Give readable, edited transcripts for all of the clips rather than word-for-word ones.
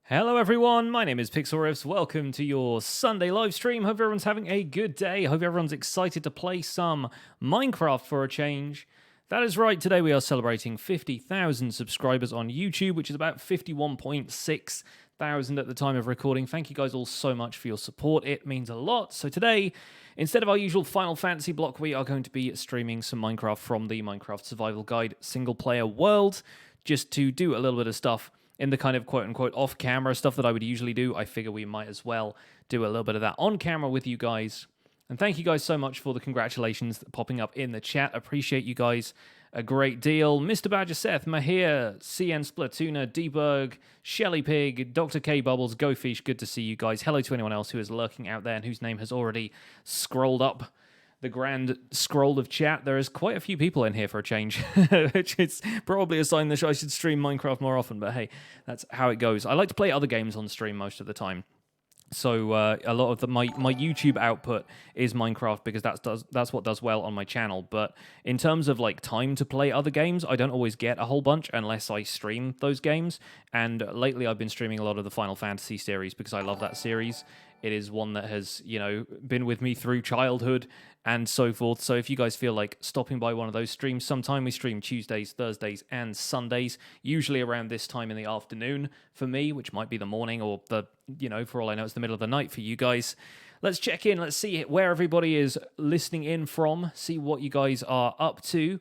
Hello everyone, my name is Pixelriffs. Welcome to your Sunday live stream. Hope everyone's having a good day. Hope everyone's excited to play some Minecraft for a change. That is right, today we are celebrating 50,000 subscribers on YouTube, which is about 51.6 thousand at the time of recording. Thank you guys all so much for your support. It means a lot. So today, instead of our usual Final Fantasy block, we are going to be streaming some Minecraft from the Minecraft Survival Guide single player world, just to do a little bit of stuff in the kind of quote-unquote off-camera stuff that I would usually do. I figure we might as well do a little bit of that on camera with you guys. And thank you guys so much for the congratulations popping up in the chat. Appreciate you guys a great deal. Mr. Badger Seth, Mahir, CN Splatoona, Debug, Shelly Pig, Dr. K Bubbles, Go Fish, good to see you guys. Hello to anyone else who is lurking out there and whose name has already scrolled up the grand scroll of chat. There is quite a few people in here for a change, which is probably a sign that I should stream Minecraft more often, but hey, that's how it goes. I like to play other games on stream most of the time. So a lot of my YouTube output is Minecraft because that's what does well on my channel. But in terms of like time to play other games, I don't always get a whole bunch unless I stream those games. And lately I've been streaming a lot of the Final Fantasy series because I love that series. It is one that has, you know, been with me through childhood and so forth. So if you guys feel like stopping by one of those streams sometime, we stream Tuesdays, Thursdays, and Sundays, usually around this time in the afternoon for me, which might be the morning or the, you know, for all I know, it's the middle of the night for you guys. Let's check in. Let's see where everybody is listening in from, see what you guys are up to.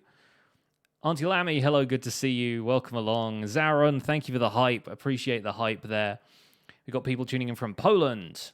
Auntie Lammy, hello, good to see you. Welcome along. Zaron, thank you for the hype. Appreciate the hype there. We've got people tuning in from Poland.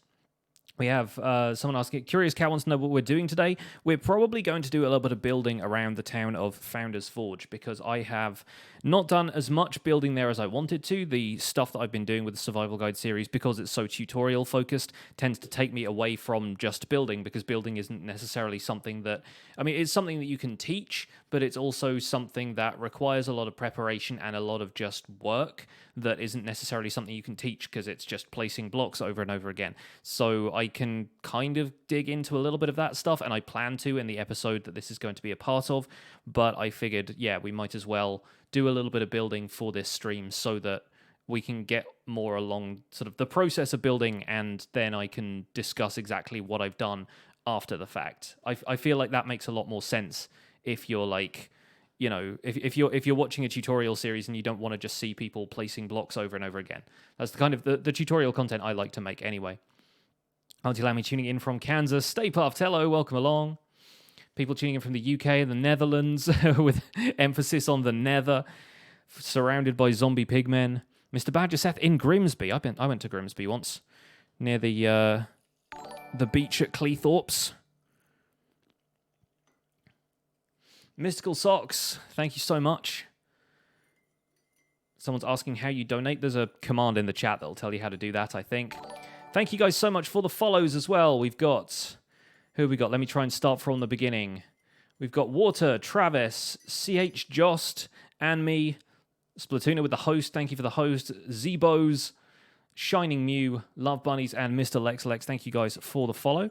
We have someone asking, Curious Cat wants to know what we're doing today. We're probably going to do a little bit of building around the town of Founders Forge because I have not done as much building there as I wanted to. The stuff that I've been doing with the Survival Guide series, because it's so tutorial focused, tends to take me away from just building because building isn't necessarily something that, I mean, it's something that you can teach, but it's also something that requires a lot of preparation and a lot of just work that isn't necessarily something you can teach because it's just placing blocks over and over again. So I can kind of dig into a little bit of that stuff, and I plan to in the episode that this is going to be a part of, but I figured, yeah, we might as well do a little bit of building for this stream so that we can get more along sort of the process of building, and then I can discuss exactly what I've done after the fact. I feel like that makes a lot more sense if you're like, you know, if you're watching a tutorial series and you don't want to just see people placing blocks over and over again. That's the kind of the tutorial content I like to make anyway. Auntie Lammy tuning in from Kansas. Stay puffed. Hello, welcome along. People tuning in from the UK and the Netherlands with emphasis on the nether. Surrounded by zombie pigmen. Mr. Badger Seth in Grimsby. I went to Grimsby once. Near the beach at Cleethorpes. Mystical Socks, thank you so much. Someone's asking how you donate. There's a command in the chat that'll tell you how to do that, I think. Thank you guys so much for the follows as well. We've got... Who have we got? Let me try and start from the beginning. We've got Water, Travis, CH Jost, and me. Splatoona with the host. Thank you for the host. Zebos, Shining Mew, Love Bunnies, and Mr. Lex. Thank you guys for the follow.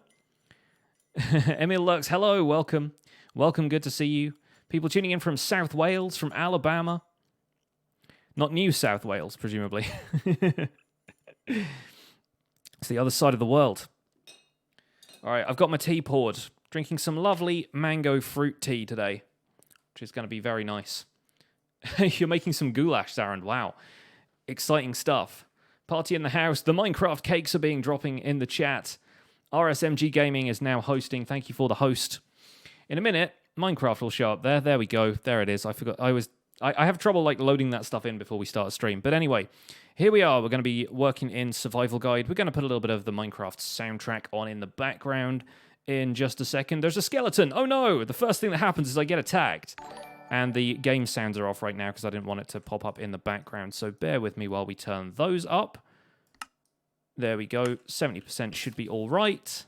Emil Lux, hello, welcome. Welcome, good to see you. People tuning in from South Wales, from Alabama. Not New South Wales, presumably. It's the other side of the world. All right, I've got my tea poured. Drinking some lovely mango fruit tea today, which is going to be very nice. You're making some goulash, Zaran. Wow. Exciting stuff. Party in the house. The Minecraft cakes are being dropping in the chat. RSMG Gaming is now hosting. Thank you for the host. In a minute, Minecraft will show up there. There we go. There it is. I forgot. I have trouble like loading that stuff in before we start a stream. But anyway, here we are. We're going to be working in Survival Guide. We're going to put a little bit of the Minecraft soundtrack on in the background in just a second. There's a skeleton. Oh no! The first thing that happens is I get attacked. And the game sounds are off right now because I didn't want it to pop up in the background. So bear with me while we turn those up. There we go. 70% should be all right.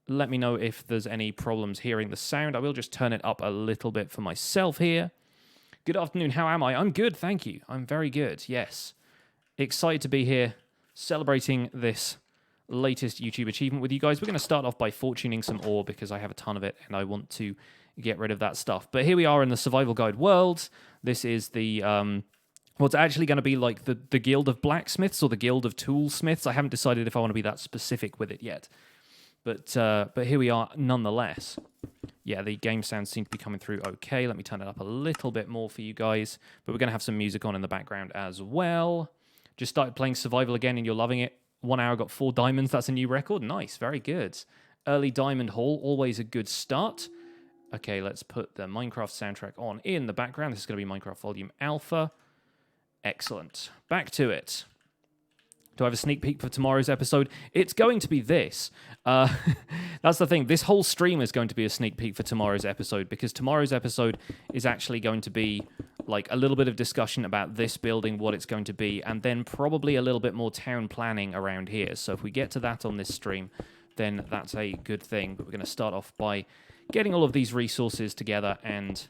Let me know if there's any problems hearing the sound. I will just turn it up a little bit for myself here. Good afternoon, how am I? I'm good, thank you. I'm very good, yes. Excited to be here, celebrating this latest YouTube achievement with you guys. We're going to start off by fortuning some ore because I have a ton of it and I want to get rid of that stuff. But here we are in the Survival Guide world. This is the what's actually going to be like the Guild of Blacksmiths or the Guild of Toolsmiths. I haven't decided if I want to be that specific with it yet. But here we are nonetheless. Yeah, the game sounds seem to be coming through okay. Let me turn it up a little bit more for you guys. But we're going to have some music on in the background as well. Just started playing Survival again and you're loving it. 1 hour, got 4 diamonds. That's a new record. Nice, very good. Early diamond haul, always a good start. Okay, let's put the Minecraft soundtrack on in the background. This is going to be Minecraft Volume Alpha. Excellent. Back to it. Do I have a sneak peek for tomorrow's episode? It's going to be this. That's the thing. This whole stream is going to be a sneak peek for tomorrow's episode because tomorrow's episode is actually going to be like a little bit of discussion about this building, what it's going to be, and then probably a little bit more town planning around here. So if we get to that on this stream, then that's a good thing. But we're going to start off by getting all of these resources together and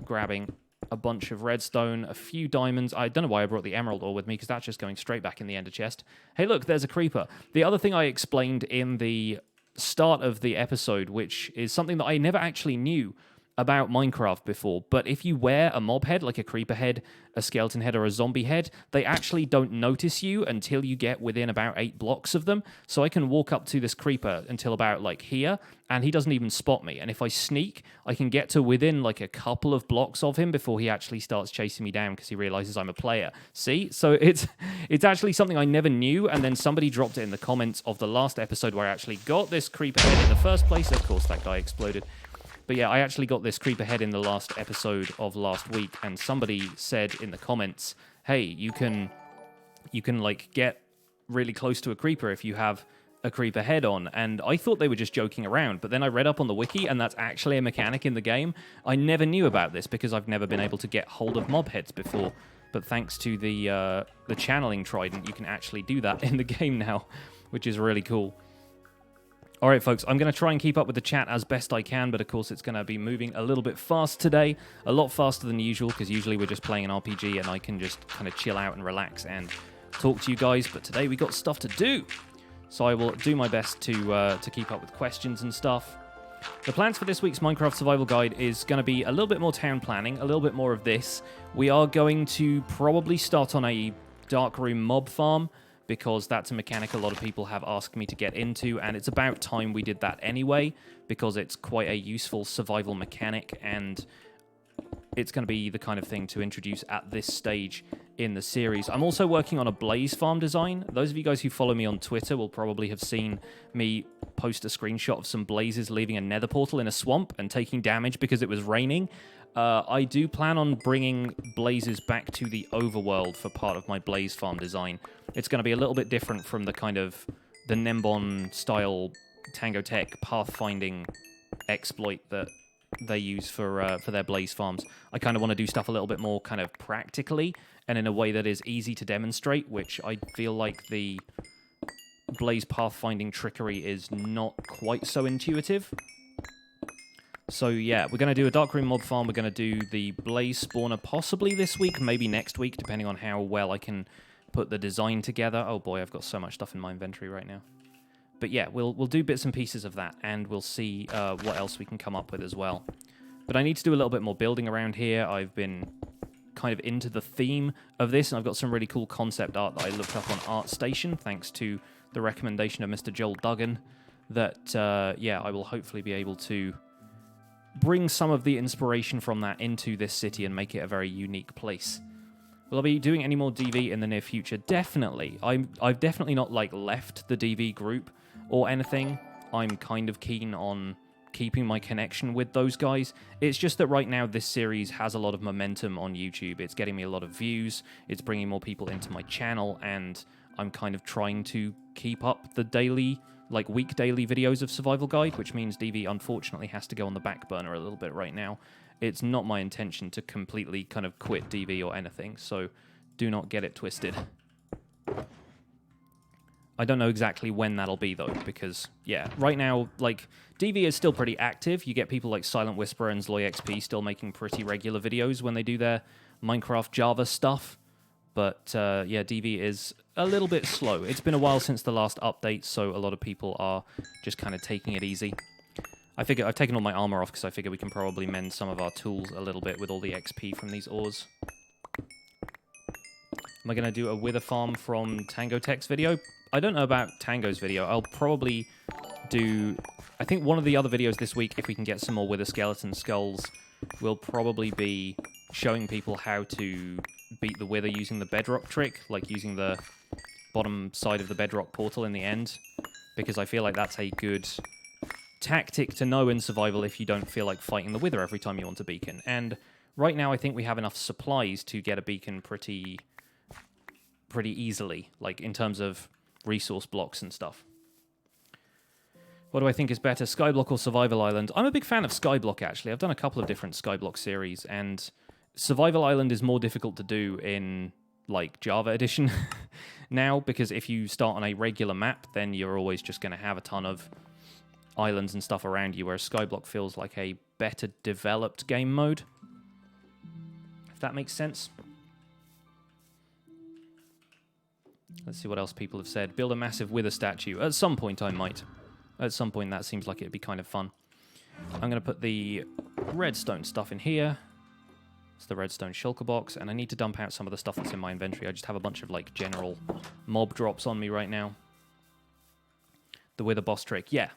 grabbing a bunch of redstone, a few diamonds. I don't know why I brought the emerald ore with me, because that's just going straight back in the ender chest. Hey, look, there's a creeper. The other thing I explained in the start of the episode, which is something that I never actually knew about Minecraft before, but if you wear a mob head, like a creeper head, a skeleton head, or a zombie head, they actually don't notice you until you get within about 8 blocks of them. So I can walk up to this creeper until about like here, and he doesn't even spot me. And if I sneak, I can get to within like a couple of blocks of him before he actually starts chasing me down because he realizes I'm a player. See? So it's actually something I never knew, and then somebody dropped it in the comments of the last episode where I actually got this creeper head in the first place. Of course, that guy exploded. But yeah, I actually got this creeper head in the last episode of last week, and somebody said in the comments, hey, you can like get really close to a creeper if you have a creeper head on, and I thought they were just joking around, but then I read up on the wiki, and that's actually a mechanic in the game. I never knew about this because I've never been able to get hold of mob heads before, but thanks to the channeling trident, you can actually do that in the game now, which is really cool. All right, folks, I'm going to try and keep up with the chat as best I can, but of course it's going to be moving a little bit fast today, a lot faster than usual, because usually we're just playing an RPG and I can just kind of chill out and relax and talk to you guys, but today we got stuff to do. So I will do my best to keep up with questions and stuff. The plans for this week's Minecraft Survival Guide is going to be a little bit more town planning, a little bit more of this. We are going to probably start on a darkroom mob farm, because that's a mechanic a lot of people have asked me to get into, and it's about time we did that anyway, because it's quite a useful survival mechanic, and it's going to be the kind of thing to introduce at this stage in the series. I'm also working on a blaze farm design. Those of you guys who follow me on Twitter will probably have seen me post a screenshot of some blazes leaving a nether portal in a swamp and taking damage because it was raining. I do plan on bringing blazes back to the overworld for part of my blaze farm design. It's going to be a little bit different from the kind of the Nembon style Tango Tech pathfinding exploit that they use for their blaze farms. I kind of want to do stuff a little bit more kind of practically and in a way that is easy to demonstrate, which I feel like the blaze pathfinding trickery is not quite so intuitive. So yeah, we're going to do a darkroom mob farm, we're going to do the blaze spawner possibly this week, maybe next week, depending on how well I can put the design together. Oh boy, I've got so much stuff in my inventory right now. But yeah, we'll do bits and pieces of that, and we'll see what else we can come up with as well. But I need to do a little bit more building around here. I've been kind of into the theme of this, and I've got some really cool concept art that I looked up on ArtStation, thanks to the recommendation of Mr. Joel Duggan, that, yeah, I will hopefully be able to bring some of the inspiration from that into this city and make it a very unique place. Will I be doing any more DV in the near future? Definitely. I've definitely not, like, left the DV group or anything. I'm kind of keen on keeping my connection with those guys. It's just that right now this series has a lot of momentum on YouTube. It's getting me a lot of views, it's bringing more people into my channel, and I'm kind of trying to keep up the daily, like week daily videos of Survival Guide, which means DV unfortunately has to go on the back burner a little bit right now. It's not my intention to completely kind of quit DV or anything, so do not get it twisted. I don't know exactly when that'll be, though, because, yeah, right now, like, DV is still pretty active. You get people like Silent Whisperer and ZloyXP still making pretty regular videos when they do their Minecraft Java stuff. But, yeah, DV is a little bit slow. It's been a while since the last update, so a lot of people are just kind of taking it easy. I figure I've taken all my armor off because I figure we can probably mend some of our tools a little bit with all the XP from these ores. Am I going to do a wither farm from Tango Tech's video? I don't know about Tango's video. I'll probably do... I think one of the other videos this week, if we can get some more wither skeleton skulls, will probably be showing people how to beat the wither using the bedrock trick, like using the bottom side of the bedrock portal in the end, because I feel like that's a good tactic to know in survival if you don't feel like fighting the wither every time you want a beacon. And right now I think we have enough supplies to get a beacon pretty easily, like in terms of resource blocks and stuff. What do I think is better, Skyblock or Survival Island? I'm a big fan of Skyblock, actually. I've done a couple of different Skyblock series, and Survival Island is more difficult to do in, like, Java Edition now, because if you start on a regular map, then you're always just going to have a ton of islands and stuff around you, whereas Skyblock feels like a better developed game mode, if that makes sense. Let's see what else people have said. Build a massive wither statue. At some point I might. At some point that seems like it'd be kind of fun. I'm going to put the redstone stuff in here. It's the redstone shulker box, and I need to dump out some of the stuff that's in my inventory. I just have a bunch of, like, general mob drops on me right now. The wither boss trick, yeah.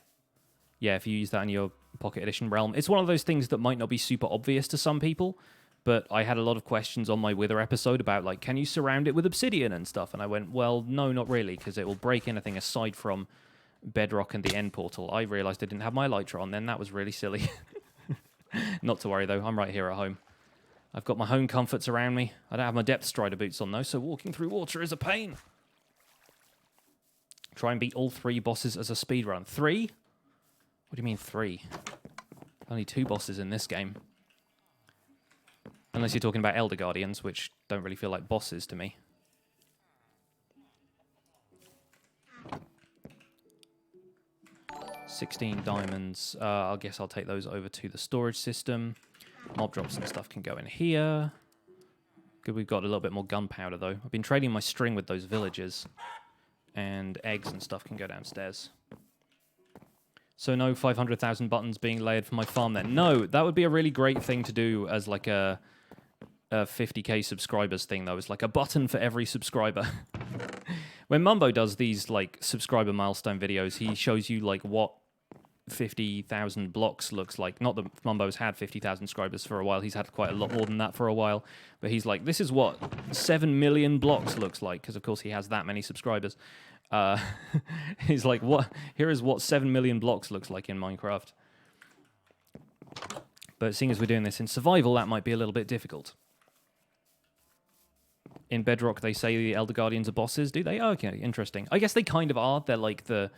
Yeah, if you use that in your Pocket Edition realm. It's one of those things that might not be super obvious to some people, but I had a lot of questions on my wither episode about, like, can you surround it with obsidian and stuff? And I went, well, no, not really, because it will break anything aside from bedrock and the end portal. I realized I didn't have my elytra on then. That was really silly. Not to worry, though. I'm right here at home. I've got my home comforts around me. I don't have my depth strider boots on, though, so walking through water is a pain. Try and beat all 3 bosses as a speedrun. 3? What do you mean 3? Only 2 bosses in this game. Unless you're talking about Elder Guardians, which don't really feel like bosses to me. $16 diamonds. I guess I'll take those over to the storage system. Mob drops and stuff can go in here. Good, we've got a little bit more gunpowder, though. I've been trading my string with those villagers. And eggs and stuff can go downstairs. So no 500,000 buttons being layered for my farm then. No, that would be a really great thing to do as like a 50k subscribers thing, though. It's like a button for every subscriber. When Mumbo does these like subscriber milestone videos, he shows you like what 50,000 blocks looks like. Not that Mumbo's had 50,000 subscribers for a while. He's had quite a lot more than that for a while. But he's like, this is what 7 million blocks looks like, because of course he has that many subscribers. He's like, what? Here is what 7 million blocks looks like in Minecraft. But seeing as we're doing this in survival, that might be a little bit difficult. In Bedrock, they say the Elder Guardians are bosses, do they? Oh, okay, interesting. I guess they kind of are. They're like the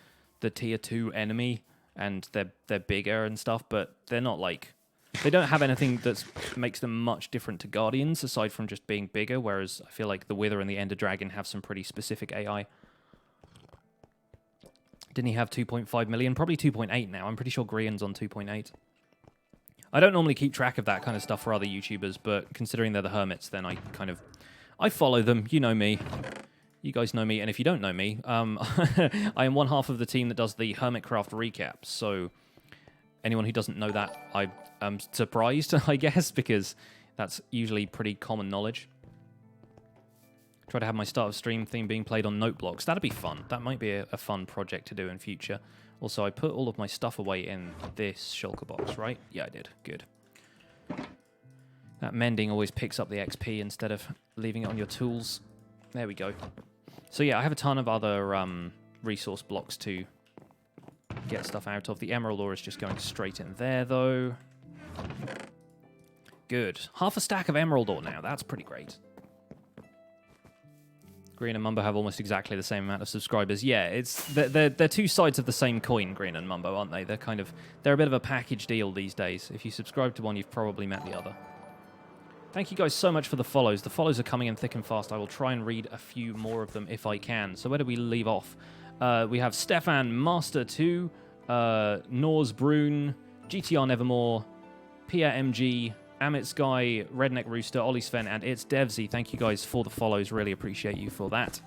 tier 2 enemy, and they're bigger and stuff, but they're not like... They don't have anything that makes them much different to Guardians, aside from just being bigger, whereas I feel like the Wither and the Ender Dragon have some pretty specific AI. Didn't he have 2.5 million? Probably 2.8 now. I'm pretty sure Grian's on 2.8. I don't normally keep track of that kind of stuff for other YouTubers, but considering they're the hermits, then I follow them. You know me. You guys know me, and if you don't know me, I am one half of the team that does the Hermitcraft recaps, so anyone who doesn't know that, I am surprised, I guess, because that's usually pretty common knowledge. Try to have my start of stream theme being played on note blocks. That'd be fun. That might be a fun project to do in future. Also, I put all of my stuff away in this shulker box, right? Yeah, I did. Good. That mending always picks up the XP instead of leaving it on your tools. There we go. So yeah, I have a ton of other resource blocks to get stuff out of. The emerald ore is just going straight in there, though. Good. Half a stack of emerald ore now. That's pretty great. Green and Mumbo have almost exactly the same amount of subscribers. Yeah, they're two sides of the same coin, Green and Mumbo, aren't they? They're a bit of a package deal these days. If you subscribe to one, you've probably met the other. Thank you guys so much for the follows. The follows are coming in thick and fast. I will try and read a few more of them if I can. So where do we leave off? We have Stefan, Master 2, Nor's Brune, GTR Nevermore, Pia MG, Amit Sky, Redneck Rooster, Ollie Sven, and It's Devsy. Thank you guys for the follows. Really appreciate you for that.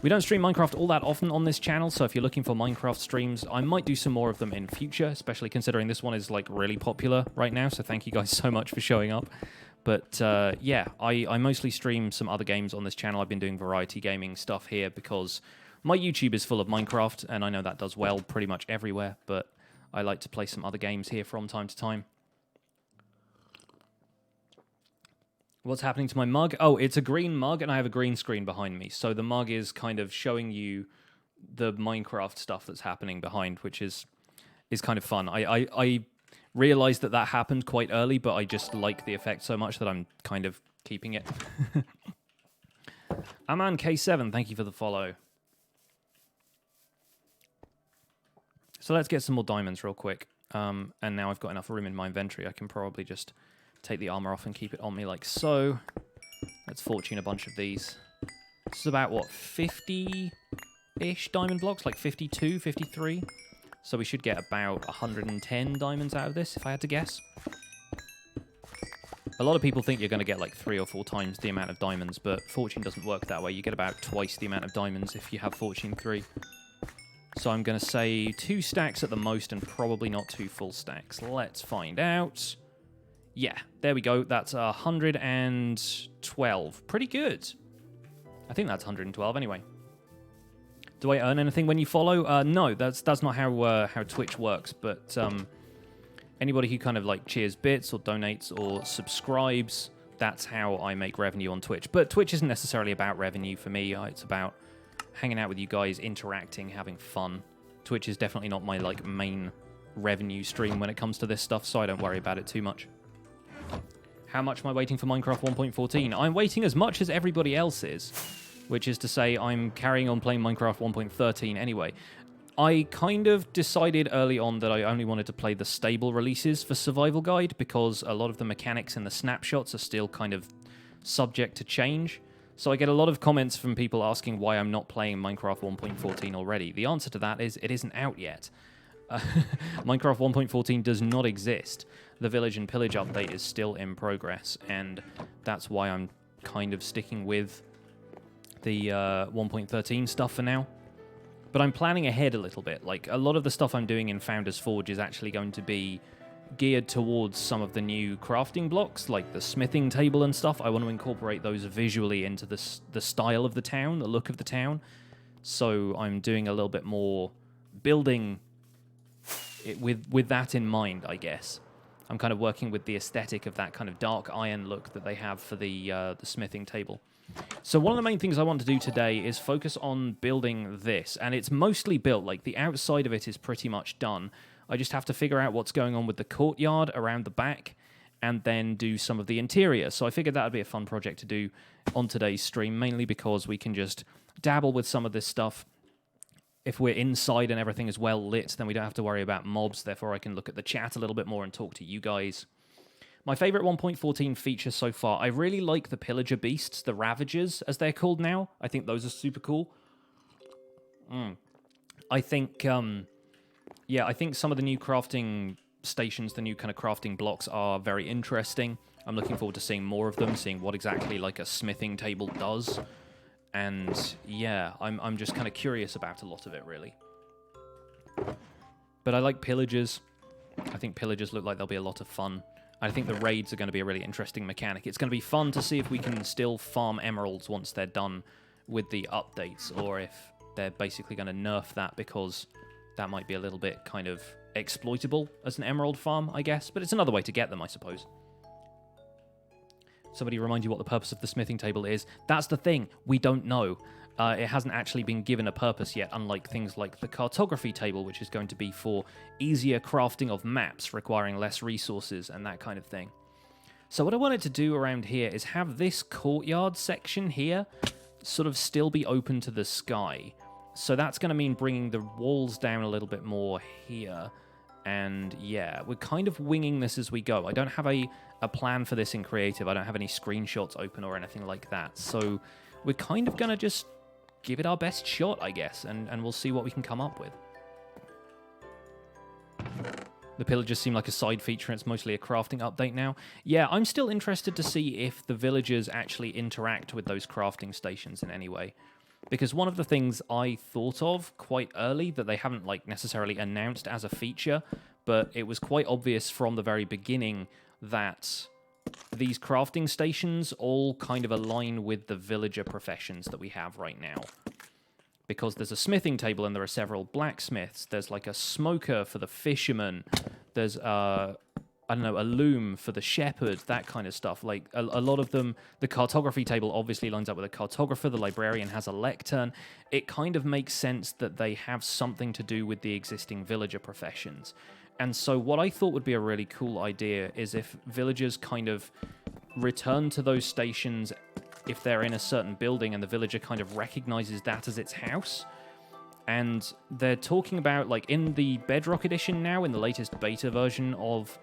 We don't stream Minecraft all that often on this channel, so if you're looking for Minecraft streams, I might do some more of them in future, especially considering this one is like really popular right now, so thank you guys so much for showing up. But yeah, I mostly stream some other games on this channel. I've been doing variety gaming stuff here because my YouTube is full of Minecraft, and I know that does well pretty much everywhere, but I like to play some other games here from time to time. What's happening to my mug? Oh, it's a green mug, and I have a green screen behind me. So the mug is kind of showing you the Minecraft stuff that's happening behind, which is kind of fun. I realized that happened quite early, but I just like the effect so much that I'm kind of keeping it. Aman K7, thank you for the follow. So let's get some more diamonds real quick. And now I've got enough room in my inventory. I can probably just take the armor off and keep it on me like so. Let's fortune a bunch of these. This is about, what, 50-ish diamond blocks? Like 52, 53? So we should get about 110 diamonds out of this, if I had to guess. A lot of people think you're going to get like 3 or 4 times the amount of diamonds, but fortune doesn't work that way. You get about twice the amount of diamonds if you have fortune 3. So I'm going to say 2 stacks at the most and probably not 2 full stacks. Let's find out. Yeah, there we go. That's 112. Pretty good. I think that's 112 anyway. Do I earn anything when you follow? No, that's not how Twitch works. But anybody who kind of like cheers bits or donates or subscribes, that's how I make revenue on Twitch. But Twitch isn't necessarily about revenue for me. It's about hanging out with you guys, interacting, having fun. Twitch is definitely not my like main revenue stream when it comes to this stuff, so I don't worry about it too much. How much am I waiting for Minecraft 1.14? I'm waiting as much as everybody else is, which is to say I'm carrying on playing Minecraft 1.13 anyway. I kind of decided early on that I only wanted to play the stable releases for Survival Guide because a lot of the mechanics in the snapshots are still kind of subject to change. So I get a lot of comments from people asking why I'm not playing Minecraft 1.14 already. The answer to that is it isn't out yet. Minecraft 1.14 does not exist. The Village and Pillage update is still in progress, and that's why I'm kind of sticking with the 1.13 stuff for now. But I'm planning ahead a little bit. Like, a lot of the stuff I'm doing in Founder's Forge is actually going to be geared towards some of the new crafting blocks, like the smithing table and stuff. I want to incorporate those visually into the style of the town, the look of the town. So I'm doing a little bit more building with that in mind, I guess. I'm kind of working with the aesthetic of that kind of dark iron look that they have for the smithing table. So one of the main things I want to do today is focus on building this, and it's mostly built. Like, the outside of it is pretty much done. I just have to figure out what's going on with the courtyard around the back and then do some of the interior. So I figured that would be a fun project to do on today's stream, mainly because we can just dabble with some of this stuff. If we're inside and everything is well lit, then we don't have to worry about mobs. Therefore, I can look at the chat a little bit more and talk to you guys. My favorite 1.14 feature so far, I really like the pillager beasts, the ravagers, as they're called now. I think those are super cool. I think, yeah, I think some of the new crafting stations, the new kind of crafting blocks are very interesting. I'm looking forward to seeing more of them, seeing what exactly like a smithing table does. And yeah, I'm just kind of curious about a lot of it, really. But I like pillagers. I think pillagers look like they'll be a lot of fun. I think the raids are going to be a really interesting mechanic. It's going to be fun to see if we can still farm emeralds once they're done with the updates, or if they're basically going to nerf that because that might be a little bit kind of exploitable as an emerald farm, I guess. But it's another way to get them, I suppose. Somebody remind you what the purpose of the smithing table is. That's the thing. We don't know. It hasn't actually been given a purpose yet, unlike things like the cartography table, which is going to be for easier crafting of maps, requiring less resources and that kind of thing. So what I wanted to do around here is have this courtyard section here sort of still be open to the sky. So that's going to mean bringing the walls down a little bit more here. And yeah, we're kind of winging this as we go. I don't have a plan for this in creative. I don't have any screenshots open or anything like that. So we're kind of going to just give it our best shot, I guess, and we'll see what we can come up with. The pillagers seem like a side feature, and it's mostly a crafting update now. Yeah, I'm still interested to see if the villagers actually interact with those crafting stations in any way. Because one of the things I thought of quite early that they haven't like necessarily announced as a feature, but it was quite obvious from the very beginning that these crafting stations all kind of align with the villager professions that we have right now. Because there's a smithing table and there are several blacksmiths. There's like a smoker for the fisherman. There's I don't know, a loom for the shepherd, that kind of stuff. Like a lot of them, the cartography table obviously lines up with a cartographer. The librarian has a lectern. It kind of makes sense that they have something to do with the existing villager professions. And so what I thought would be a really cool idea is if villagers kind of return to those stations if they're in a certain building and the villager kind of recognizes that as its house. And they're talking about, like, in the Bedrock edition now, in the latest beta version of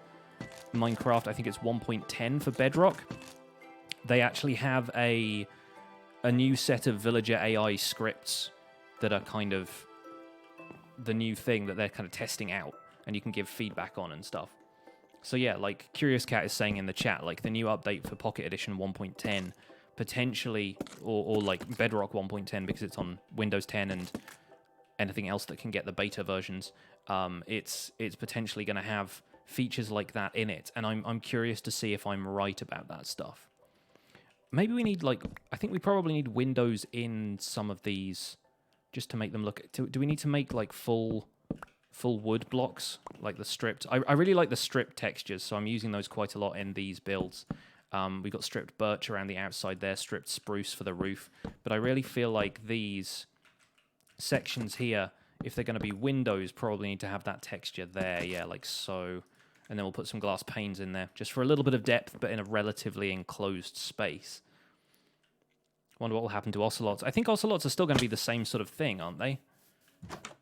Minecraft, I think it's 1.10 for Bedrock, they actually have a new set of villager AI scripts that are kind of the new thing that they're kind of testing out, and you can give feedback on and stuff. So yeah, like Curious Cat is saying in the chat, like the new update for Pocket Edition 1.10 potentially, or like Bedrock 1.10 because it's on Windows 10 and anything else that can get the beta versions, it's potentially going to have features like that in it, and I'm curious to see if I'm right about that stuff. Maybe we need, like, I think we probably need windows in some of these just to make them look. Do we need to make like full wood blocks, like the stripped? I really like the stripped textures, so I'm using those quite a lot in these builds. We've got stripped birch around the outside there, stripped spruce for the roof, but I really feel like these sections here, if they're going to be windows, probably need to have that texture there, yeah, like so. And then we'll put some glass panes in there, just for a little bit of depth, but in a relatively enclosed space. Wonder what will happen to ocelots. I think ocelots are still going to be the same sort of thing, aren't they?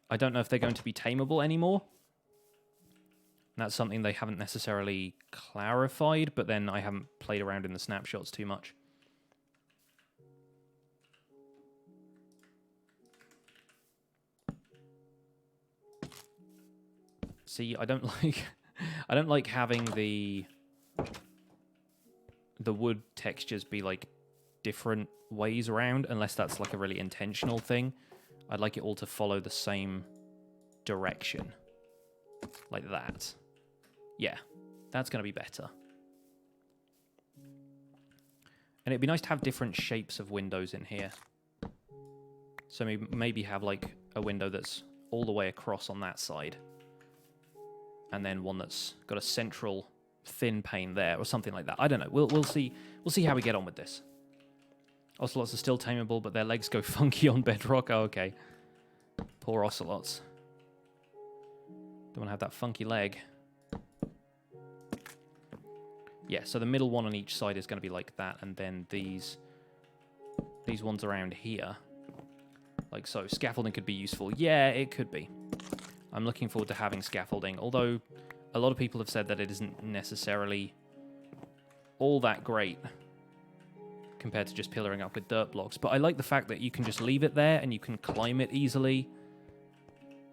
I don't know if they're going to be tameable anymore. And that's something they haven't necessarily clarified, but then I haven't played around in the snapshots too much. See, I don't like having the wood textures be like different ways around, unless that's like a really intentional thing. I'd like it all to follow the same direction, like that. Yeah, that's going to be better. And it'd be nice to have different shapes of windows in here. So maybe have like a window that's all the way across on that side, and then one that's got a central thin pane there, or something like that. I don't know. We'll see. We'll see how we get on with this. Ocelots are still tameable, but their legs go funky on Bedrock. Oh, okay. Poor ocelots. Don't want to have that funky leg. Yeah, so the middle one on each side is going to be like that, and then these ones around here, like so. Scaffolding could be useful. Yeah, it could be. I'm looking forward to having scaffolding, although a lot of people have said that it isn't necessarily all that great compared to just pillaring up with dirt blocks. But I like the fact that you can just leave it there and you can climb it easily.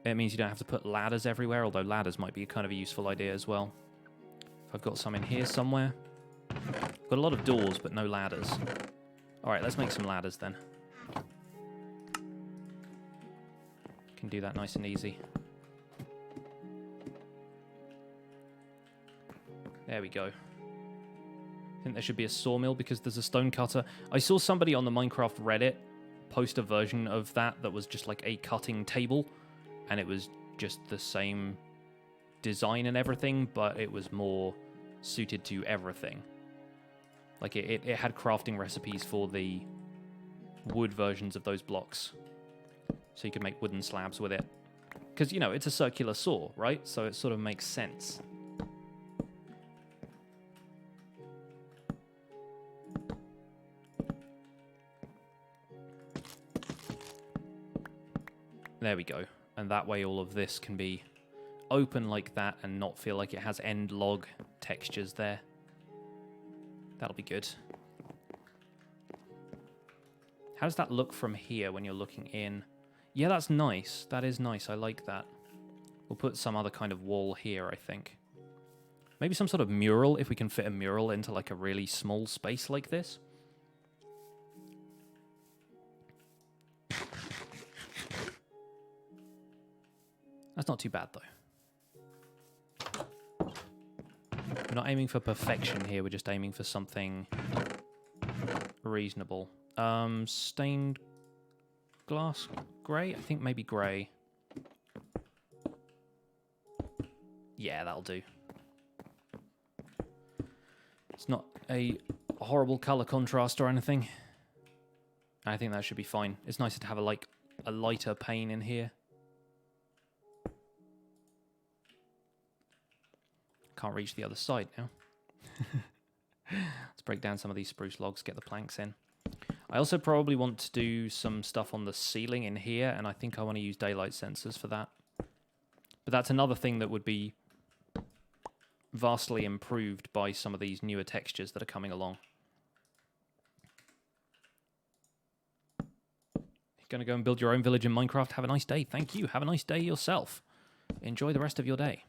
It means you don't have to put ladders everywhere, although ladders might be kind of a useful idea as well. If I've got some in here somewhere. Got a lot of doors, but no ladders. Alright, let's make some ladders then. Can do that nice and easy. There we go. I think there should be a sawmill because there's a stone cutter. I saw somebody on the Minecraft Reddit post a version of that was just like a cutting table, and it was just the same design and everything, but it was more suited to everything. Like it had crafting recipes for the wood versions of those blocks, so you could make wooden slabs with it. Because, you know, it's a circular saw, right? So it sort of makes sense. There we go. And that way all of this can be open like that and not feel like it has end log textures there. That'll be good. How does that look from here when you're looking in? Yeah, that's nice. That is nice. I like that. We'll put some other kind of wall here, I think. Maybe some sort of mural, if we can fit a mural into like a really small space like this. That's not too bad, though. We're not aiming for perfection here, we're just aiming for something reasonable. Stained glass grey? I think maybe grey. Yeah, that'll do. It's not a horrible colour contrast or anything. I think that should be fine. It's nicer to have a lighter pane in here. Can't reach the other side now. Let's break down some of these spruce logs, get the planks in. I also probably want to do some stuff on the ceiling in here, and I think I want to use daylight sensors for that. But that's another thing that would be vastly improved by some of these newer textures that are coming along. You're going to go and build your own village in Minecraft? Have a nice day. Thank you. Have a nice day yourself. Enjoy the rest of your day.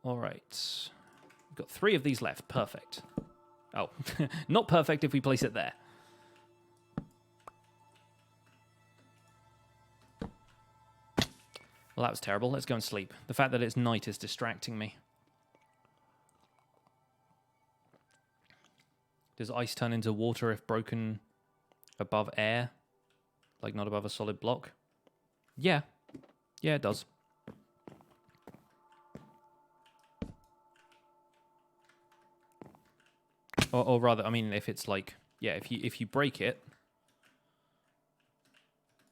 All right. We've got 3 of these left. Perfect. Oh, not perfect if we place it there. Well, that was terrible. Let's go and sleep. The fact that it's night is distracting me. Does ice turn into water if broken above air? Like not above a solid block? Yeah. Yeah, it does. Or rather, I mean, if it's like, yeah, if you break it,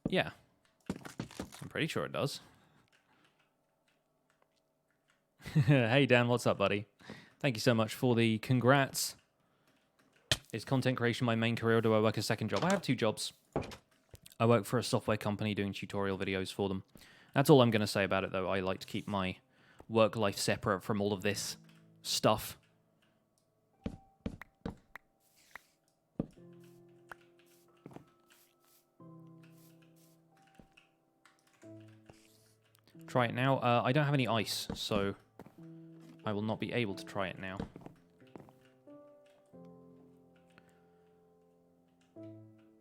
yeah, I'm pretty sure it does. Hey Dan, what's up, buddy? Thank you so much for the congrats. Is content creation my main career, or do I work a second job? I have 2 jobs. I work for a software company doing tutorial videos for them. That's all I'm going to say about it, though. I like to keep my work life separate from all of this stuff. Try it now. I don't have any ice, so I will not be able to try it now.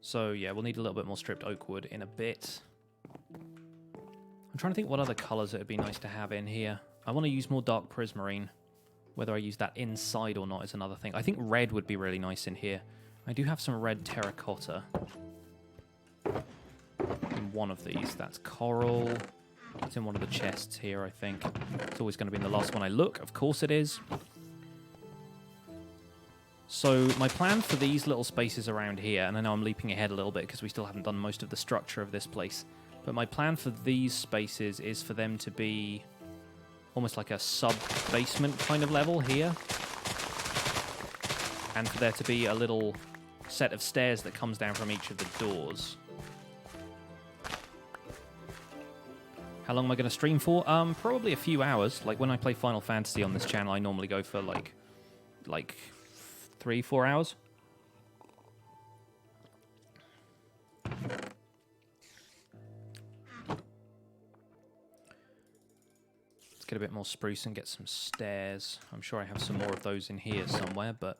So yeah, we'll need a little bit more stripped oak wood in a bit. I'm trying to think what other colours it would be nice to have in here. I want to use more dark prismarine. Whether I use that inside or not is another thing. I think red would be really nice in here. I do have some red terracotta in one of these. That's coral. It's in one of the chests here, I think. It's always going to be in the last one I look. Of course it is. So my plan for these little spaces around here, and I know I'm leaping ahead a little bit because we still haven't done most of the structure of this place, but my plan for these spaces is for them to be almost like a sub-basement kind of level here. And for there to be a little set of stairs that comes down from each of the doors. How long am I going to stream for? Probably a few hours. Like when I play Final Fantasy on this channel, I normally go for like 3-4 hours. Let's get a bit more spruce and get some stairs. I'm sure I have some more of those in here somewhere, but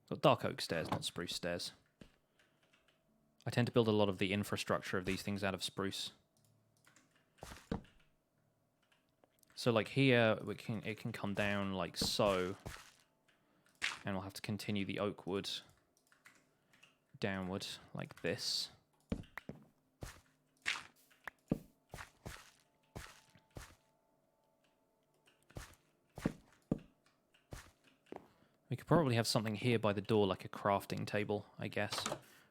got dark oak stairs, not spruce stairs. I tend to build a lot of the infrastructure of these things out of spruce. So like here, it can come down like so, and we'll have to continue the oak wood downward like this. We could probably have something here by the door like a crafting table, I guess.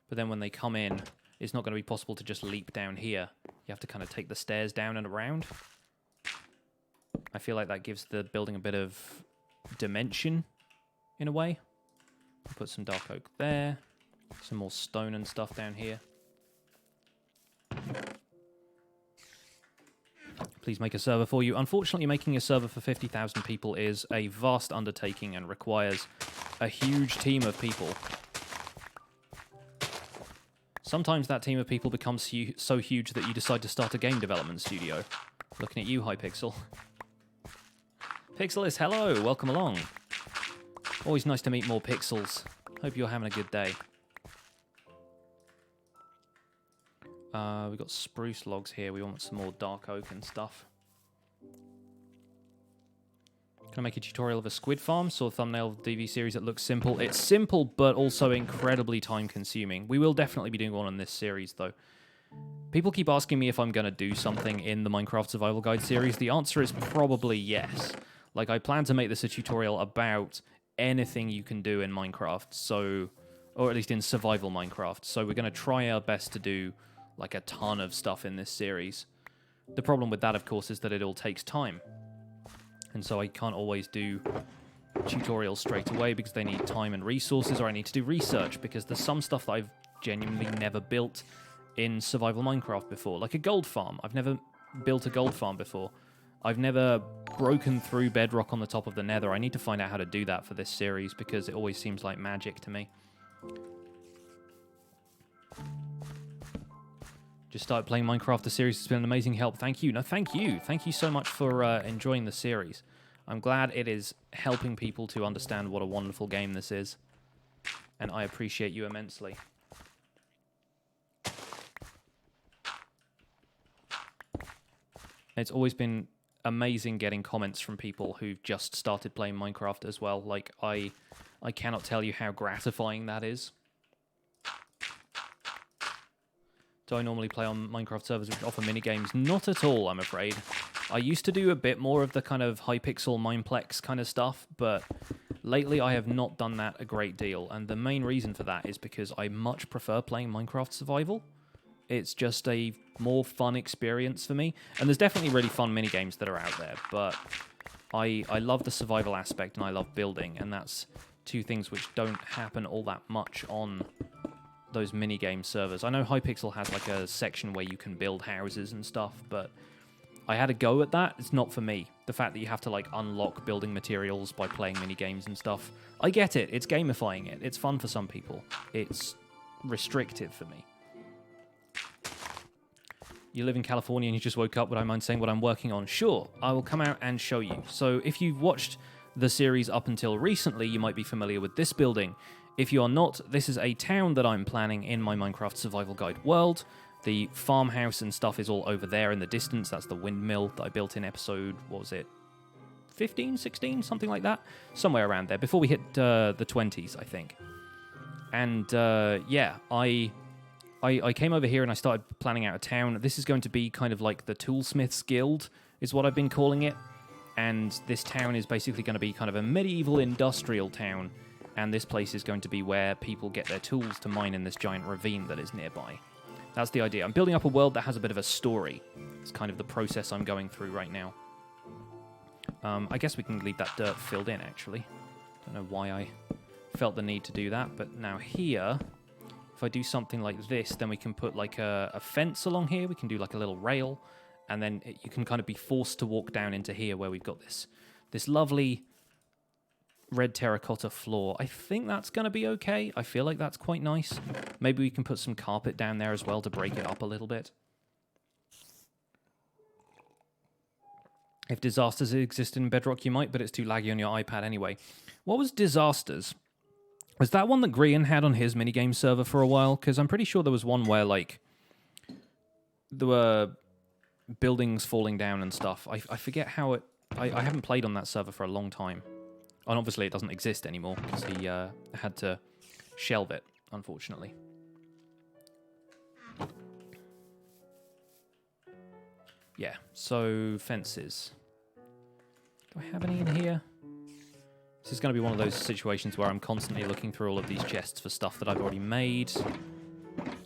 But then when they come in, it's not going to be possible to just leap down here. You have to kind of take the stairs down and around. I feel like that gives the building a bit of dimension, in a way. Put some dark oak there. Some more stone and stuff down here. Please make a server for you. Unfortunately, making a server for 50,000 people is a vast undertaking and requires a huge team of people. Sometimes that team of people becomes so huge that you decide to start a game development studio. Looking at you, Hypixel. Pixelis, hello, welcome along. Always nice to meet more pixels. Hope you're having a good day. We've got spruce logs here. We want some more dark oak and stuff. Can I make a tutorial of a squid farm? Saw a thumbnail of the DV series that looks simple. It's simple, but also incredibly time-consuming. We will definitely be doing one on this series, though. People keep asking me if I'm going to do something in the Minecraft Survival Guide series. The answer is probably yes. Like, I plan to make this a tutorial about anything you can do in Minecraft, so... or at least in survival Minecraft. So we're going to try our best to do, like, a ton of stuff in this series. The problem with that, of course, is that it all takes time. And so I can't always do tutorials straight away because they need time and resources, or I need to do research because there's some stuff that I've genuinely never built in survival Minecraft before. Like a gold farm. I've never built a gold farm before. I've never broken through bedrock on the top of the nether. I need to find out how to do that for this series because it always seems like magic to me. Just started playing Minecraft. The series has been an amazing help. Thank you. No, thank you. Thank you so much for enjoying the series. I'm glad it is helping people to understand what a wonderful game this is. And I appreciate you immensely. It's always been amazing getting comments from people who've just started playing Minecraft as well. Like, I cannot tell you how gratifying that is. Do I normally play on Minecraft servers which offer minigames? Not at all, I'm afraid. I used to do a bit more of the kind of Hypixel Mineplex kind of stuff, but lately I have not done that a great deal, and the main reason for that is because I much prefer playing Minecraft Survival. It's just a more fun experience for me, and there's definitely really fun minigames that are out there, but I love the survival aspect and I love building, and that's two things which don't happen all that much on those minigame servers. I know Hypixel has like a section where you can build houses and stuff, but I had a go at that. It's not for me. The fact that you have to like unlock building materials by playing minigames and stuff. I get it. It's gamifying it. It's fun for some people. It's restrictive for me. You live in California and you just woke up. Would I mind saying what I'm working on? Sure, I will come out and show you. So if you've watched the series up until recently, you might be familiar with this building. If you are not, this is a town that I'm planning in my Minecraft Survival Guide world. The farmhouse and stuff is all over there in the distance. That's the windmill that I built in episode, what was it, 15, 16, something like that? Somewhere around there, before we hit the 20s, I think. And yeah, I came over here and I started planning out a town. This is going to be kind of like the Toolsmiths Guild, is what I've been calling it. And this town is basically going to be kind of a medieval industrial town. And this place is going to be where people get their tools to mine in this giant ravine that is nearby. That's the idea. I'm building up a world that has a bit of a story. It's kind of the process I'm going through right now. I guess we can leave that dirt filled in, actually. Don't know why I felt the need to do that, but now here, if I do something like this, then we can put like a fence along here. We can do like a little rail, and then you can kind of be forced to walk down into here where we've got this lovely red terracotta floor. I think that's going to be okay. I feel like that's quite nice. Maybe we can put some carpet down there as well to break it up a little bit. If disasters existed in Bedrock, you might, but it's too laggy on your iPad anyway. What was disasters? Was that one that Grian had on his minigame server for a while? Because I'm pretty sure there was one where, like, there were buildings falling down and stuff. I forget how it... I haven't played on that server for a long time. And obviously it doesn't exist anymore because he had to shelve it, unfortunately. Yeah, so fences. Do I have any in here? This is going to be one of those situations where I'm constantly looking through all of these chests for stuff that I've already made.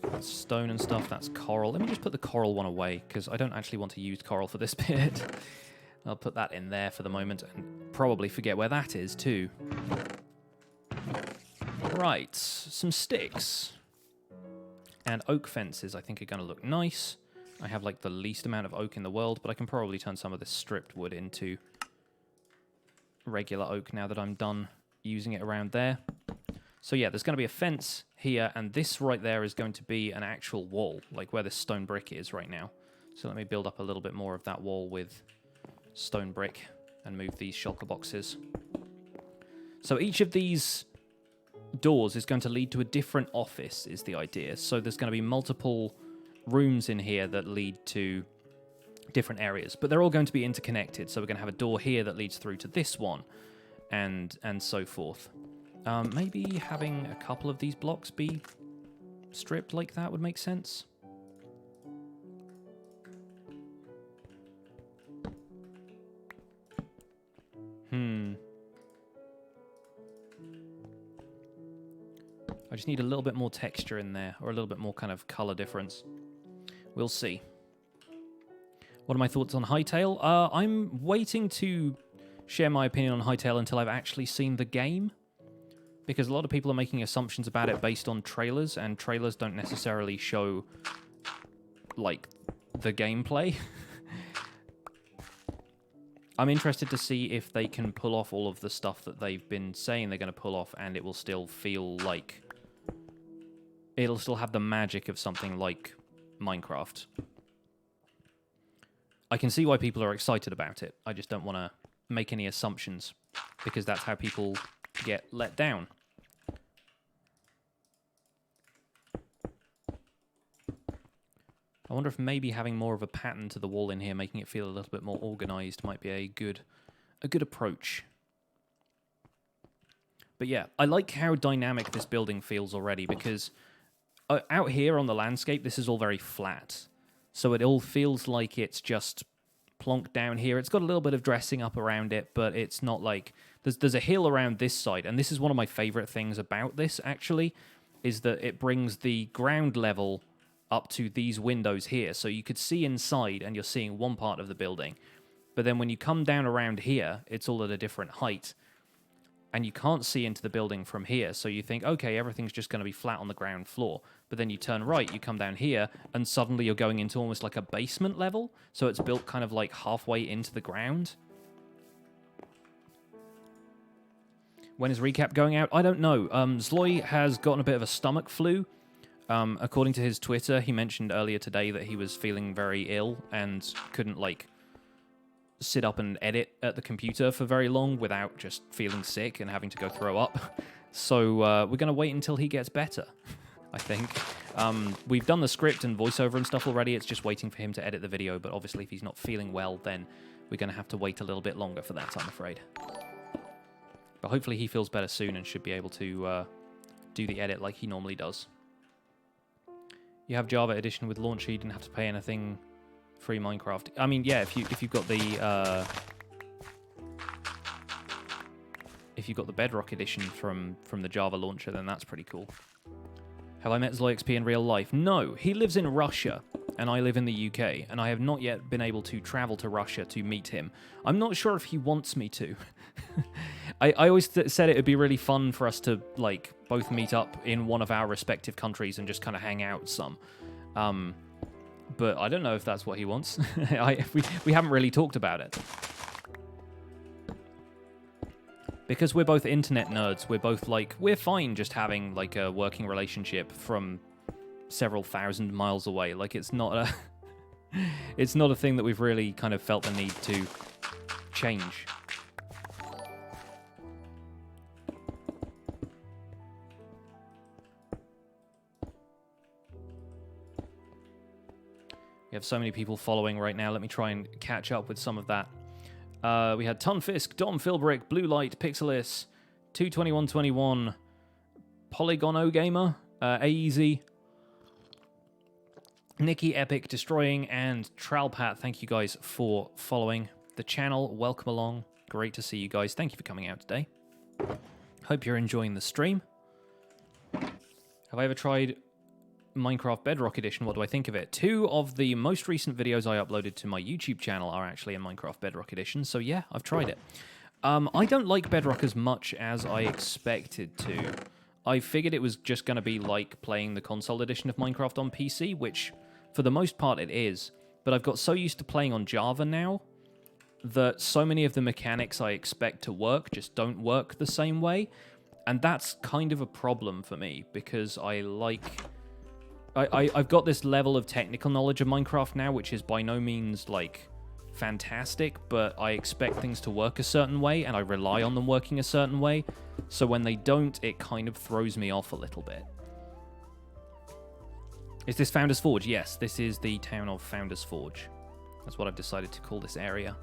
That's stone and stuff, that's coral. Let me just put the coral one away because I don't actually want to use coral for this bit. I'll put that in there for the moment and probably forget where that is too. Right, some sticks. And oak fences I think are going to look nice. I have like the least amount of oak in the world, but I can probably turn some of this stripped wood into regular oak now that I'm done using it around there. So yeah, there's going to be a fence here, and this right there is going to be an actual wall, like where this stone brick is right now. So let me build up a little bit more of that wall with stone brick and move these shulker boxes. So each of these doors is going to lead to a different office, is the idea. So there's going to be multiple rooms in here that lead to different areas, but they're all going to be interconnected. So we're going to have a door here that leads through to this one, and so forth. Maybe having a couple of these blocks be stripped like that would make sense. I just need a little bit more texture in there, or a little bit more kind of color difference. We'll see. What are my thoughts on Hytale? I'm waiting to share my opinion on Hytale until I've actually seen the game, because a lot of people are making assumptions about it based on trailers, and trailers don't necessarily show, like, the gameplay. I'm interested to see if they can pull off all of the stuff that they've been saying they're going to pull off, and it will still feel like... It'll still have the magic of something like Minecraft. I can see why people are excited about it. I just don't want to make any assumptions, because that's how people get let down. I wonder if maybe having more of a pattern to the wall in here, making it feel a little bit more organized, might be a good approach. But yeah, I like how dynamic this building feels already, because out here on the landscape, this is all very flat. So it all feels like it's just plonked down here. It's got a little bit of dressing up around it, but it's not like... There's a hill around this side, and this is one of my favorite things about this, actually, is that it brings the ground level up to these windows here. So you could see inside, and you're seeing one part of the building. But then when you come down around here, it's all at a different height. And you can't see into the building from here, so you think, okay, everything's just going to be flat on the ground floor. But then you turn right, you come down here, and suddenly you're going into almost like a basement level, so it's built kind of like halfway into the ground. When is Recap going out? I don't know. Zloy has gotten a bit of a stomach flu. According to his Twitter, he mentioned earlier today that he was feeling very ill and couldn't, like, sit up and edit at the computer for very long without just feeling sick and having to go throw up. So we're going to wait until he gets better, I think. We've done the script and voiceover and stuff already. It's just waiting for him to edit the video, but obviously if he's not feeling well, then we're going to have to wait a little bit longer for that, I'm afraid. But hopefully he feels better soon and should be able to do the edit like he normally does. You have Java Edition with Launcher, you didn't have to pay anything. Free Minecraft. I mean, yeah, if you've got the Bedrock edition from the Java launcher, then that's pretty cool. Have I met ZloyXP in real life? No, he lives in Russia, and I live in the UK, and I have not yet been able to travel to Russia to meet him. I'm not sure if he wants me to. I always said it would be really fun for us to, like, both meet up in one of our respective countries and just kind of hang out some. But I don't know if that's what he wants. We haven't really talked about it. Because we're both internet nerds, we're both like, we're fine just having like a working relationship from several thousand miles away. Like it's not a thing that we've really kind of felt the need to change. We have so many people following right now. Let me try and catch up with some of that. We had Tunfisk, Dom Philbrick, Blue Light, Pixelis, 22121, Polygono Gamer, AEZ, Nikki Epic Destroying, and Tralpat. Thank you guys for following the channel. Welcome along. Great to see you guys. Thank you for coming out today. Hope you're enjoying the stream. Have I ever tried Minecraft Bedrock Edition? What do I think of it? 2 of the most recent videos I uploaded to my YouTube channel are actually in Minecraft Bedrock Edition, so yeah, I've tried it. I don't like Bedrock as much as I expected to. I figured it was just going to be like playing the console edition of Minecraft on PC, which for the most part it is, but I've got so used to playing on Java now that so many of the mechanics I expect to work just don't work the same way, and that's kind of a problem for me, because I've got this level of technical knowledge of Minecraft now, which is by no means, like, fantastic, but I expect things to work a certain way, and I rely on them working a certain way, so when they don't, it kind of throws me off a little bit. Is this Founders Forge? Yes, this is the town of Founders Forge. That's what I've decided to call this area.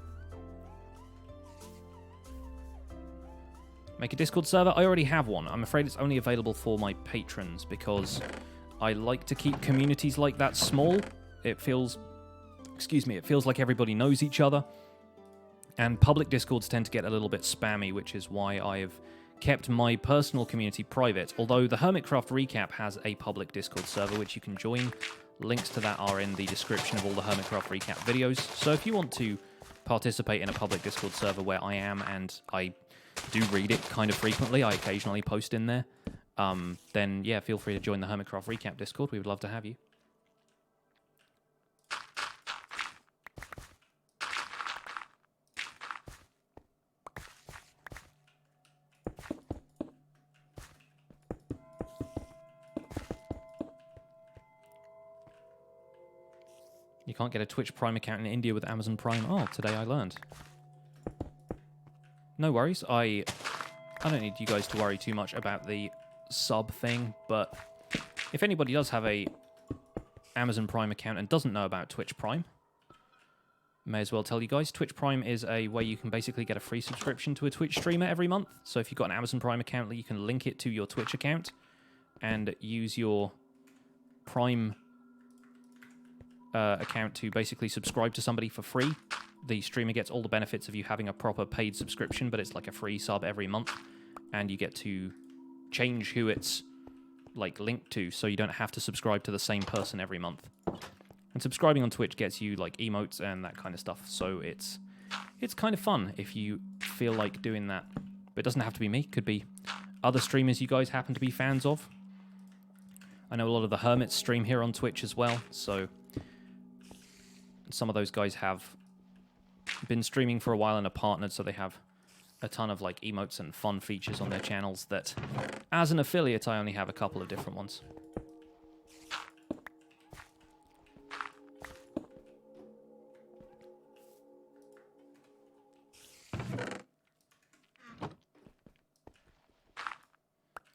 Make a Discord server? I already have one. I'm afraid it's only available for my patrons because I like to keep communities like that small. It feels... Excuse me, it feels like everybody knows each other. And public Discords tend to get a little bit spammy, which is why I've kept my personal community private. Although the Hermitcraft Recap has a public Discord server which you can join. Links to that are in the description of all the Hermitcraft Recap videos. So if you want to participate in a public Discord server where I am, and I do read it kind of frequently, I occasionally post in there, then yeah, feel free to join the Hermitcraft Recap Discord. We would love to have you. You can't get a Twitch Prime account in India with Amazon Prime. Oh, today I learned. No worries. I don't need you guys to worry too much about the sub thing, but if anybody does have a Amazon Prime account and doesn't know about Twitch Prime, may as well tell you guys, Twitch Prime is a way you can basically get a free subscription to a Twitch streamer every month. So if you've got an Amazon Prime account, you can link it to your Twitch account and use your Prime account to basically subscribe to somebody for free. The streamer gets all the benefits of you having a proper paid subscription, but it's like a free sub every month, and you get to change who it's like linked to, so you don't have to subscribe to the same person every month. And subscribing on Twitch gets you like emotes and that kind of stuff, so it's kind of fun if you feel like doing that. But it doesn't have to be me, it could be other streamers you guys happen to be fans of. I know a lot of the Hermits stream here on Twitch as well, so some of those guys have been streaming for a while and are partnered, so they have a ton of like emotes and fun features on their channels that, as an affiliate, I only have a couple of different ones.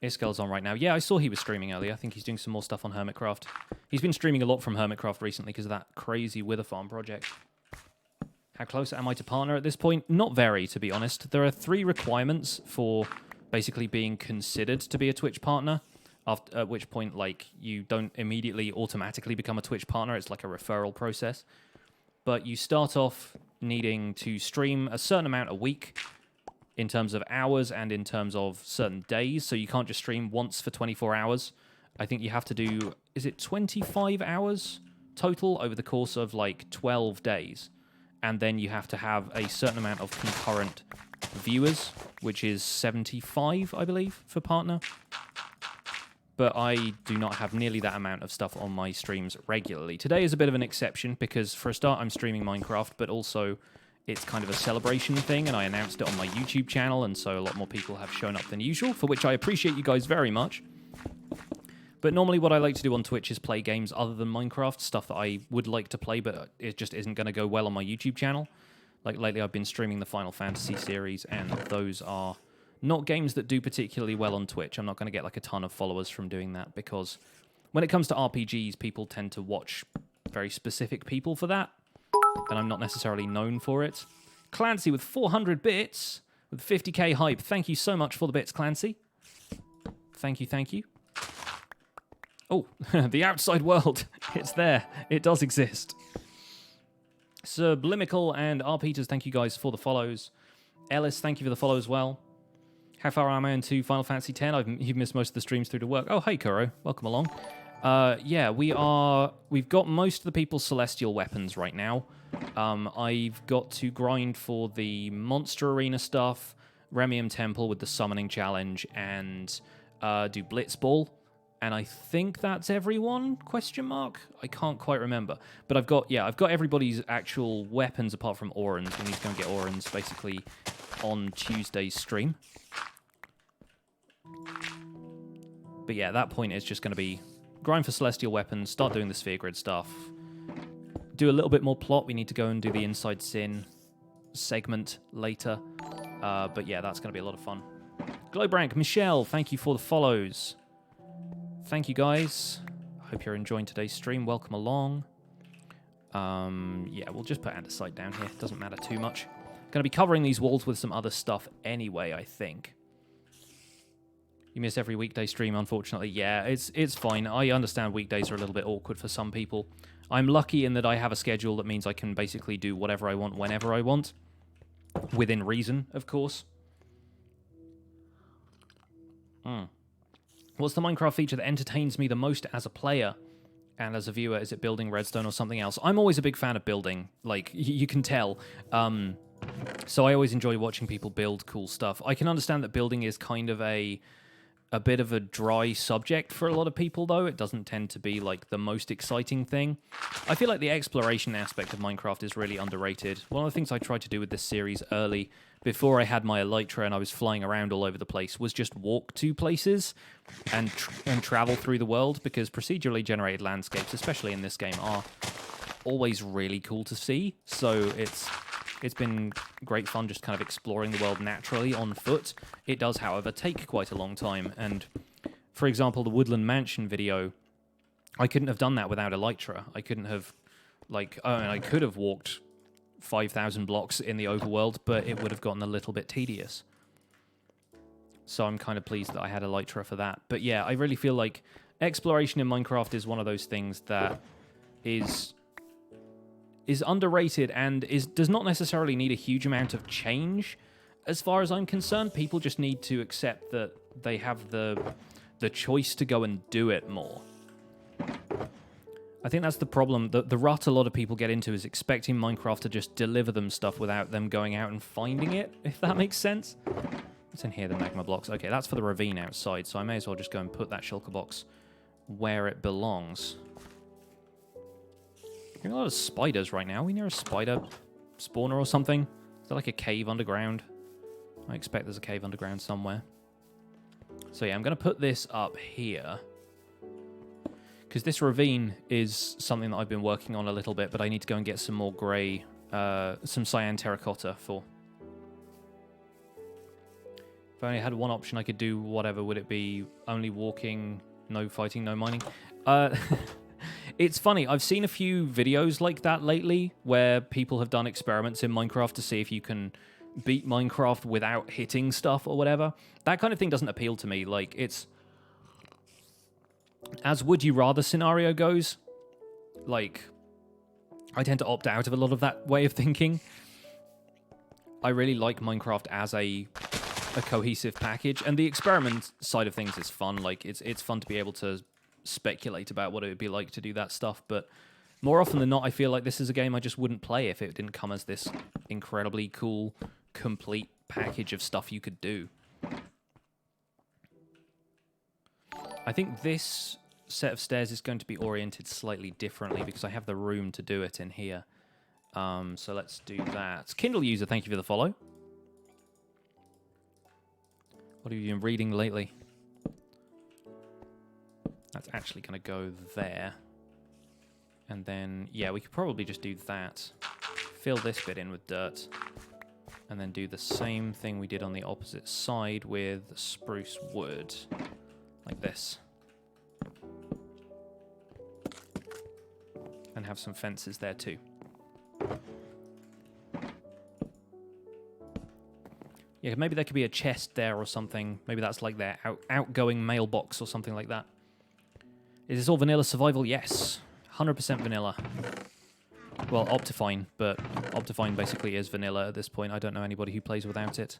Iskel's on right now. Yeah, I saw he was streaming earlier. I think he's doing some more stuff on Hermitcraft. He's been streaming a lot from Hermitcraft recently because of that crazy Wither Farm project. How close am I to partner at this point? Not very, to be honest. There are 3 requirements for basically being considered to be a Twitch partner, at which point, like, you don't immediately automatically become a Twitch partner. It's like a referral process. But you start off needing to stream a certain amount a week in terms of hours and in terms of certain days. So you can't just stream once for 24 hours. I think you have to do, is it 25 hours total over the course of like 12 days? And then you have to have a certain amount of concurrent viewers, which is 75, I believe, for partner. But I do not have nearly that amount of stuff on my streams regularly. Today is a bit of an exception because for a start I'm streaming Minecraft, but also it's kind of a celebration thing, and I announced it on my YouTube channel, and so a lot more people have shown up than usual, for which I appreciate you guys very much. But normally what I like to do on Twitch is play games other than Minecraft, stuff that I would like to play, but it just isn't going to go well on my YouTube channel. Like lately I've been streaming the Final Fantasy series, and those are not games that do particularly well on Twitch. I'm not going to get like a ton of followers from doing that, because when it comes to RPGs, people tend to watch very specific people for that, and I'm not necessarily known for it. Clancy with 400 bits, with 50k hype. Thank you so much for the bits, Clancy. Thank you, thank you. Oh, the outside world. It's there. It does exist. Sublimical and R. Peters, thank you guys for the follows. Ellis, thank you for the follow as well. How far am I into Final Fantasy X? You've missed most of the streams through to work. Oh, hey, Kuro. Welcome along. Yeah, we've got most of the people's celestial weapons right now. I've got to grind for the Monster Arena stuff, Remium Temple with the Summoning Challenge, and do Blitzball. And I think that's everyone, question mark? I can't quite remember. But I've got everybody's actual weapons apart from Orin's. We need to go and get Orin's basically on Tuesday's stream. But yeah, at that point it's just going to be grind for celestial weapons, start doing the sphere grid stuff, do a little bit more plot. We need to go and do the Inside Sin segment later. But yeah, that's going to be a lot of fun. Glowbrank, Michelle, thank you for the follows. Thank you, guys. Hope you're enjoying today's stream. Welcome along. Yeah, we'll just put andesite down here. Doesn't matter too much. Going to be covering these walls with some other stuff anyway, I think. You miss every weekday stream, unfortunately. Yeah, it's fine. I understand weekdays are a little bit awkward for some people. I'm lucky in that I have a schedule that means I can basically do whatever I want whenever I want. Within reason, of course. What's the Minecraft feature that entertains me the most as a player and as a viewer? Is it building redstone or something else? I'm always a big fan of building. Like, you can tell. So I always enjoy watching people build cool stuff. I can understand that building is kind of a bit of a dry subject for a lot of people, though. It doesn't tend to be, like, the most exciting thing. I feel like the exploration aspect of Minecraft is really underrated. One of the things I tried to do with this series early, before I had my Elytra and I was flying around all over the place, was just walk to places and travel through the world, because procedurally generated landscapes, especially in this game, are always really cool to see. So it's been great fun just kind of exploring the world naturally on foot. It does, however, take quite a long time. And, for example, the Woodland Mansion video, I couldn't have done that without Elytra. I couldn't have, like, I could have walked 5,000 blocks in the overworld, but it would have gotten a little bit tedious. So I'm kind of pleased that I had Elytra for that. But yeah, I really feel like exploration in Minecraft is one of those things that is underrated and does not necessarily need a huge amount of change. As far as I'm concerned, people just need to accept that they have the choice to go and do it more. I think that's the problem. The rut a lot of people get into is expecting Minecraft to just deliver them stuff without them going out and finding it, if that makes sense. What's in here? The magma blocks. Okay, that's for the ravine outside, so I may as well just go and put that shulker box where it belongs. Hearing a lot of spiders right now. Are we near a spider spawner or something? Is that like a cave underground? I expect there's a cave underground somewhere. So yeah, I'm going to put this up here, because this ravine is something that I've been working on a little bit, but I need to go and get some more grey, some cyan terracotta for. If I only had one option, I could do whatever. Would it be only walking, no fighting, no mining? It's funny, I've seen a few videos like that lately, where people have done experiments in Minecraft to see if you can beat Minecraft without hitting stuff or whatever. That kind of thing doesn't appeal to me. Like, it's... As Would You Rather scenario goes, like, I tend to opt out of a lot of that way of thinking. I really like Minecraft as a cohesive package, and the experiment side of things is fun. Like, it's fun to be able to speculate about what it would be like to do that stuff, but more often than not, I feel like this is a game I just wouldn't play if it didn't come as this incredibly cool, complete package of stuff you could do. I think this set of stairs is going to be oriented slightly differently because I have the room to do it in here. So let's do that. Kindle user, thank you for the follow. What have you been reading lately? That's actually going to go there. And then, yeah, we could probably just do that. Fill this bit in with dirt. And then do the same thing we did on the opposite side with spruce wood. Like this. And have some fences there too. Yeah, maybe there could be a chest there or something. Maybe that's like their outgoing mailbox or something like that. Is this all vanilla survival? Yes. 100% vanilla. Well, Optifine, but Optifine basically is vanilla at this point. I don't know anybody who plays without it.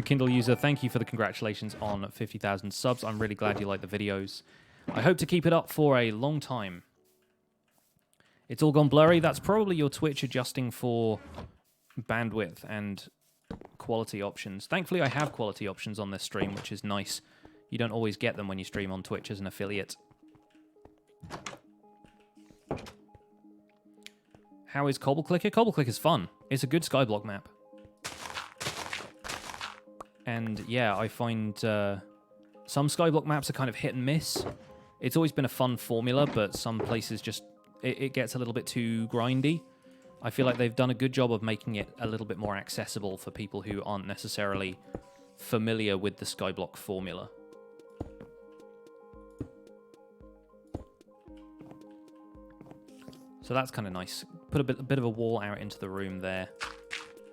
Kindle user, thank you for the congratulations on 50,000 subs. I'm really glad you like the videos. I hope to keep it up for a long time. It's all gone blurry. That's probably your Twitch adjusting for bandwidth and quality options. Thankfully, I have quality options on this stream, which is nice. You don't always get them when you stream on Twitch as an affiliate. How is Cobble Clicker? Cobble Clicker is fun. It's a good skyblock map. And yeah, I find some skyblock maps are kind of hit and miss. It's always been a fun formula, but some places just... It gets a little bit too grindy. I feel like they've done a good job of making it a little bit more accessible for people who aren't necessarily familiar with the skyblock formula. So that's kind of nice. Put a bit of a wall out into the room there.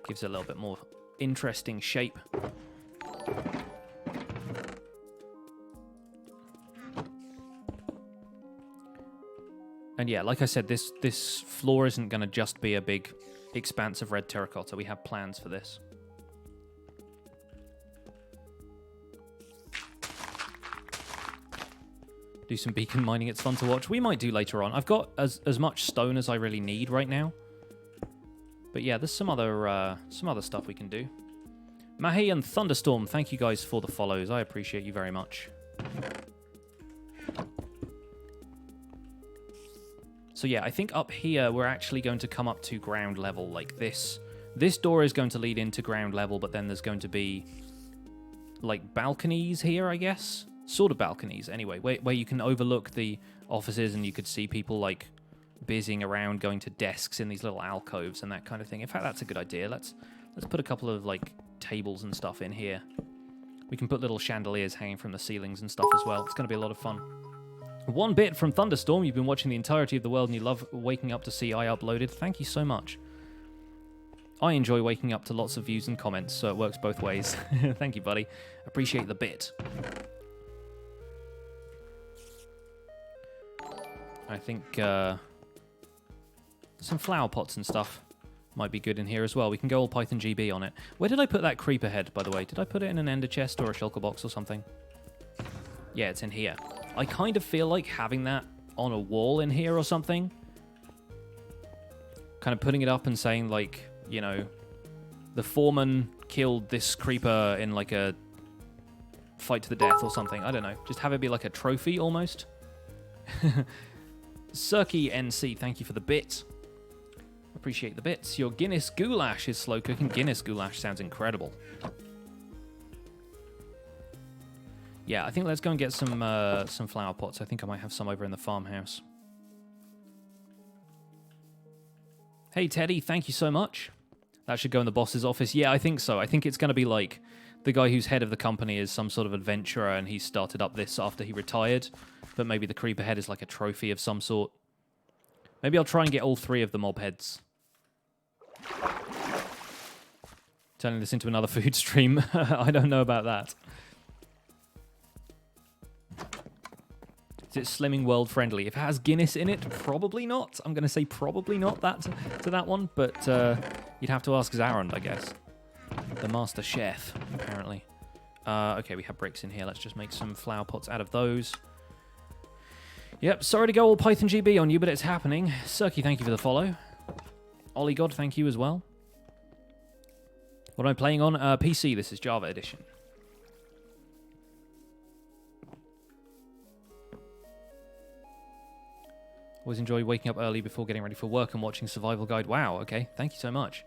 Gives it a little bit more interesting shape. And yeah, like I said, this floor isn't going to just be a big expanse of red terracotta. We have plans for this. Do some beacon mining. It's fun to watch. We might do later on. I've got as much stone as I really need right now. But yeah, there's some other stuff we can do. Mahi and Thunderstorm, thank you guys for the follows. I appreciate you very much. So yeah, I think up here we're actually going to come up to ground level like this. This door is going to lead into ground level, but then there's going to be like balconies here, I guess. Sort of balconies, anyway, where you can overlook the offices and you could see people like busying around, going to desks in these little alcoves and that kind of thing. In fact, that's a good idea. Let's put a couple of like tables and stuff in here. We can put little chandeliers hanging from the ceilings and stuff as well. It's going to be a lot of fun. 1 bit from Thunderstorm. You've been watching the entirety of the world and you love waking up to see I uploaded. Thank you so much. I enjoy waking up to lots of views and comments, so it works both ways. Thank you, buddy. Appreciate the bit. I think some flower pots and stuff might be good in here as well. We can go all Python GB on it. Where did I put that creeper head, by the way? Did I put it in an ender chest or a shulker box or something? Yeah, it's in here. I kind of feel like having that on a wall in here or something. Kind of putting it up and saying, like, you know, the foreman killed this creeper in, like, a fight to the death or something. I don't know. Just have it be like a trophy almost. Cirky NC, thank you for the bit. Appreciate the bits. Your Guinness goulash is slow cooking. Guinness goulash sounds incredible. Yeah, I think let's go and get some flower pots. I think I might have some over in the farmhouse. Hey, Teddy, thank you so much. That should go in the boss's office. Yeah, I think so. I think it's going to be like the guy who's head of the company is some sort of adventurer and he started up this after he retired. But maybe the creeper head is like a trophy of some sort. Maybe I'll try and get all 3 of the mob heads. Turning this into another food stream. I don't know about that. Is it slimming world friendly? If it has Guinness in it, probably not. I'm going to say probably not that to that one, but you'd have to ask Zarond, I guess. The master chef, apparently. Okay, we have bricks in here. Let's just make some flower pots out of those. Yep, sorry to go all Python GB on you, but it's happening. Cirky, thank you for the follow. Ollie God, thank you as well. What am I playing on? PC, this is Java Edition. Always enjoy waking up early before getting ready for work and watching Survival Guide. Wow, okay. Thank you so much.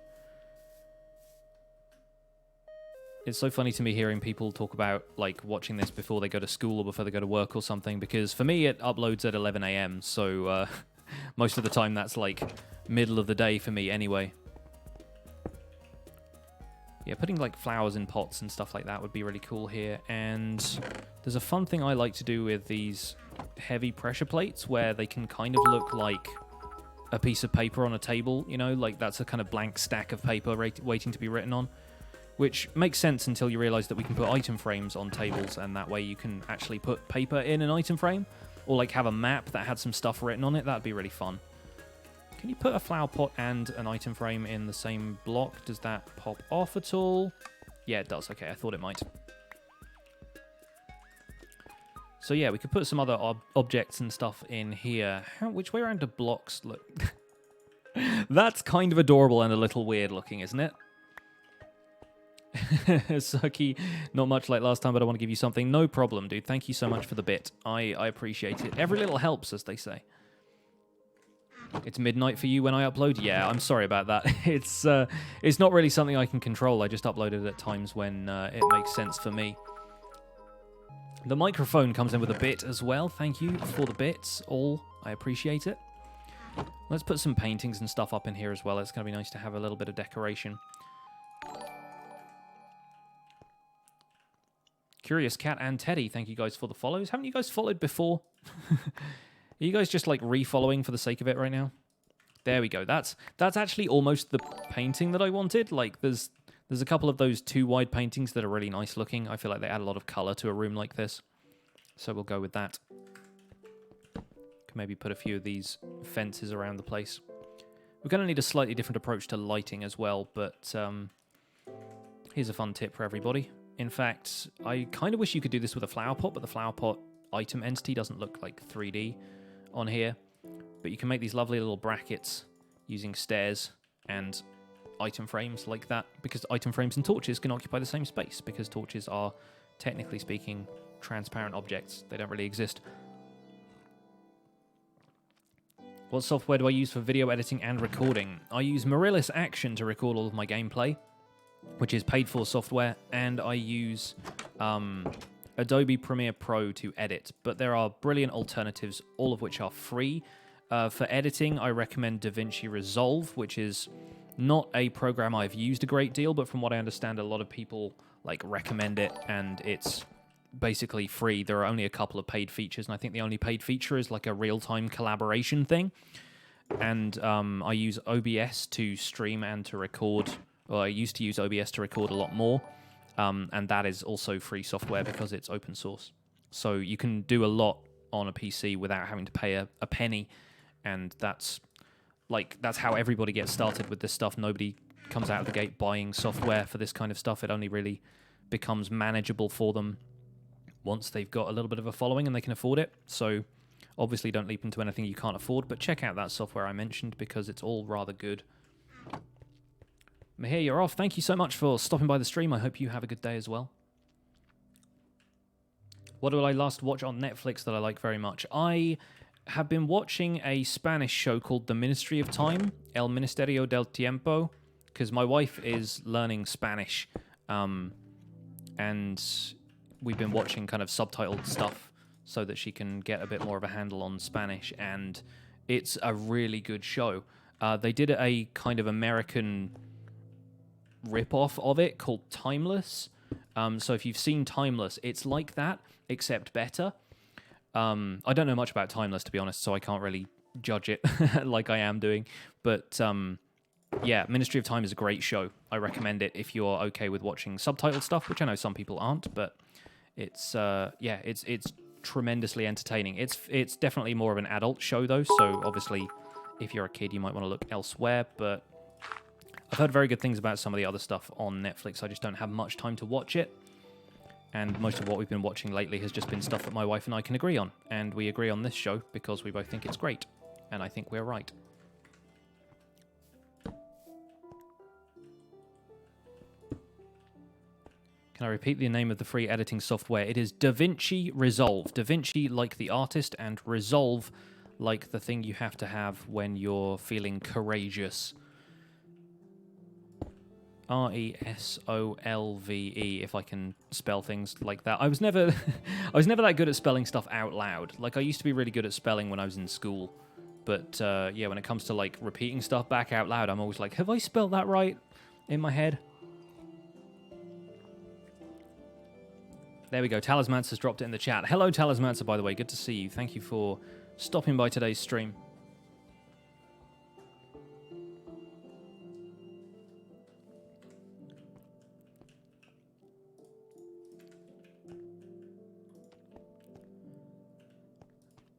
It's so funny to me hearing people talk about like watching this before they go to school or before they go to work or something, because for me it uploads at 11 AM, so most of the time that's like middle of the day for me anyway. Yeah, putting like flowers in pots and stuff like that would be really cool here. And there's a fun thing I like to do with these heavy pressure plates where they can kind of look like a piece of paper on a table, you know, like that's a kind of blank stack of paper waiting to be written on, which makes sense until you realize that we can put item frames on tables, and that way you can actually put paper in an item frame, or like have a map that had some stuff written on it. That'd be really fun. Can you put a flower pot and an item frame in the same block? Does that pop off at all? Yeah, it does. Okay, I thought it might. So yeah, we could put some other objects and stuff in here. Which way around do blocks look? That's kind of adorable and a little weird looking, isn't it? Sucky, not much like last time, but I want to give you something. No problem, dude. Thank you so much for the bit. I appreciate it. Every little helps, as they say. It's midnight for you when I upload? Yeah, I'm sorry about that. It's not really something I can control. I just upload it at times when it makes sense for me. The microphone comes in with a bit as well. Thank you for the bits, all. I appreciate it. Let's put some paintings and stuff up in here as well. It's going to be nice to have a little bit of decoration. Curious Cat and Teddy, thank you guys for the follows. Haven't you guys followed before? Are you guys just like re-following for the sake of it right now? There we go. That's actually almost the painting that I wanted. Like, there's a couple of those two wide paintings that are really nice looking. I feel like they add a lot of color to a room like this. So we'll go with that. Can maybe put a few of these fences around the place. We're going to need a slightly different approach to lighting as well, but here's a fun tip for everybody. In fact, I kind of wish you could do this with a flower pot, but the flower pot item entity doesn't look like 3D on here. But you can make these lovely little brackets using stairs and item frames like that, because item frames and torches can occupy the same space, because torches are, technically speaking, transparent objects. They don't really exist. What software do I use for video editing and recording? I use Marilis Action to record all of my gameplay, which is paid-for software, and I use Adobe Premiere Pro to edit. But there are brilliant alternatives, all of which are free. For editing, I recommend DaVinci Resolve, which is not a program I've used a great deal, but from what I understand, a lot of people recommend it, and it's basically free. There are only a couple of paid features, and I think the only paid feature is like a real-time collaboration thing. And I use OBS to stream and to record. Well, I used to use OBS to record a lot more, and that is also free software because it's open source. So you can do a lot on a PC without having to pay a penny. And that's how everybody gets started with this stuff. Nobody comes out of the gate buying software for this kind of stuff. It only really becomes manageable for them once they've got a little bit of a following and they can afford it. So obviously don't leap into anything you can't afford, but check out that software I mentioned because it's all rather good. Mahir, you're off. Thank you so much for stopping by the stream. I hope you have a good day as well. What did I last watch on Netflix that I like very much? I have been watching a Spanish show called The Ministry of Time, El Ministerio del Tiempo, because my wife is learning Spanish, and we've been watching kind of subtitled stuff so that she can get a bit more of a handle on Spanish, and it's a really good show. They did a kind of American rip-off of it called Timeless. So if you've seen Timeless, it's like that, except better. I don't know much about Timeless, to be honest, so I can't really judge it like I am doing. But yeah, Ministry of Time is a great show. I recommend it if you're okay with watching subtitled stuff, which I know some people aren't, but it's yeah, it's tremendously entertaining. It's definitely more of an adult show though, so obviously if you're a kid you might want to look elsewhere, but I've heard very good things about some of the other stuff on Netflix. I just don't have much time to watch it. And most of what we've been watching lately has just been stuff that my wife and I can agree on. And we agree on this show because we both think it's great. And I think we're right. Can I repeat the name of the free editing software? It is DaVinci Resolve. DaVinci like the artist, and Resolve like the thing you have to have when you're feeling courageous. Resolve, if I can spell things like that. I was never that good at spelling stuff out loud. Like, I used to be really good at spelling when I was in school. But, yeah, when it comes to, repeating stuff back out loud, I'm always like, have I spelled that right in my head? There we go. Talismancer's dropped it in the chat. Hello, Talismancer, by the way. Good to see you. Thank you for stopping by today's stream.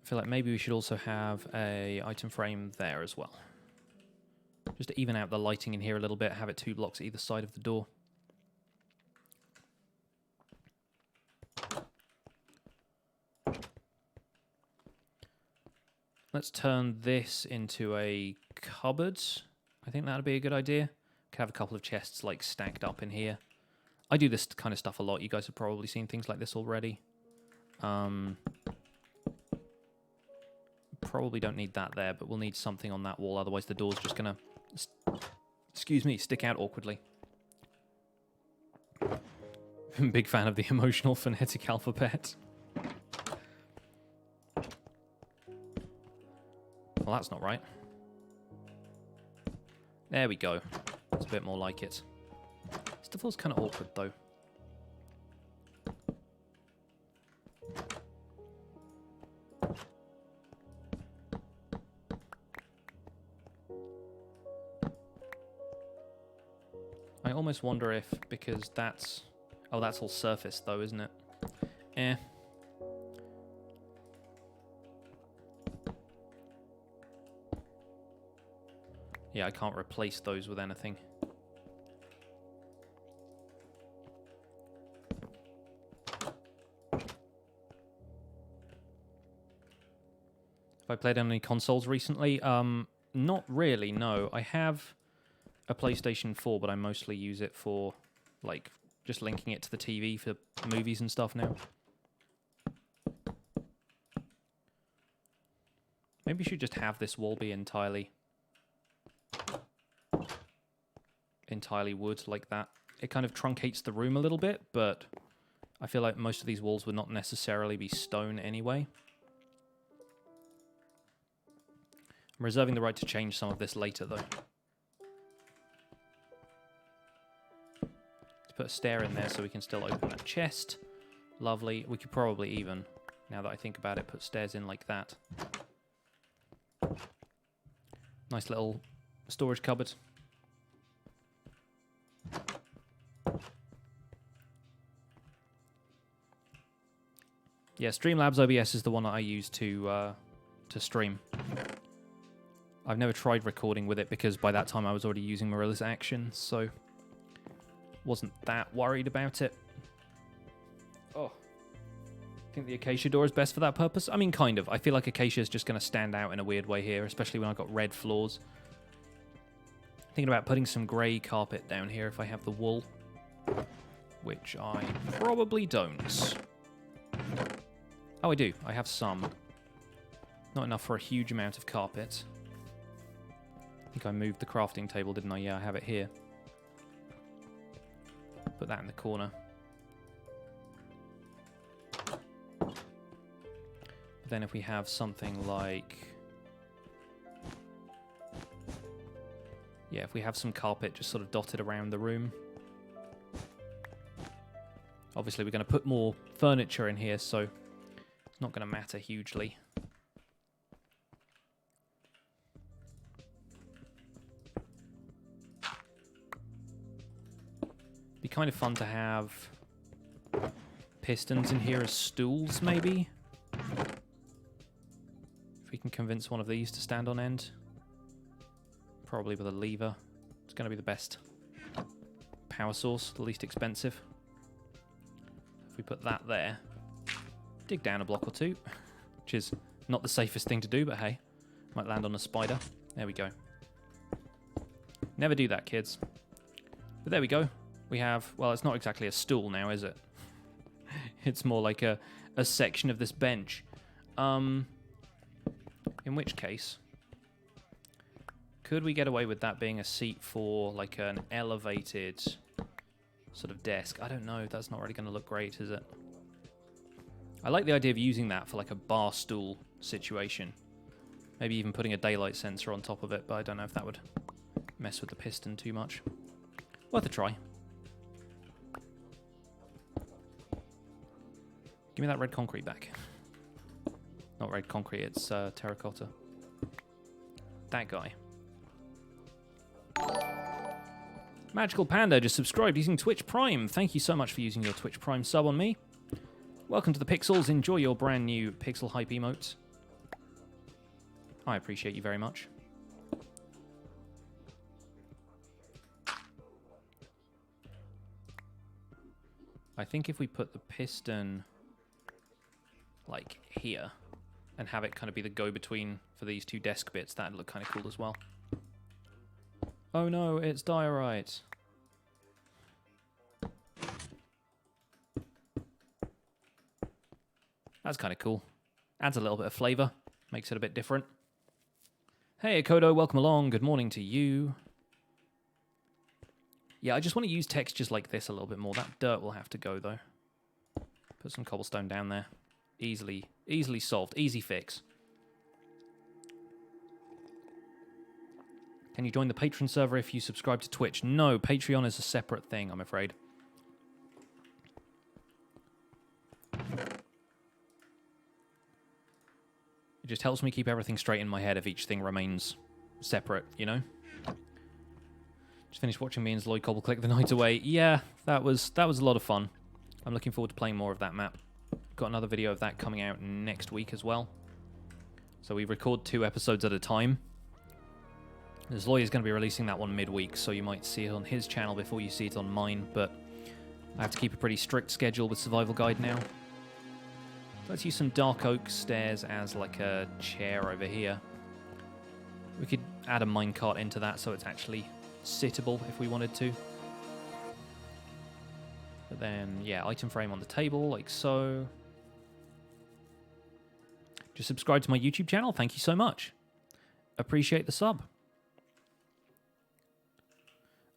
I feel like maybe we should also have a item frame there as well. Just to even out the lighting in here a little bit, have it 2 blocks either side of the door. Let's turn this into a cupboard. I think that'd be a good idea. Could have a couple of chests stacked up in here. I do this kind of stuff a lot. You guys have probably seen things like this already. Probably don't need that there, but we'll need something on that wall. Otherwise the door's just gonna, excuse me, stick out awkwardly. Big fan of the emotional phonetic alphabet. Well, that's not right. There we go. It's a bit more like it. Still feels kind of awkward, though. almost wonder if, because that's... Oh, that's all surface, though, isn't it? Eh. Yeah, I can't replace those with anything. Have I played on any consoles recently? Not really, no. I have a PlayStation 4, but I mostly use it for, like, just linking it to the TV for movies and stuff now. Maybe you should just have this wall be entirely wood like that. It kind of truncates the room a little bit, but I feel like most of these walls would not necessarily be stone anyway. I'm reserving the right to change some of this later, though. Let's put a stair in there so we can still open that chest. Lovely. We could probably even, now that I think about it, put stairs in like that. Nice little storage cupboard. Yeah, Streamlabs OBS is the one that I use to stream. I've never tried recording with it because by that time I was already using Marilla's Action, so wasn't that worried about it. Oh, I think the acacia door is best for that purpose. I mean, kind of. I feel like acacia is just going to stand out in a weird way here, especially when I've got red floors. Thinking about putting some grey carpet down here if I have the wool, which I probably don't. Oh, I do. I have some. Not enough for a huge amount of carpet. I think I moved the crafting table, didn't I? Yeah, I have it here. Put that in the corner. But then if we have something like... Yeah, if we have some carpet just sort of dotted around the room. Obviously, we're going to put more furniture in here, so it's not going to matter hugely. Be kind of fun to have pistons in here as stools, maybe? If we can convince one of these to stand on end. Probably with a lever. It's going to be the best power source, the least expensive. If we put that there, dig down a block or two, which is not the safest thing to do, but hey, might land on a spider. There we go. Never do that, kids. But there we go. We have, well, it's not exactly a stool now, is it? It's more like a section of this bench. In which case, could we get away with that being a seat for like an elevated sort of desk? I don't know. That's not really going to look great, is it? I like the idea of using that for like a bar stool situation. Maybe even putting a daylight sensor on top of it, but I don't know if that would mess with the piston too much. Worth a try. Give me that red concrete back. Not red concrete, it's terracotta. That guy. Magical Panda just subscribed using Twitch Prime. Thank you so much for using your Twitch Prime sub on me. Welcome to the Pixels. Enjoy your brand new Pixel Hype emote. I appreciate you very much. I think if we put the piston like here and have it kind of be the go-between for these two desk bits, that'd look kind of cool as well. Oh no, it's diorite. That's kind of cool. Adds a little bit of flavor. Makes it a bit different. Hey, Akodo, welcome along. Good morning to you. Yeah, I just want to use textures like this a little bit more. That dirt will have to go, though. Put some cobblestone down there. Easily solved. Easy fix. Can you join the Patreon server if you subscribe to Twitch? No, Patreon is a separate thing, I'm afraid. It just helps me keep everything straight in my head if each thing remains separate, you know? Just finished watching me and Lloyd Cobble click the night away. Yeah, that was a lot of fun. I'm looking forward to playing more of that map. Got another video of that coming out next week as well. So we record 2 episodes at a time. Lloyd is going to be releasing that one midweek, so you might see it on his channel before you see it on mine, but I have to keep a pretty strict schedule with Survival Guide now. Let's use some dark oak stairs as like a chair over here. We could add a minecart into that so it's actually sittable if we wanted to. But then, yeah, item frame on the table, like so. Just subscribe to my YouTube channel. Thank you so much. Appreciate the sub.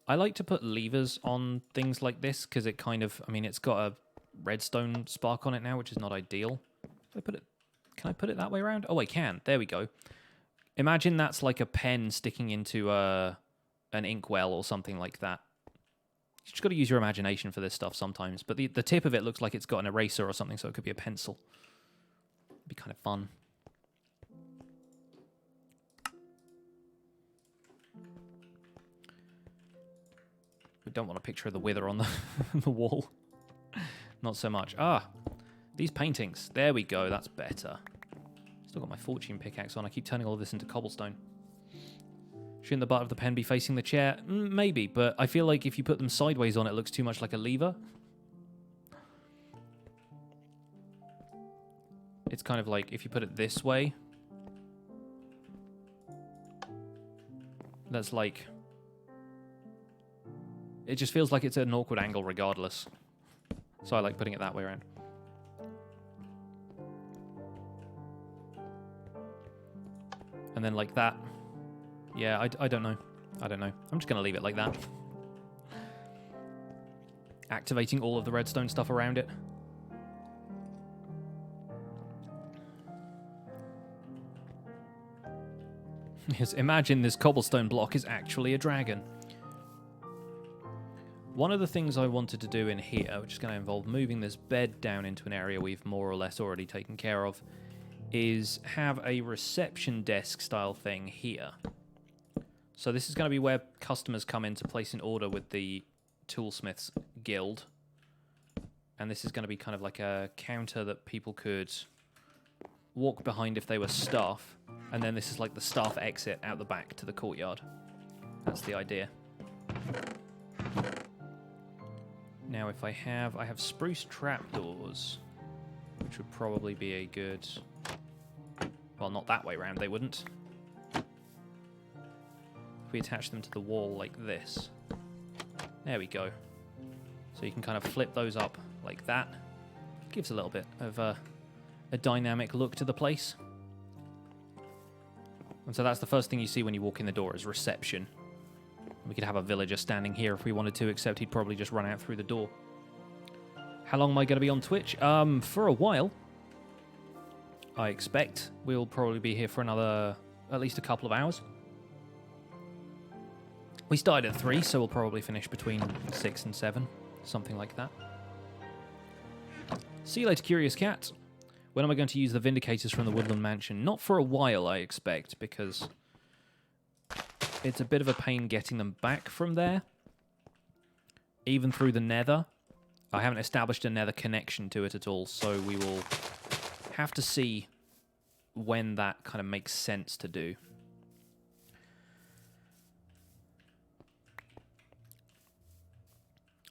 I like to put levers on things like this because it kind of, I mean, it's got a redstone spark on it now, which is not ideal. If I put it, can I put it that way around? Oh, I can. There we go. Imagine that's like a pen sticking into an inkwell or something like that. You just got to use your imagination for this stuff sometimes. But the tip of it looks like it's got an eraser or something, so it could be a pencil. It'd be kind of fun. We don't want a picture of the wither on the wall. Not so much. Ah, these paintings. There we go. That's better. Still got my fortune pickaxe on. I keep turning all of this into cobblestone. Shouldn't the butt of the pen be facing the chair? Maybe, but I feel like if you put them sideways on, it looks too much like a lever. It's kind of like if you put it this way. That's like... It just feels like it's at an awkward angle regardless. So I like putting it that way around. And then like that. Yeah, I don't know. I don't know. I'm just going to leave it like that. Activating all of the redstone stuff around it. Yes, imagine this cobblestone block is actually a dragon. One of the things I wanted to do in here, which is going to involve moving this bed down into an area we've more or less already taken care of, is have a reception desk style thing here. So this is going to be where customers come in to place an order with the Toolsmiths Guild. And this is going to be kind of like a counter that people could walk behind if they were staff. And then this is like the staff exit out the back to the courtyard. That's the idea. Now if I have spruce trapdoors, which would probably be a good... Well, not that way round, they wouldn't. If we attach them to the wall like this. There we go. So you can kind of flip those up like that. Gives a little bit of a dynamic look to the place. And so that's the first thing you see when you walk in the door is reception. We could have a villager standing here if we wanted to, except he'd probably just run out through the door. How long am I going to be on Twitch? For a while. I expect we'll probably be here for another, at least a couple of hours. We started at 3, so we'll probably finish between 6 and 7. Something like that. See you later, Curious Cat. When am I going to use the Vindicators from the Woodland Mansion? Not for a while, I expect, because it's a bit of a pain getting them back from there. Even through the Nether. I haven't established a Nether connection to it at all, so we will have to see when that kind of makes sense to do.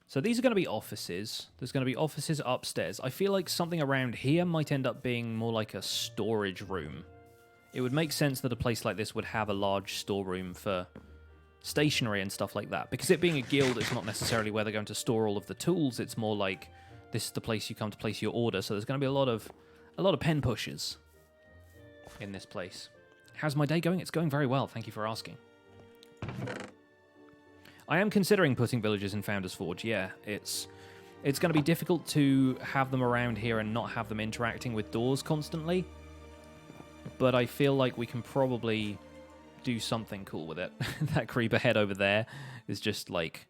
So these are going to be offices. There's going to be offices upstairs. I feel like something around here might end up being more like a storage room. It would make sense that a place like this would have a large storeroom for stationery and stuff like that. Because it being a guild, it's not necessarily where they're going to store all of the tools. It's more like this is the place you come to place your order. So there's going to be a lot of pen pushers in this place. How's my day going? It's going very well. Thank you for asking. I am considering putting villagers in Founder's Forge. Yeah, it's going to be difficult to have them around here and not have them interacting with doors constantly. But I feel like we can probably do something cool with it. That creeper head over there is just like...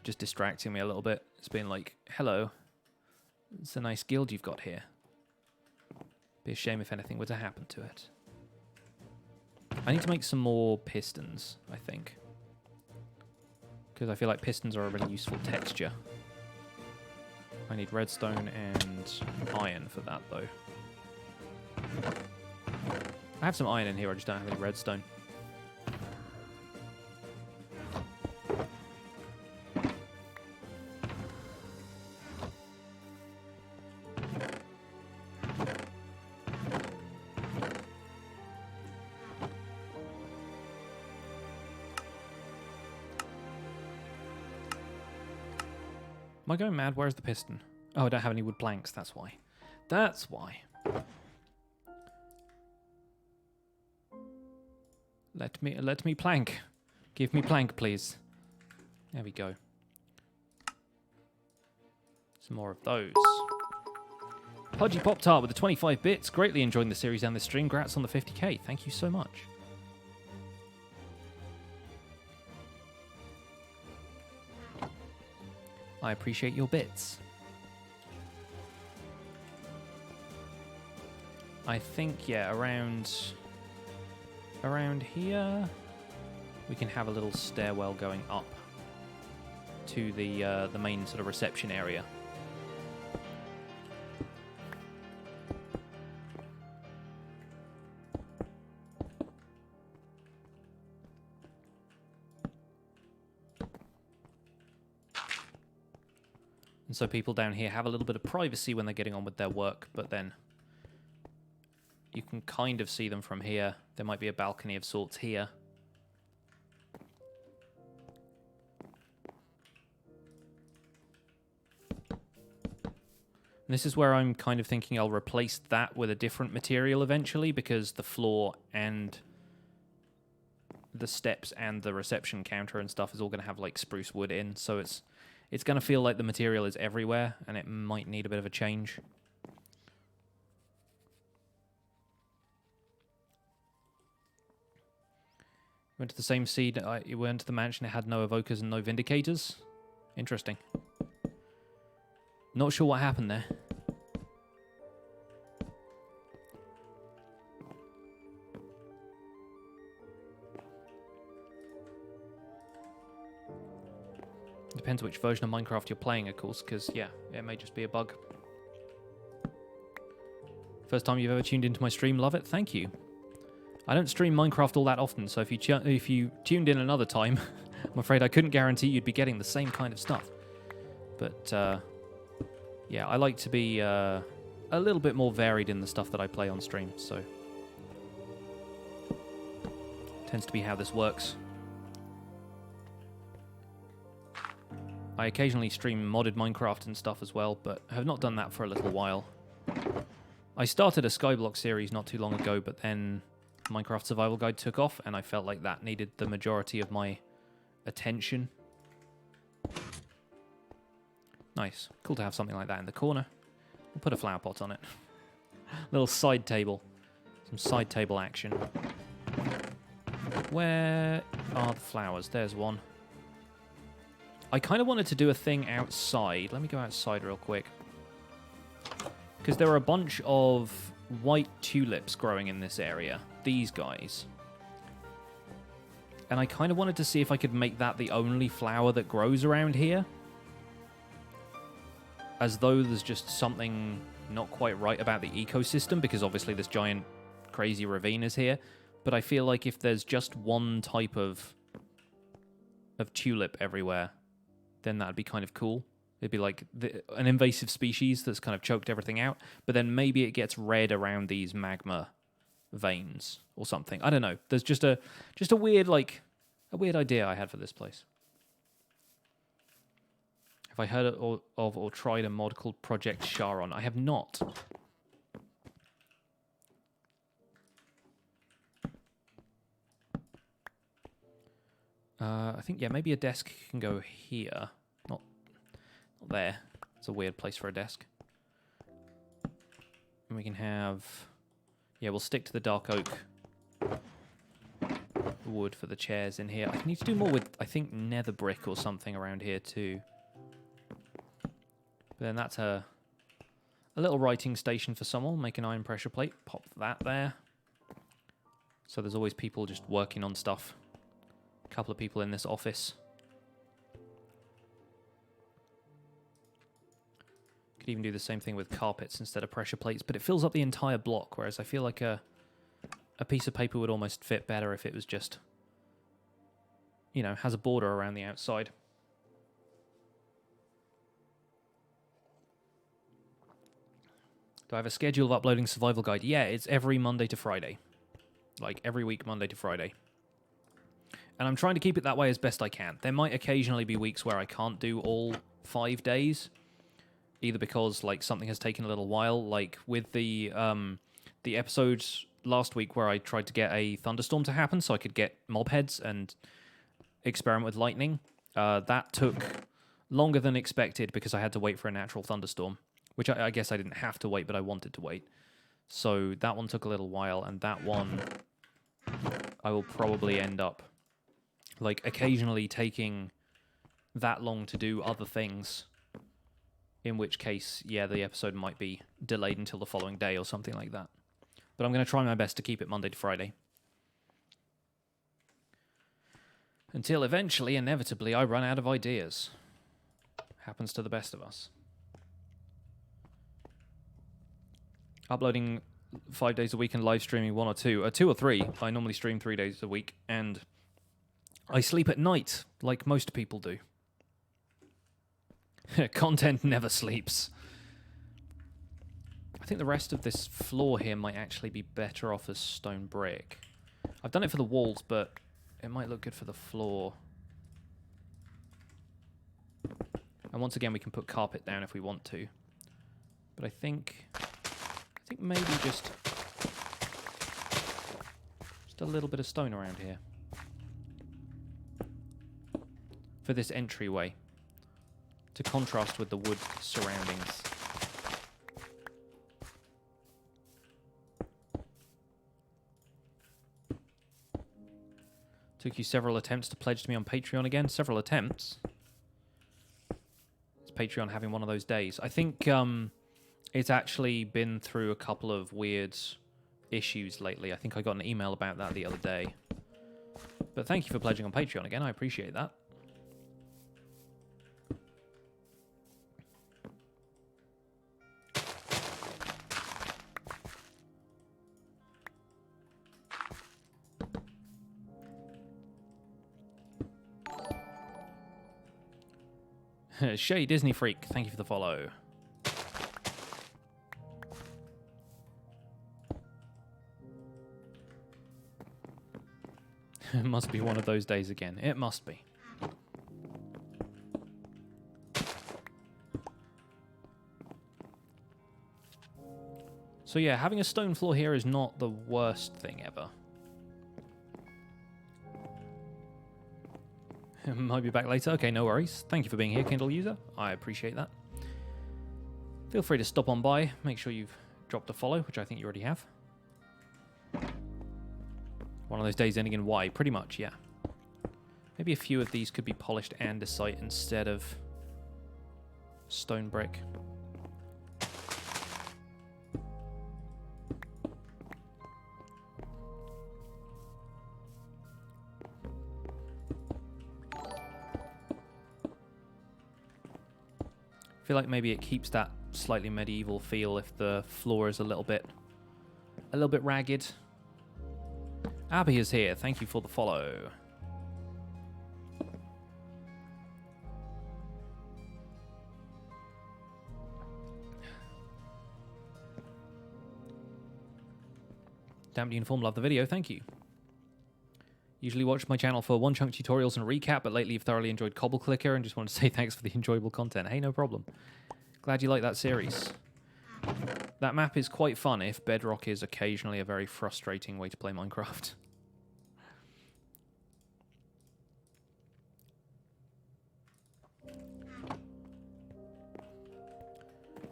just distracting me a little bit. It's been like, hello. It's a nice guild you've got here. Be a shame if anything were to happen to it. I need to make some more pistons, I think. because I feel like pistons are a really useful texture. I need redstone and iron for that, though. I have some iron in here, I just don't have any redstone. Am I going mad? Where's the piston? Oh, I don't have any wood planks, that's why. That's why. Let me plank. Give me plank, please. There we go. Some more of those. Pudgy Pop Tart with the 25 bits. Greatly enjoying the series and the stream. Congrats on the 50k. Thank you so much. I appreciate your bits. I think, yeah, around here, we can have a little stairwell going up to the main sort of reception area. And so people down here have a little bit of privacy when they're getting on with their work, but then you can kind of see them from here. There might be a balcony of sorts here. And this is where I'm kind of thinking I'll replace that with a different material eventually, because the floor and the steps and the reception counter and stuff is all going to have like spruce wood in, so it's going to feel like the material is everywhere, and it might need a bit of a change. Went to the same seed. You went to the mansion. It had no evokers and no vindicators. Interesting. Not sure what happened there. Depends which version of Minecraft you're playing, of course, because, yeah, it may just be a bug. First time you've ever tuned into my stream, love it, thank you. I don't stream Minecraft all that often, so if you tuned in another time, I'm afraid I couldn't guarantee you'd be getting the same kind of stuff. But, yeah, I like to be a little bit more varied in the stuff that I play on stream, so tends to be how this works. I occasionally stream modded Minecraft and stuff as well, but have not done that for a little while. I started a Skyblock series not too long ago, but then Minecraft Survival Guide took off, and I felt like that needed the majority of my attention. Nice. Cool to have something like that in the corner. We'll put a flower pot on it. Little side table. Some side table action. Where are the flowers? There's one. I kind of wanted to do a thing outside. Let me go outside real quick. Because there are a bunch of white tulips growing in this area. These guys. And I kind of wanted to see if I could make that the only flower that grows around here. As though there's just something not quite right about the ecosystem, because obviously this giant crazy ravine is here. But I feel like if there's just one type of tulip everywhere, then that'd be kind of cool. It'd be like an invasive species that's kind of choked everything out, but then maybe it gets red around these magma veins or something. I don't know. There's just a weird, like, a weird idea I had for this place. Have I heard of or tried a mod called Project Charon? I have not. I think, yeah, maybe a desk can go here. Not there. It's a weird place for a desk. And we can have... Yeah, we'll stick to the dark oak wood for the chairs in here. I need to do more with, I think, nether brick or something around here too. But then that's a little writing station for someone. Make an iron pressure plate. Pop that there. So there's always people just working on stuff. A couple of people in this office. Could even do the same thing with carpets instead of pressure plates, but it fills up the entire block, whereas I feel like a piece of paper would almost fit better if it was just, you know, has a border around the outside. Do I have a schedule of uploading Survival Guide? Yeah, it's every Monday to Friday. Like, every week, Monday to Friday. And I'm trying to keep it that way as best I can. There might occasionally be weeks where I can't do all 5 days, either because, like, something has taken a little while, like with the episodes last week where I tried to get a thunderstorm to happen so I could get mob heads and experiment with lightning. That took longer than expected because I had to wait for a natural thunderstorm, which I guess I didn't have to wait, but I wanted to wait. So that one took a little while, and that one I will probably end up, like, occasionally taking that long to do other things, in which case, yeah, the episode might be delayed until the following day or something like that. But I'm going to try my best to keep it Monday to Friday. Until eventually, inevitably, I run out of ideas. Happens to the best of us. Uploading 5 days a week and live streaming 1 or 2. 2 or 3. I normally stream 3 days a week, and I sleep at night, like most people do. Content never sleeps. I think the rest of this floor here might actually be better off as stone brick. I've done it for the walls, but it might look good for the floor. And once again, we can put carpet down if we want to. But I think maybe just a little bit of stone around here for this entryway to contrast with the wood surroundings. Took you several attempts to pledge to me on Patreon again. Several attempts. Is Patreon having one of those days? I think it's actually been through a couple of weird issues lately. I think I got an email about that the other day. But thank you for pledging on Patreon again. I appreciate that. Shay Disney Freak, thank you for the follow. It must be one of those days again. It must be. So yeah, having a stone floor here is not the worst thing ever. Might be back later. Okay, no worries. Thank you for being here, Kindle user. I appreciate that. Feel free to stop on by. Make sure you've dropped a follow, which I think you already have. One of those days ending in Y, pretty much, yeah. Maybe a few of these could be polished andesite instead of stone brick. I feel like maybe it keeps that slightly medieval feel if the floor is a little bit ragged. Abby is here. Thank you for the follow. Damned Uniform, love the video. Thank you. Usually watch my channel for one-chunk tutorials and recap, but lately you've thoroughly enjoyed Cobble Clicker and just want to say thanks for the enjoyable content. Hey, no problem. Glad you like that series. That map is quite fun if Bedrock is occasionally a very frustrating way to play Minecraft.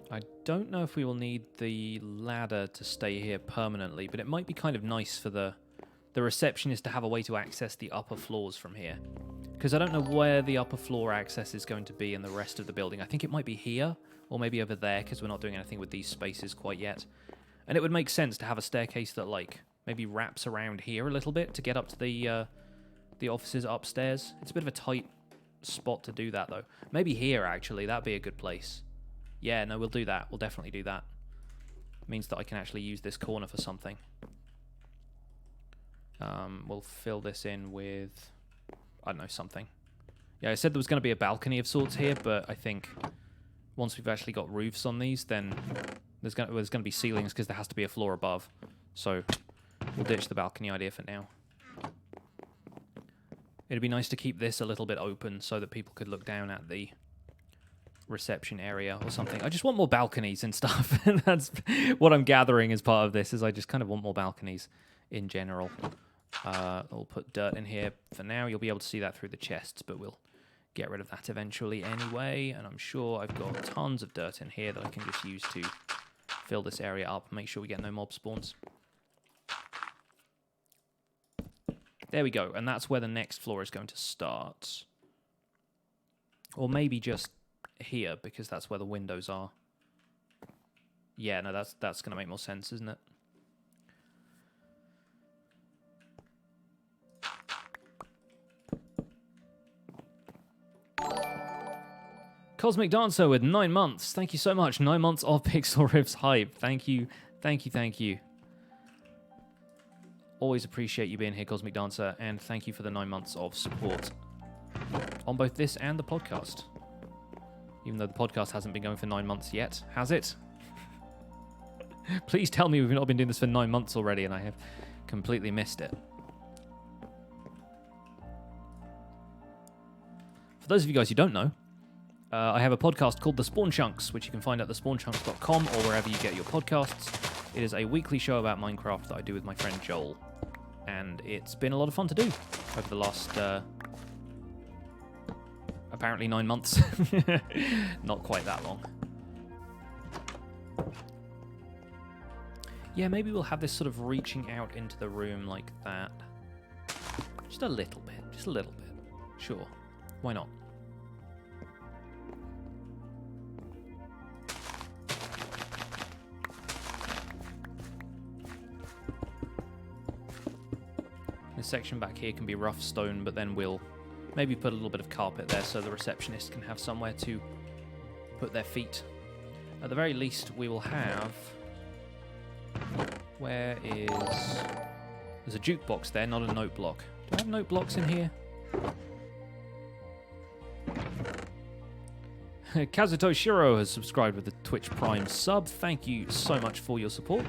I don't know if we will need the ladder to stay here permanently, but it might be kind of nice for the receptionist to have a way to access the upper floors from here. Because I don't know where the upper floor access is going to be in the rest of the building. I think it might be here, or maybe over there, because we're not doing anything with these spaces quite yet. And it would make sense to have a staircase that, like, maybe wraps around here a little bit to get up to the offices upstairs. It's a bit of a tight spot to do that, though. Maybe here, actually. That'd be a good place. Yeah, no, we'll do that. We'll definitely do that. It means that I can actually use this corner for something. We'll fill this in with, I don't know, something. Yeah, I said there was going to be a balcony of sorts here, but I think once we've actually got roofs on these, then there's going to be ceilings because there has to be a floor above. So we'll ditch the balcony idea for now. It'd be nice to keep this a little bit open so that people could look down at the reception area or something. I just want more balconies and stuff. That's what I'm gathering as part of this, is I just kind of want more balconies in general. I'll put dirt in here for now. You'll be able to see that through the chests, but we'll get rid of that eventually anyway. And I'm sure I've got tons of dirt in here that I can just use to fill this area up, make sure we get no mob spawns. There we go, and that's where the next floor is going to start. Or maybe just here, because that's where the windows are. Yeah, no, that's going to make more sense, isn't it? Cosmic Dancer with 9 months. Thank you so much. 9 months of Pixel Riff's hype. Thank you. Thank you, thank you. Always appreciate you being here, Cosmic Dancer, and thank you for the 9 months of support on both this and the podcast. Even though the podcast hasn't been going for 9 months yet, has it? Please tell me we've not been doing this for 9 months already and I have completely missed it. For those of you guys who don't know, I have a podcast called The Spawn Chunks, which you can find at thespawnchunks.com or wherever you get your podcasts. It is a weekly show about Minecraft that I do with my friend Joel, and it's been a lot of fun to do over the last, apparently 9 months. Not quite that long. Yeah, maybe we'll have this sort of reaching out into the room like that. Just a little bit, just a little bit. Sure, why not? This section back here can be rough stone, but then we'll maybe put a little bit of carpet there so the receptionist can have somewhere to put their feet. At the very least, we will have... Where is... There's a jukebox there, not a note block. Do I have note blocks in here? Kazuto Shiro has subscribed with the Twitch Prime sub. Thank you so much for your support.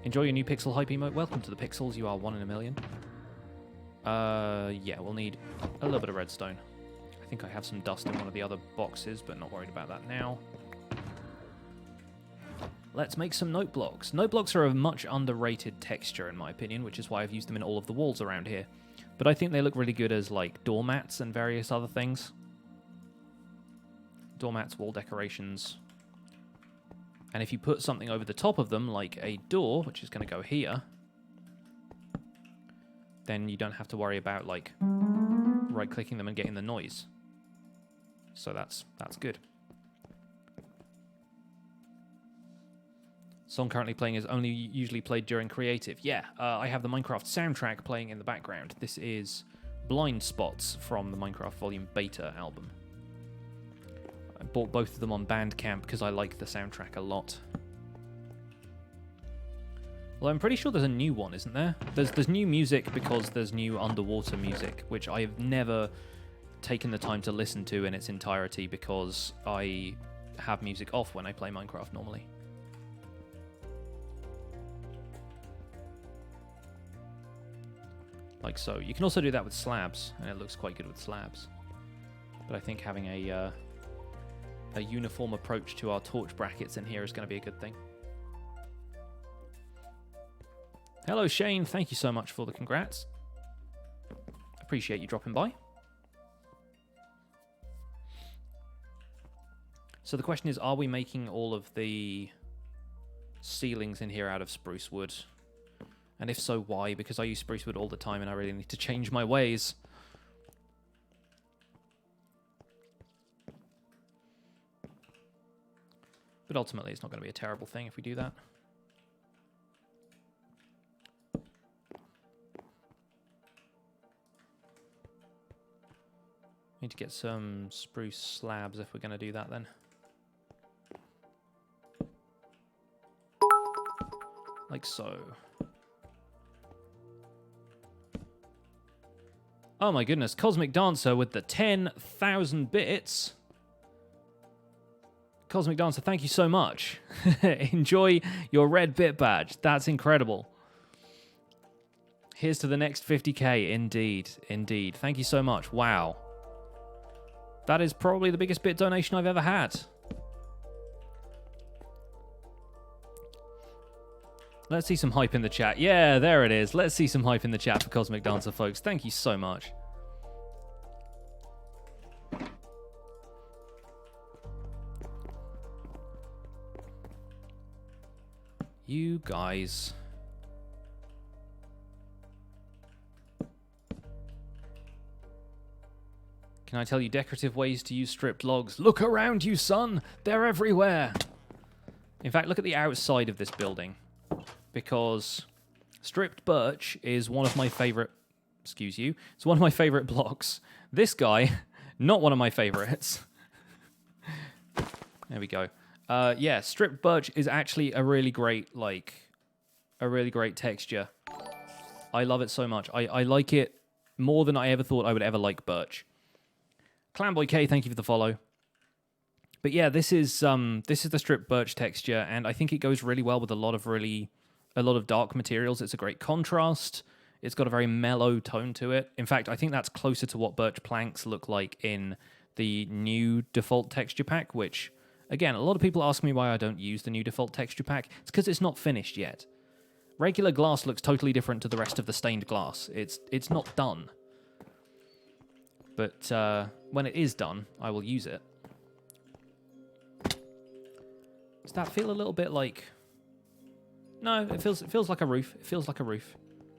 Enjoy your new pixel hype emote. Welcome to the pixels. You are 1 in a million. Yeah, we'll need a little bit of redstone. I think I have some dust in one of the other boxes, but not worried about that now. Let's make some note blocks. Note blocks are a much underrated texture, in my opinion, which is why I've used them in all of the walls around here. But I think they look really good as, like, doormats and various other things. Doormats, wall decorations. And if you put something over the top of them, like a door, which is going to go here, then you don't have to worry about, like, right-clicking them and getting the noise. So that's good. Song currently playing is only usually played during creative. Yeah, I have the Minecraft soundtrack playing in the background. This is Blind Spots from the Minecraft Volume Beta album. I bought both of them on Bandcamp because I like the soundtrack a lot. Well, I'm pretty sure there's a new one, isn't there? There's new music because there's new underwater music, which I've never taken the time to listen to in its entirety because I have music off when I play Minecraft normally. Like so. You can also do that with slabs, and it looks quite good with slabs. But I think having a uniform approach to our torch brackets in here is going to be a good thing. Hello, Shane. Thank you so much for the congrats. Appreciate you dropping by. So the question is, are we making all of the ceilings in here out of spruce wood? And if so, why? Because I use spruce wood all the time and I really need to change my ways. But ultimately, it's not going to be a terrible thing if we do that. Need to get some spruce slabs if we're going to do that then. Like so. Oh my goodness, Cosmic Dancer with the 10,000 bits. Cosmic Dancer, thank you so much. Enjoy your red bit badge. That's incredible. Here's to the next 50k. Indeed, indeed. Thank you so much. Wow. That is probably the biggest bit donation I've ever had. Let's see some hype in the chat. Yeah, there it is. Let's see some hype in the chat for Cosmic Dancer, folks. Thank you so much. You guys. Can I tell you decorative ways to use stripped logs? Look around you, son. They're everywhere. In fact, look at the outside of this building. Because stripped birch is one of my favorite... Excuse you. It's one of my favorite blocks. This guy, not one of my favorites. There we go. Yeah, stripped birch is actually a really great, texture. I love it so much. I like it more than I ever thought I would ever like birch. Clanboy K, thank you for the follow. But yeah, this is the stripped birch texture, and I think it goes really well with a lot of dark materials. It's a great contrast. It's got a very mellow tone to it. In fact, I think that's closer to what birch planks look like in the new default texture pack, which, again, a lot of people ask me why I don't use the new default texture pack. It's because it's not finished yet. Regular glass looks totally different to the rest of the stained glass. It's not done. But when it is done, I will use it. Does that feel a little bit like... No, it feels like a roof. It feels like a roof.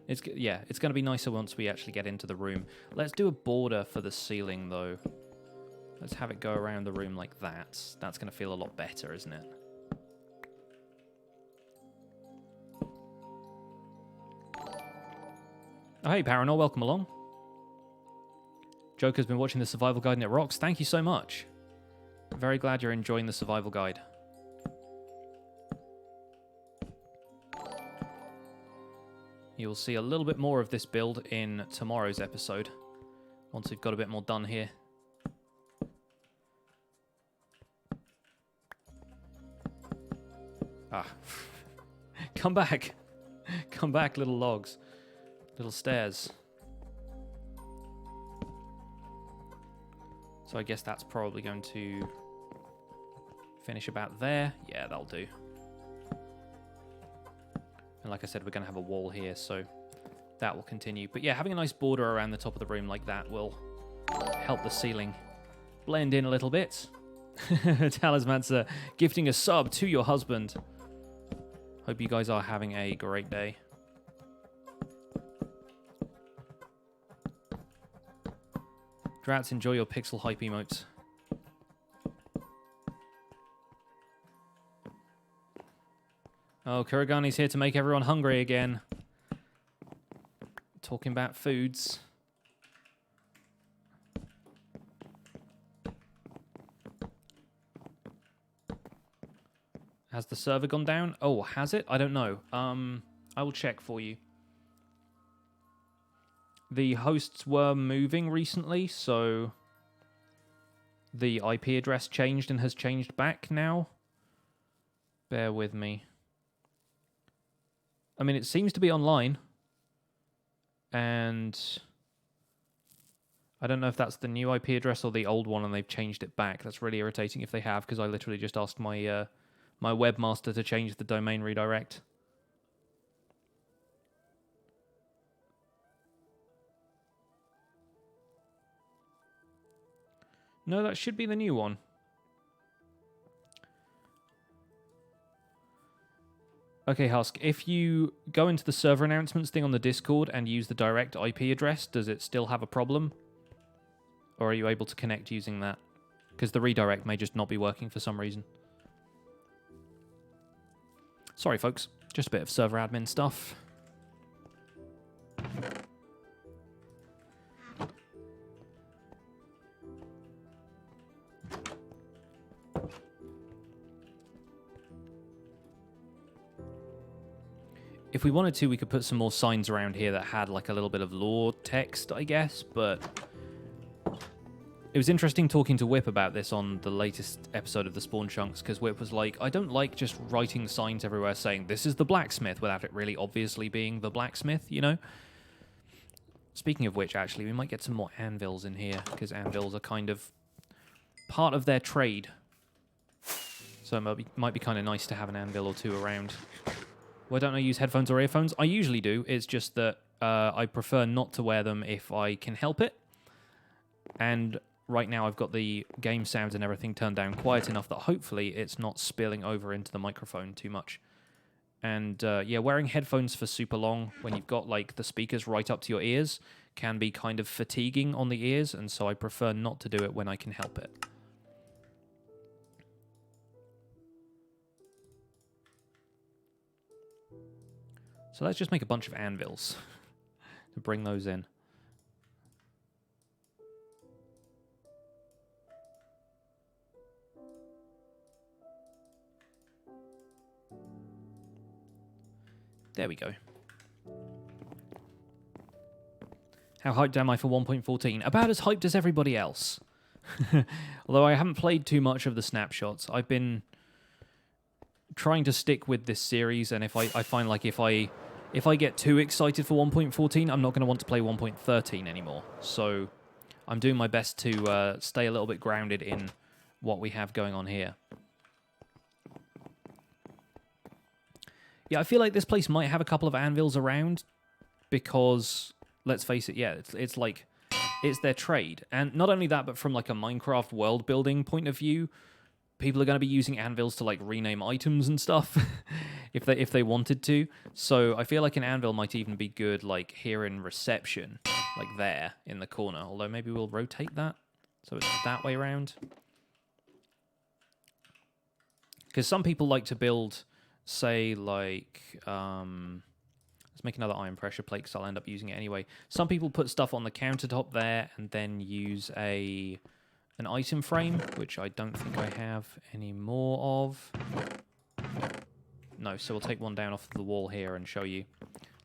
It's going to be nicer once we actually get into the room. Let's do a border for the ceiling, though. Let's have it go around the room like that. That's going to feel a lot better, isn't it? Oh, hey, Paranor, welcome along. Joker's been watching the survival guide and it rocks. Thank you so much. Very glad you're enjoying the survival guide. You'll see a little bit more of this build in tomorrow's episode, once we've got a bit more done here. Ah. Come back. Come back, little logs. Little stairs. So I guess that's probably going to finish about there. Yeah, that'll do. And like I said, we're going to have a wall here, so that will continue. But yeah, having a nice border around the top of the room like that will help the ceiling blend in a little bit. Talismancer gifting a sub to your husband. Hope you guys are having a great day. Drats, enjoy your pixel hype emotes. Oh, Kurigani's here to make everyone hungry again. Talking about foods. Has the server gone down? Oh, has it? I don't know. I will check for you. The hosts were moving recently, so the IP address changed and has changed back now. Bear with me. I mean, it seems to be online. And I don't know if that's the new IP address or the old one and they've changed it back. That's really irritating if they have, because I literally just asked my my webmaster to change the domain redirect. No, that should be the new one. Okay, Husk, if you go into the server announcements thing on the Discord and use the direct IP address, does it still have a problem? Or are you able to connect using that? Because the redirect may just not be working for some reason. Sorry, folks. Just a bit of server admin stuff. If we wanted to, we could put some more signs around here that had like a little bit of lore text, I guess, but it was interesting talking to Whip about this on the latest episode of the Spawn Chunks, because Whip was like, I don't like just writing signs everywhere saying, this is the blacksmith, without it really obviously being the blacksmith, you know? Speaking of which, actually, we might get some more anvils in here, because anvils are kind of part of their trade. So it might be kind of nice to have an anvil or two around. Why don't I use headphones or earphones? I usually do. It's just that I prefer not to wear them if I can help it. And right now I've got the game sounds and everything turned down quiet enough that hopefully it's not spilling over into the microphone too much. And yeah, wearing headphones for super long when you've got like the speakers right up to your ears can be kind of fatiguing on the ears, and so I prefer not to do it when I can help it. So let's just make a bunch of anvils to bring those in. There we go. How hyped am I for 1.14? About as hyped as everybody else. Although I haven't played too much of the snapshots. I've been trying to stick with this series, and if I find like if I get too excited for 1.14, I'm not going to want to play 1.13 anymore. So I'm doing my best to stay a little bit grounded in what we have going on here. Yeah, I feel like this place might have a couple of anvils around because, let's face it, yeah, it's like, it's their trade. And not only that, but from like a Minecraft world building point of view, people are going to be using anvils to like rename items and stuff if they wanted to. So I feel like an anvil might even be good like here in reception, like there in the corner. Although maybe we'll rotate that so it's that way around. Because some people like to build, say, like, let's make another iron pressure plate because I'll end up using it anyway. Some people put stuff on the countertop there and then use an item frame, which I don't think I have any more of. No, so we'll take one down off the wall here and show you.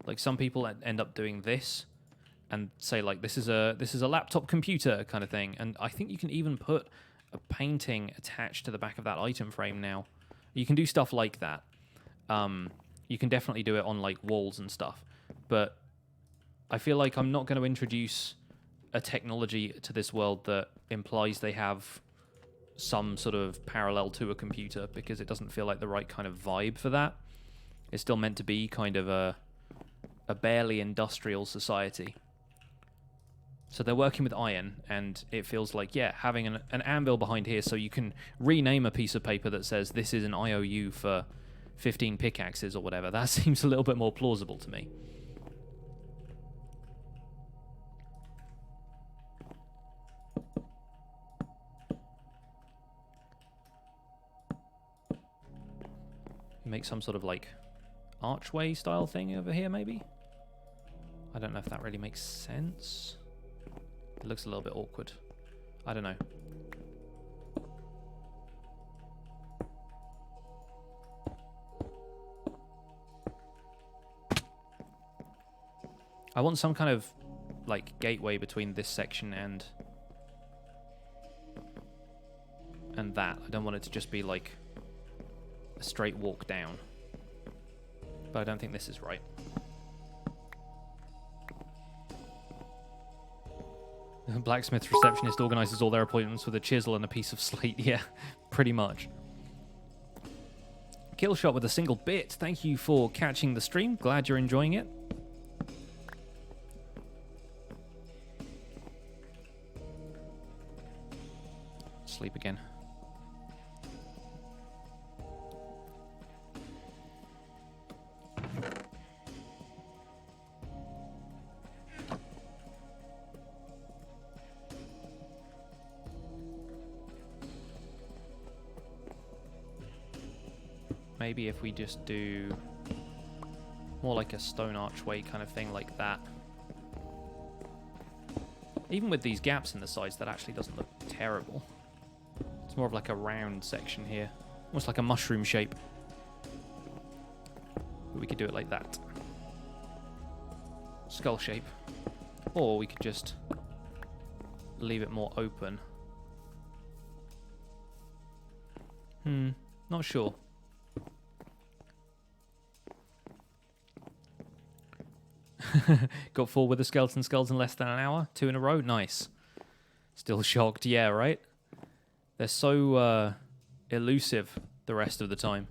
Like, some people end up doing this and say, like, this is a laptop computer kind of thing. And I think you can even put a painting attached to the back of that item frame now. You can do stuff like that. You can definitely do it on like walls and stuff, but I feel like I'm not going to introduce a technology to this world that implies they have some sort of parallel to a computer, because it doesn't feel like the right kind of vibe for that. It's still meant to be kind of a barely industrial society. So they're working with iron, and it feels like, yeah, having an anvil behind here so you can rename a piece of paper that says this is an IOU for 15 pickaxes or whatever. That seems a little bit more plausible to me. Make some sort of like archway style thing over here maybe? I don't know if that really makes sense. It looks a little bit awkward. I don't know. I want some kind of like gateway between this section and that. I don't want it to just be like a straight walk down. But I don't think this is right. The blacksmith receptionist organizes all their appointments with a chisel and a piece of slate. Yeah, pretty much. Killshot with a single bit. Thank you for catching the stream. Glad you're enjoying it. Sleep again. Maybe if we just do more like a stone archway kind of thing like that. Even with these gaps in the sides, that actually doesn't look terrible. It's more of like a round section here. Almost like a mushroom shape. But we could do it like that. skull shape. Or we could just leave it more open. Not sure. Got 4 with the skeleton skulls in less than an hour. 2 in a row. Nice. Still shocked. Yeah, right? They're so elusive the rest of the time.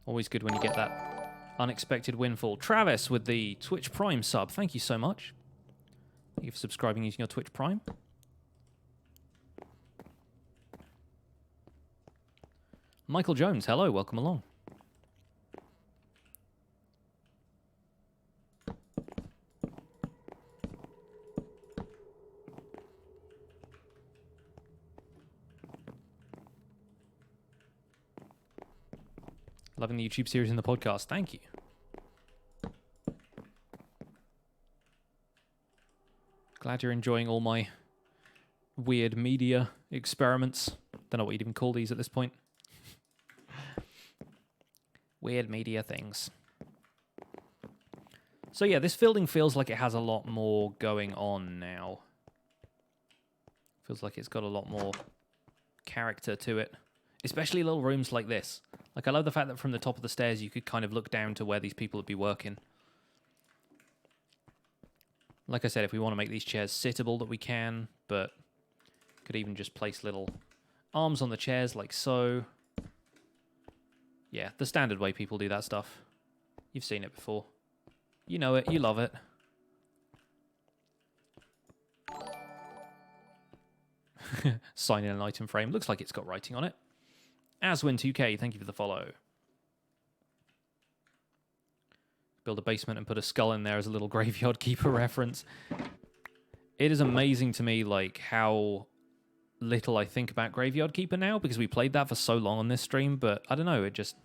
Always good when you get that unexpected windfall. Travis with the Twitch Prime sub. Thank you so much. Thank you for subscribing using your Twitch Prime. Michael Jones, hello, welcome along. Loving the YouTube series and the podcast. Thank you. Glad you're enjoying all my weird media experiments. Don't know what you'd even call these at this point. Weird media things. So yeah, this building feels like it has a lot more going on now. Feels like it's got a lot more character to it. Especially little rooms like this. Like, I love the fact that from the top of the stairs you could kind of look down to where these people would be working. Like I said, if we want to make these chairs sittable, that we can, but could even just place little arms on the chairs like so. Yeah, the standard way people do that stuff. You've seen it before. You know it, you love it. Sign in an item frame. Looks like it's got writing on it. Aswin2K, thank you for the follow. Build a basement and put a skull in there as a little graveyard keeper reference. It is amazing to me, like, how little I think about Graveyard Keeper now, because we played that for so long on this stream, but I don't know, it just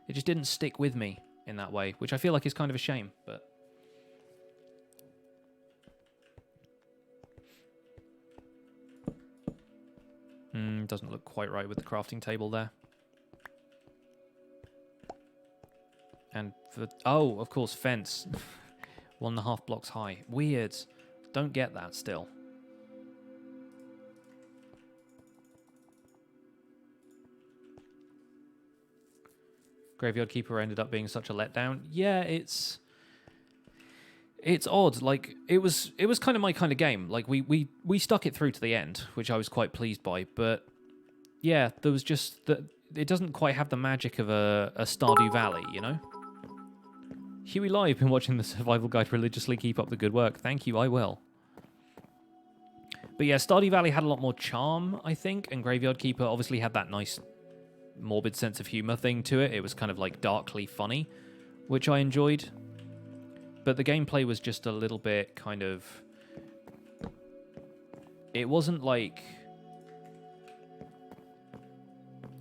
didn't stick with me in that way, which I feel like is kind of a shame, but... doesn't look quite right with the crafting table there. And for... Oh, of course, fence. 1.5 blocks high. Weird. Don't get that still. Graveyard Keeper ended up being such a letdown. Yeah, it's odd. Like, it was kind of my kind of game. Like, we stuck it through to the end, which I was quite pleased by, but yeah, there was just that it doesn't quite have the magic of a Stardew Valley, you know? Huey Live, been watching the survival guide religiously. Keep up the good work. Thank you, I will. But yeah, Stardew Valley had a lot more charm, I think, and Graveyard Keeper obviously had that nice morbid sense of humor thing to it. It was kind of like darkly funny, which I enjoyed. But the gameplay was just a little bit kind of... It wasn't like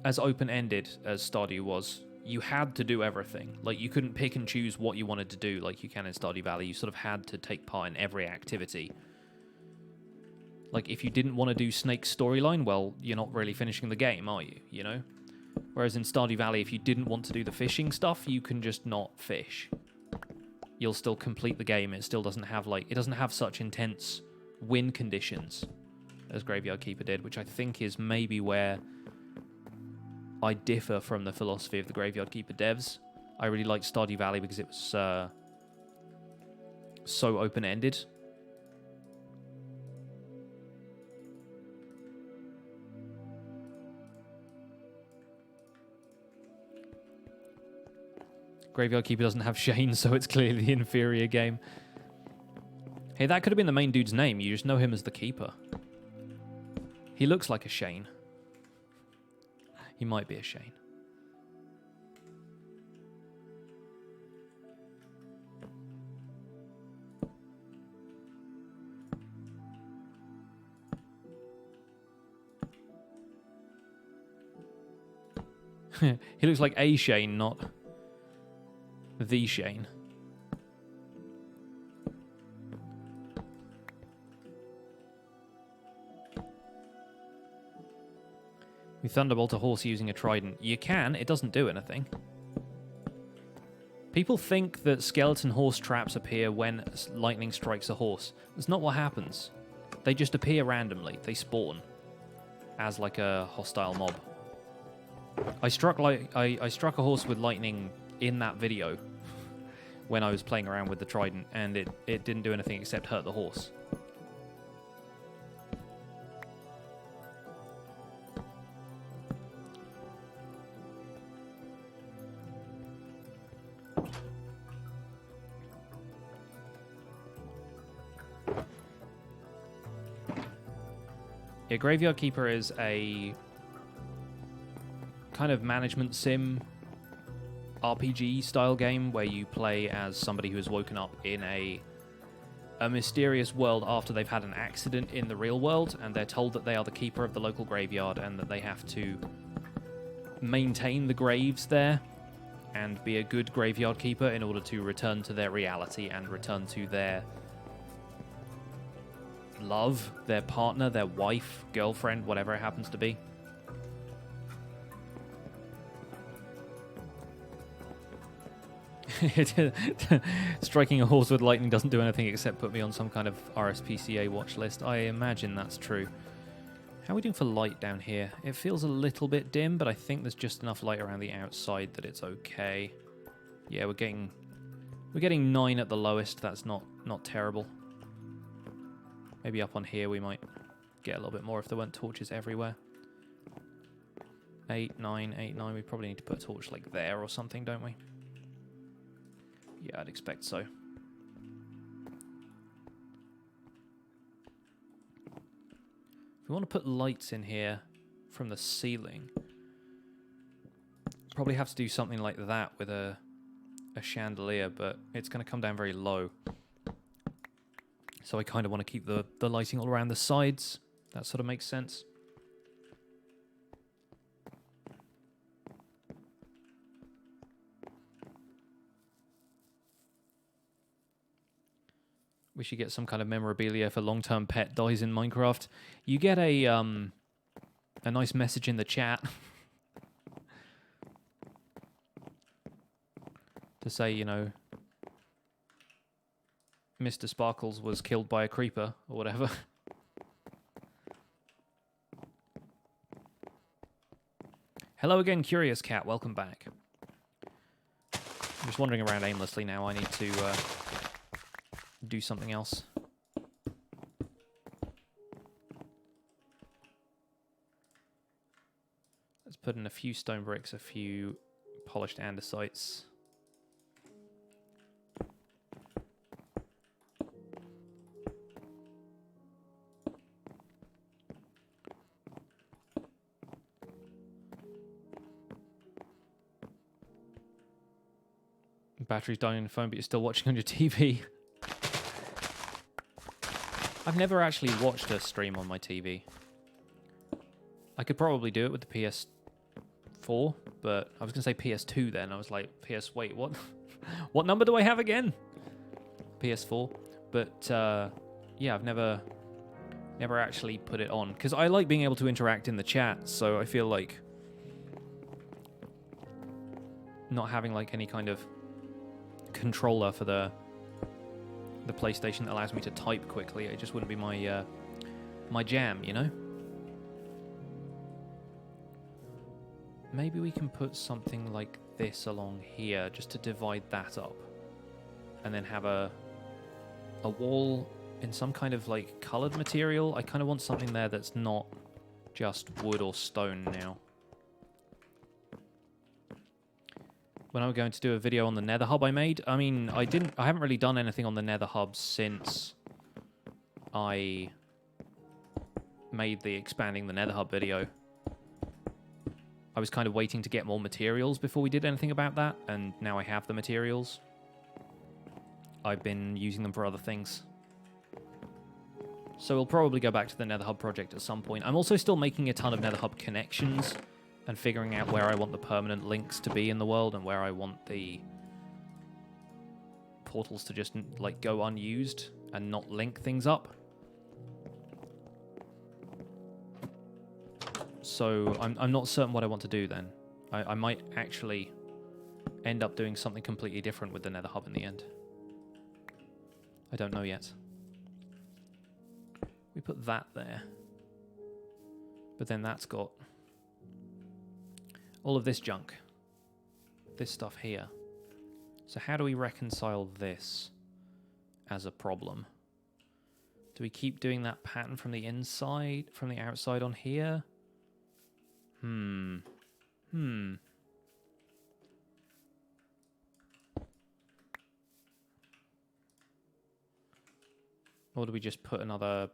as open-ended as Stardew was. You had to do everything. Like, you couldn't pick and choose what you wanted to do like you can in Stardew Valley. You sort of had to take part in every activity. Like, if you didn't want to do Snake's storyline, well, you're not really finishing the game, are you? You know? Whereas in Stardew Valley, if you didn't want to do the fishing stuff, you can just not fish. You'll still complete the game. It still doesn't have, like... It doesn't have such intense win conditions as Graveyard Keeper did, which I think is maybe where I differ from the philosophy of the Graveyard Keeper devs. I really liked Stardew Valley because it was so open-ended. Graveyard Keeper doesn't have Shane, so it's clearly the inferior game. Hey, that could have been the main dude's name. You just know him as the Keeper. He looks like a Shane. He might be a Shane. He looks like a Shane, not the Shane. You thunderbolt a horse using a trident. You can, it doesn't do anything. People think that skeleton horse traps appear when lightning strikes a horse. That's not what happens. They just appear randomly. They spawn as like a hostile mob. I struck a horse with lightning in that video when I was playing around with the trident, and it didn't do anything except hurt the horse. Yeah, Graveyard Keeper is a kind of management sim RPG style game where you play as somebody who has woken up in a mysterious world after they've had an accident in the real world, and they're told that they are the keeper of the local graveyard and that they have to maintain the graves there and be a good graveyard keeper in order to return to their reality and return to their love, their partner, their wife, girlfriend, whatever it happens to be. Striking a horse with lightning doesn't do anything except put me on some kind of RSPCA watch list. I imagine that's true. How are we doing for light down here? It feels a little bit dim, but I think there's just enough light around the outside that it's okay. Yeah, we're getting 9 at the lowest. That's not terrible. Maybe up on here we might get a little bit more if there weren't torches everywhere. 8, 9, 8, 9. We probably need to put a torch like there or something, don't we? Yeah, I'd expect so. If we want to put lights in here from the ceiling, probably have to do something like that with a chandelier, but it's going to come down very low. So I kind of want to keep the lighting all around the sides. That sort of makes sense. We should get some kind of memorabilia if a long-term pet dies in Minecraft. You get a nice message in the chat to say, you know, Mr. Sparkles was killed by a creeper or whatever. Hello again, Curious Cat. Welcome back. I'm just wandering around aimlessly now. I need to do something else. Let's put in a few stone bricks, a few polished andesites. Battery's dying on your phone, but you're still watching on your TV. I've never actually watched a stream on my TV. I could probably do it with the PS4, but I was going to say PS2 then. I was like, wait, what? What number do I have again? PS4. But, yeah, I've never actually put it on. Because I like being able to interact in the chat, so I feel like not having, like, any kind of controller for the PlayStation that allows me to type quickly, it just wouldn't be my my jam, you know? Maybe we can put something like this along here just to divide that up, and then have a wall in some kind of like colored material. I kind of want something there that's not just wood or stone now. When I'm going to do a video on the Nether hub I made, I mean, I haven't really done anything on the Nether hub since I made the expanding the Nether hub video. I was kind of waiting to get more materials before we did anything about that, and now I have the materials. I've been using them for other things. So we'll probably go back to the Nether hub project at some point. I'm also still making a ton of Nether hub connections and figuring out where I want the permanent links to be in the world and where I want the portals to just like go unused and not link things up. So I'm not certain what I want to do then. I might actually end up doing something completely different with the nether hub in the end. I don't know yet. We put that there. But then that's got all of this junk. This stuff here. So how do we reconcile this as a problem? Do we keep doing that pattern from the inside, from the outside on here? Or do we just put another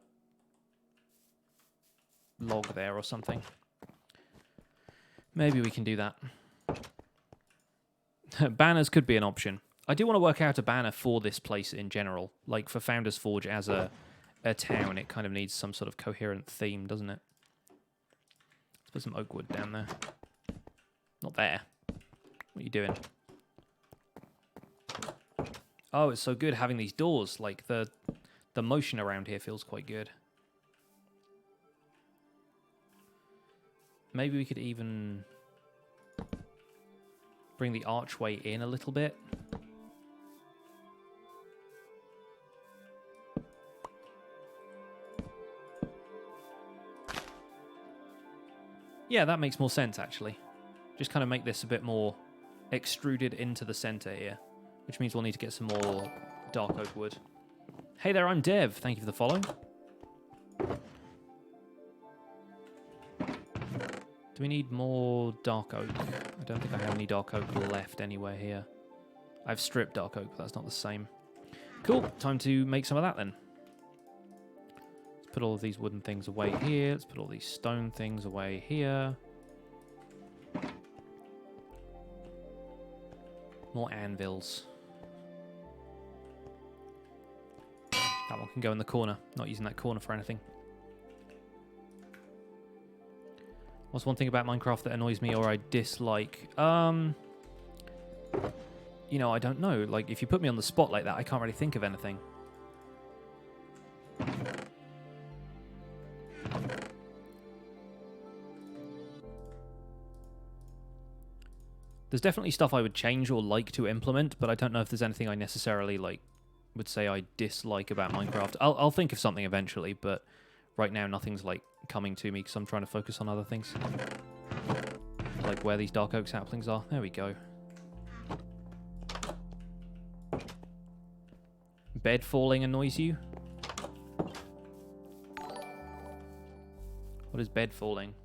log there or something? Maybe we can do that. Banners could be an option. I do want to work out a banner for this place in general. Like for Founders Forge as a town, it kind of needs some sort of coherent theme, doesn't it? Let's put some oak wood down there. Not there. What are you doing? Oh, it's so good having these doors. Like the motion around here feels quite good. Maybe we could even bring the archway in a little bit. Yeah, that makes more sense, actually. Just kind of make this a bit more extruded into the center here, which means we'll need to get some more dark oak wood. Hey there, I'm Dev. Thank you for the follow. Do we need more dark oak? I don't think I have any dark oak left anywhere here. I've stripped dark oak, but that's not the same. Cool, time to make some of that then. Let's put all of these wooden things away here. Let's put all these stone things away here. More anvils. That one can go in the corner. Not using that corner for anything. What's one thing about Minecraft that annoys me or I dislike? You know, I don't know. Like, if you put me on the spot like that, I can't really think of anything. There's definitely stuff I would change or like to implement, but I don't know if there's anything I necessarily, like, would say I dislike about Minecraft. I'll think of something eventually, but right now nothing's, like, coming to me because I'm trying to focus on other things. Like where these dark oak saplings are. There we go. Bed falling annoys you? What is bed falling?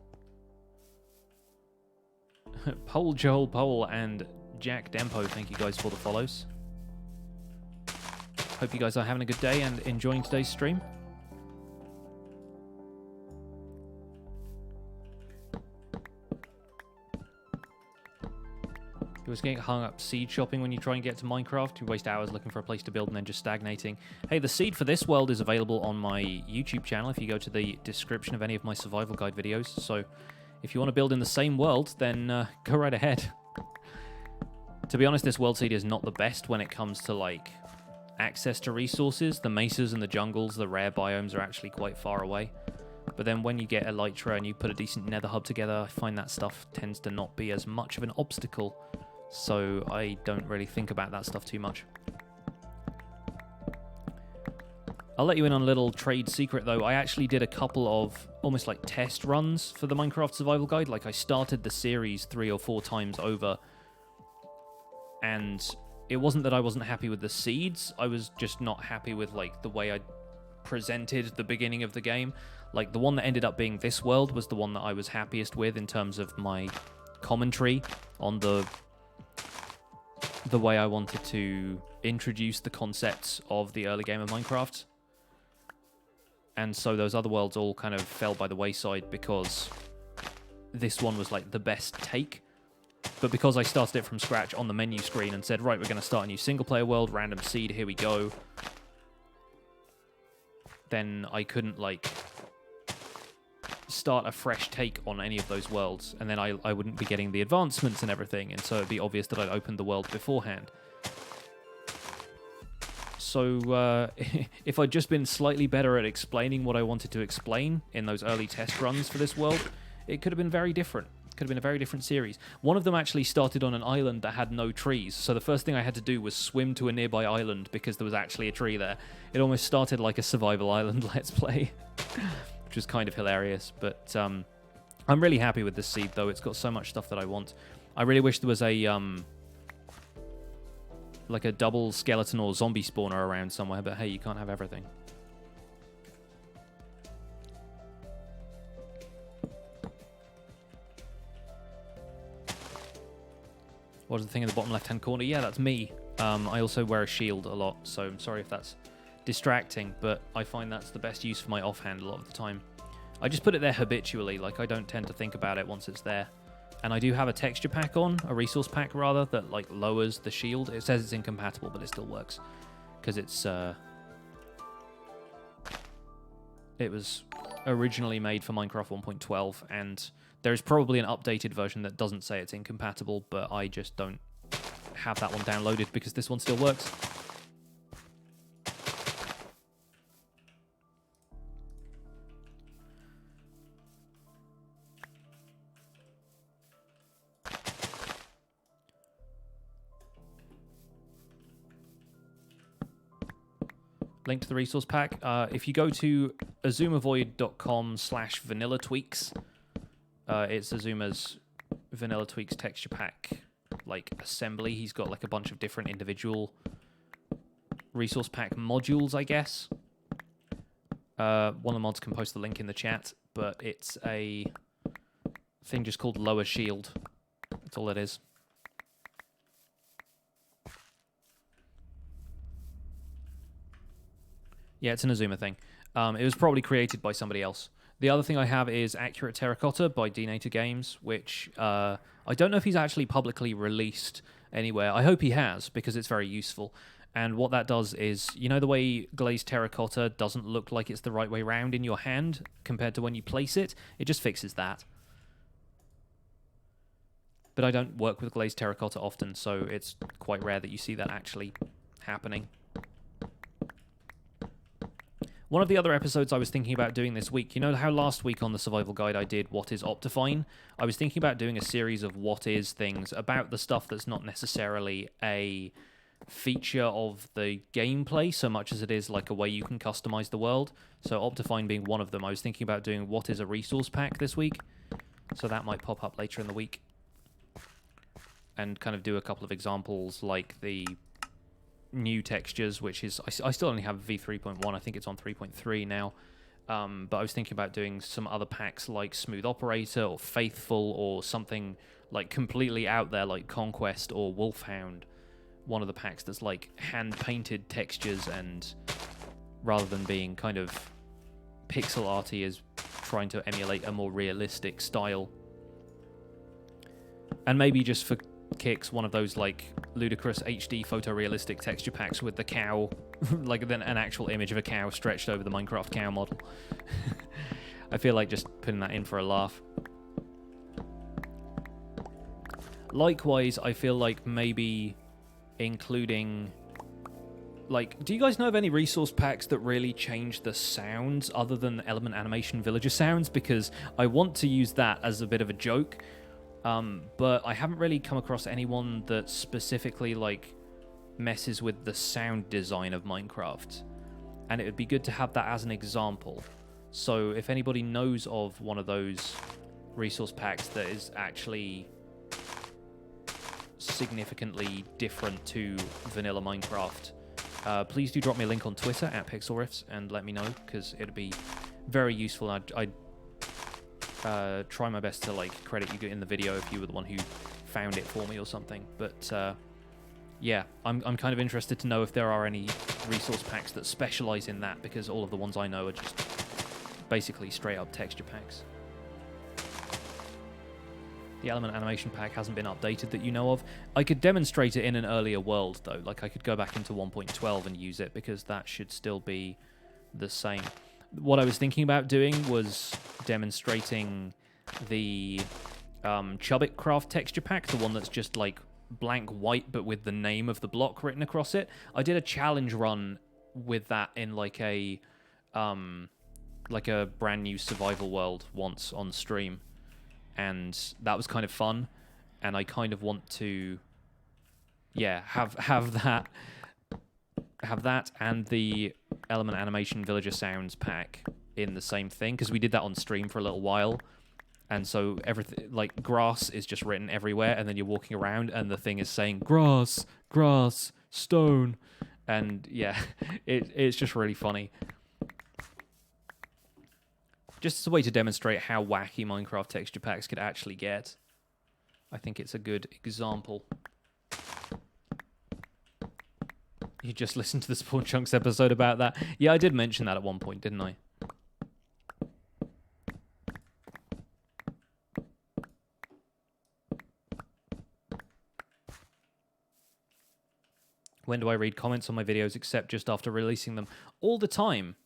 Pole Joel Pole and Jack Dempo, thank you guys for the follows. Hope you guys are having a good day and enjoying today's stream. You always get hung up seed shopping when you try and get to Minecraft. You waste hours looking for a place to build and then just stagnating. Hey, the seed for this world is available on my YouTube channel if you go to the description of any of my survival guide videos. So if you want to build in the same world, then go right ahead. To be honest, this world seed is not the best when it comes to, like, access to resources. The mesas and the jungles, the rare biomes are actually quite far away. But then when you get elytra and you put a decent nether hub together, I find that stuff tends to not be as much of an obstacle. So I don't really think about that stuff too much. I'll let you in on a little trade secret, though. I actually did a couple of almost like test runs for the Minecraft Survival Guide. Like, I started the series 3 or 4 times over. And it wasn't that I wasn't happy with the seeds. I was just not happy with, like, the way I presented the beginning of the game. Like, the one that ended up being this world was the one that I was happiest with in terms of my commentary on the way I wanted to introduce the concepts of the early game of Minecraft. And so those other worlds all kind of fell by the wayside because this one was like the best take. But because I started it from scratch on the menu screen and said, right, we're going to start a new single player world, random seed, here we go. Then I couldn't, like, start a fresh take on any of those worlds, and then I wouldn't be getting the advancements and everything, and so it'd be obvious that I'd opened the world beforehand. So if I'd just been slightly better at explaining what I wanted to explain in those early test runs for this world, it could have been very different. Could have been a very different series. One of them actually started on an island that had no trees, so the first thing I had to do was swim to a nearby island because there was actually a tree there. It almost started like a survival island let's play, which was kind of hilarious. But I'm really happy with this seed, though. It's got so much stuff that I want. I really wish there was a like a double skeleton or zombie spawner around somewhere, but hey, you can't have everything. What's the thing in the bottom left-hand corner? Yeah, that's me. I also wear a shield a lot, so I'm sorry if that's distracting, but I find that's the best use for my offhand a lot of the time. I just put it there habitually, like I don't tend to think about it once it's there. And I do have a texture pack on, a resource pack rather, that like lowers the shield. It says it's incompatible, but it still works. Because it's... it was originally made for Minecraft 1.12, and there is probably an updated version that doesn't say it's incompatible, but I just don't have that one downloaded because this one still works. Link to the resource pack. If you go to azumavoid.com/vanillatweaks, it's Azuma's Vanilla Tweaks texture pack, like, assembly. He's got, like, a bunch of different individual resource pack modules, I guess. One of the mods can post the link in the chat, but it's a thing just called Lower Shield. That's all it is. Yeah, it's an Azuma thing. It was probably created by somebody else. The other thing I have is Accurate Terracotta by Denator Games, which I don't know if he's actually publicly released anywhere. I hope he has, because it's very useful. And what that does is, you know the way glazed terracotta doesn't look like it's the right way round in your hand compared to when you place it? It just fixes that. But I don't work with glazed terracotta often, so it's quite rare that you see that actually happening. One of the other episodes I was thinking about doing this week, you know how last week on the survival guide I did What is Optifine? I was thinking about doing a series of what is things about the stuff that's not necessarily a feature of the gameplay so much as it is like a way you can customize the world. So Optifine being one of them. I was thinking about doing what is a resource pack this week. So that might pop up later in the week. And kind of do a couple of examples like the new textures, which is I still only have v3.1. I think it's on 3.3 now, but I was thinking about doing some other packs like Smooth Operator or Faithful or something like completely out there like Conquest or Wolfhound, one of the packs that's like hand painted textures, and rather than being kind of pixel arty is trying to emulate a more realistic style. And maybe just for kicks, one of those like ludicrous HD photorealistic texture packs with the cow, like then an actual image of a cow stretched over the Minecraft cow model. I feel like just putting that in for a laugh. Likewise, I feel like maybe including, like, do you guys know of any resource packs that really change the sounds other than Element Animation Villager sounds? Because I want to use that as a bit of a joke. But I haven't really come across anyone that specifically, like, messes with the sound design of Minecraft. And it would be good to have that as an example. So if anybody knows of one of those resource packs that is actually significantly different to vanilla Minecraft, please do drop me a link on Twitter at PixelRiffs and let me know, because it'd be very useful. I'd try my best to like credit you in the video if you were the one who found it for me or something. But yeah, I'm kind of interested to know if there are any resource packs that specialize in that, because all of the ones I know are just basically straight up texture packs. The Element Animation pack hasn't been updated that you know of. I could demonstrate it in an earlier world though. Like I could go back into 1.12 and use it, because that should still be the same. What I was thinking about doing was demonstrating the Chubbit Craft texture pack, the one that's just like blank white but with the name of the block written across it. I did a challenge run with that in like a brand new survival world once on stream, and that was kind of fun. And I kind of want to, yeah, have that and the Element Animation Villager Sounds pack in the same thing, because we did that on stream for a little while. And so everything, like, grass is just written everywhere, and then you're walking around and the thing is saying grass, grass, stone. And yeah, it's just really funny. Just as a way to demonstrate how wacky Minecraft texture packs could actually get. I think it's a good example. You just listened to the Spawn Chunks episode about that. Yeah, I did mention that at one point, didn't I? When do I read comments on my videos except just after releasing them? All the time.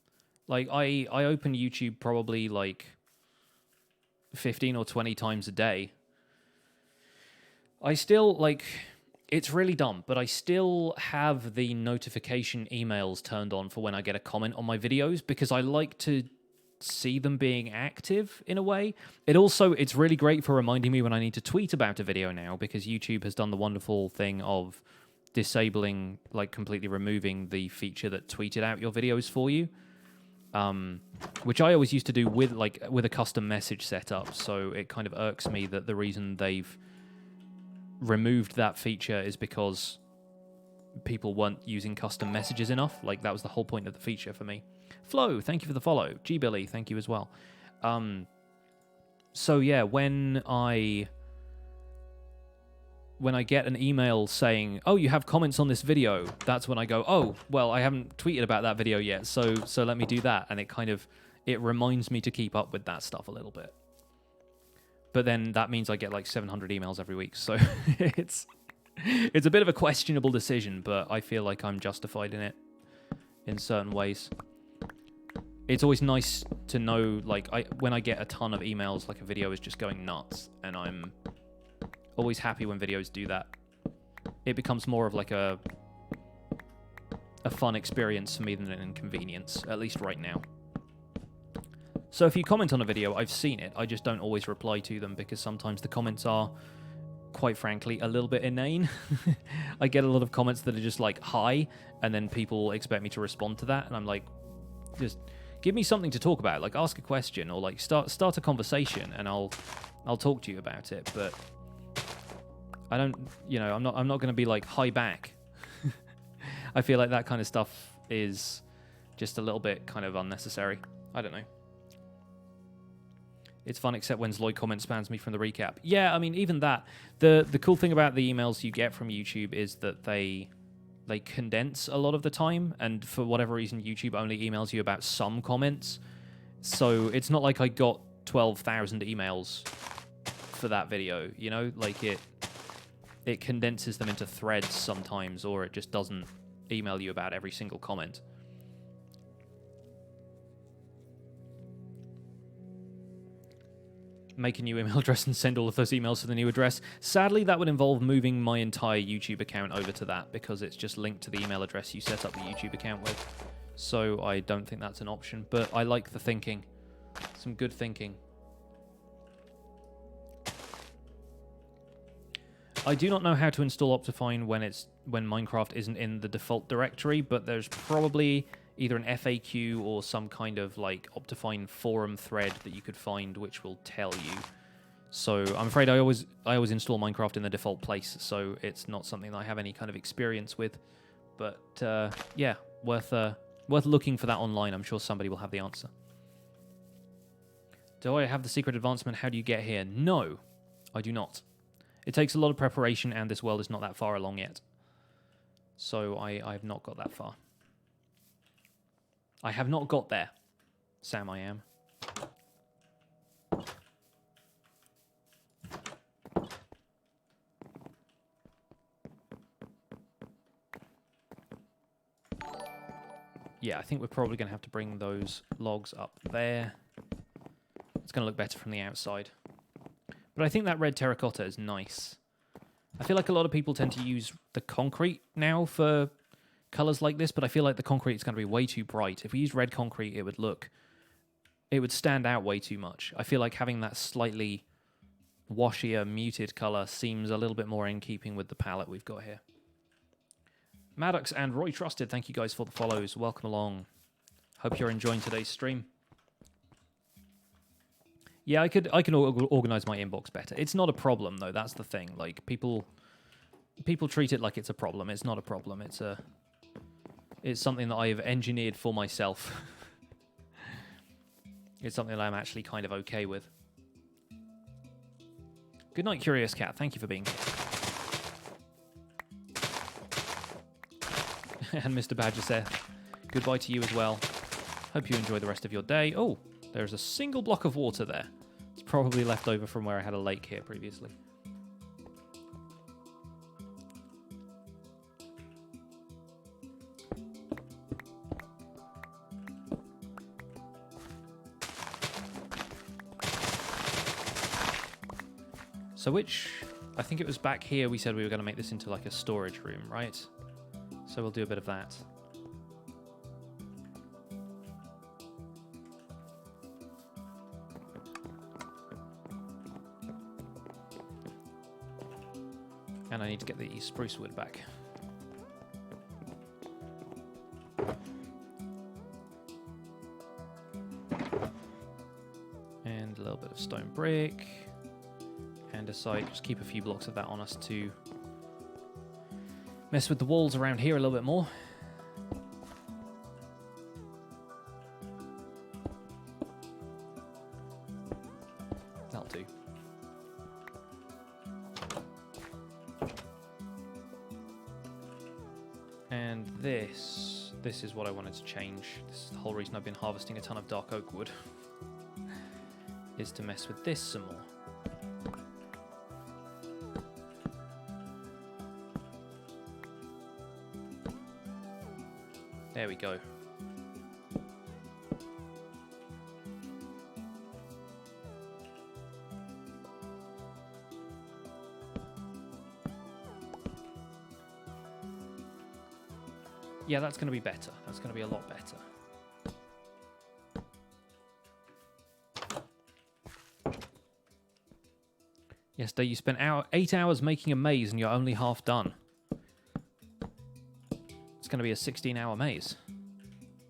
Like, I open YouTube probably, like, 15 or 20 times a day. I still, like, it's really dumb, but I still have the notification emails turned on for when I get a comment on my videos, because I like to see them being active in a way. It's really great for reminding me when I need to tweet about a video now, because YouTube has done the wonderful thing of disabling, like, completely removing the feature that tweeted out your videos for you, which I always used to do with a custom message setup. So it kind of irks me that the reason they've removed that feature is because people weren't using custom messages enough. Like, that was the whole point of the feature for me. Flo, thank you for the follow. G Billy, thank you as well. So yeah, when I get an email saying, "Oh, you have comments on this video," that's when I go, "Oh, well, I haven't tweeted about that video yet, so let me do that." And it reminds me to keep up with that stuff a little bit. But then that means I get like 700 emails every week, so it's a bit of a questionable decision, but I feel like I'm justified in it in certain ways. It's always nice to know, like, when I get a ton of emails, like a video is just going nuts, and I'm always happy when videos do that. It becomes more of like a fun experience for me than an inconvenience, at least right now. So if you comment on a video, I've seen it. I just don't always reply to them, because sometimes the comments are, quite frankly, a little bit inane. I get a lot of comments that are just like, "Hi," and then people expect me to respond to that, and I'm like, just give me something to talk about. Like, ask a question, or like start a conversation, and I'll talk to you about it. But I don't, I'm not going to be like, "Hi back." I feel like that kind of stuff is just a little bit kind of unnecessary. I don't know. It's fun, except when Zloy comment spams me from the recap. Yeah, I mean, even that. The cool thing about the emails you get from YouTube is that they condense a lot of the time, and for whatever reason, YouTube only emails you about some comments. So it's not like I got 12,000 emails for that video, Like, it condenses them into threads sometimes, or it just doesn't email you about every single comment. Make a new email address and send all of those emails to the new address. Sadly, that would involve moving my entire YouTube account over to that, because it's just linked to the email address you set up the YouTube account with. So I don't think that's an option, but I like the thinking. Some good thinking. I do not know how to install Optifine when Minecraft isn't in the default directory, but there's probably either an FAQ or some kind of like Optifine forum thread that you could find which will tell you. So I'm afraid I always install Minecraft in the default place, so it's not something that I have any kind of experience with. But yeah, worth looking for that online. I'm sure somebody will have the answer. Do I have the secret advancement? How do you get here? No, I do not. It takes a lot of preparation, and this world is not that far along yet. So I have not got that far. I have not got there, Sam, I am. Yeah, I think we're probably going to have to bring those logs up there. It's going to look better from the outside. But I think that red terracotta is nice. I feel like a lot of people tend to use the concrete now for colors like this, but I feel like the concrete is going to be way too bright. If we use red concrete, it would stand out way too much. I feel like having that slightly washier, muted color seems a little bit more in keeping with the palette we've got here. Maddox and Roy Trusted, thank you guys for the follows. Welcome along. Hope you're enjoying today's stream. Yeah, I can organize my inbox better. It's not a problem though. That's the thing. Like people treat it like it's a problem. It's not a problem. It's something that I've engineered for myself. It's something that I'm actually kind of okay with. Good night, Curious Cat. Thank you for being here. And Mr. Badger said, goodbye to you as well. Hope you enjoy the rest of your day. Oh, there's a single block of water there. It's probably left over from where I had a lake here previously. So I think it was back here we said we were going to make this into like a storage room, right? So we'll do a bit of that. And I need to get the spruce wood back. And a little bit of stone brick. Andesite, just keep a few blocks of that on us to mess with the walls around here a little bit more. That'll do. And this is what I wanted to change. This is the whole reason I've been harvesting a ton of dark oak wood. Is to mess with this some more. There we go. Yeah, that's going to be better. That's going to be a lot better. Yesterday you spent 8 hours making a maze and you're only half done. It's going to be a 16-hour maze.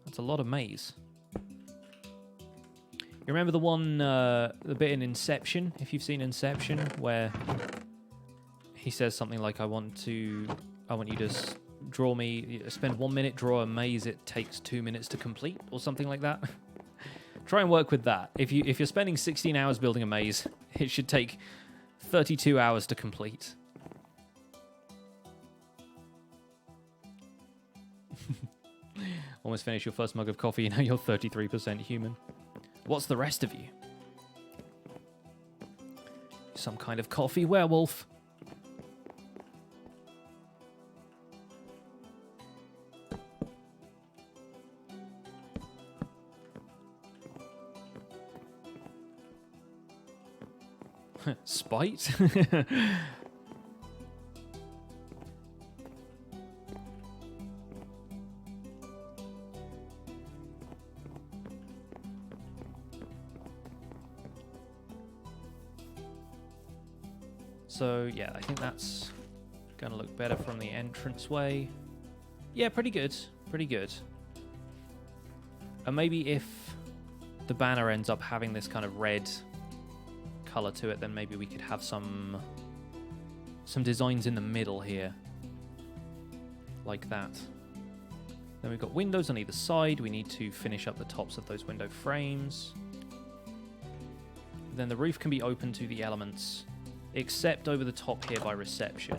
That's a lot of maze. You remember the one, the bit in Inception, if you've seen Inception, where he says something like, I want you to draw me, spend 1 minute, draw a maze, it takes 2 minutes to complete, or something like that. Try and work with that. If you're spending 16 hours building a maze, it should take 32 hours to complete. Almost finished your first mug of coffee, now you're 33% human. What's the rest of you? Some kind of coffee werewolf. Spite? So, yeah, I think that's going to look better from the entranceway. Yeah, pretty good. Pretty good. And maybe if the banner ends up having this kind of red color to it, then maybe we could have some designs in the middle here. Like that. Then we've got windows on either side. We need to finish up the tops of those window frames. Then the roof can be open to the elements, except over the top here by reception.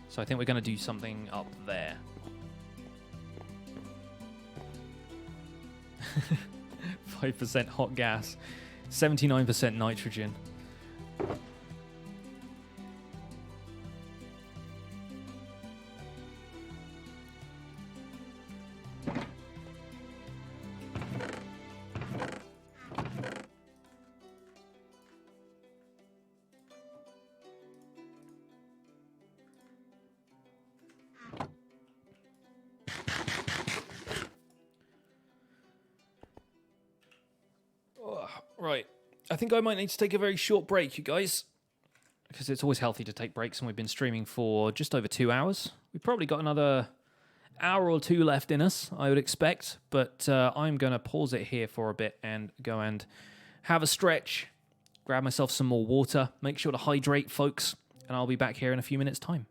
So I think we're going to do something up there. 5% hot gas, 79% nitrogen. Right, I think I might need to take a very short break, you guys, because it's always healthy to take breaks, and we've been streaming for just over 2 hours. We've probably got another hour or two left in us, I would expect, but I'm going to pause it here for a bit and go and have a stretch, grab myself some more water, make sure to hydrate, folks, and I'll be back here in a few minutes' time.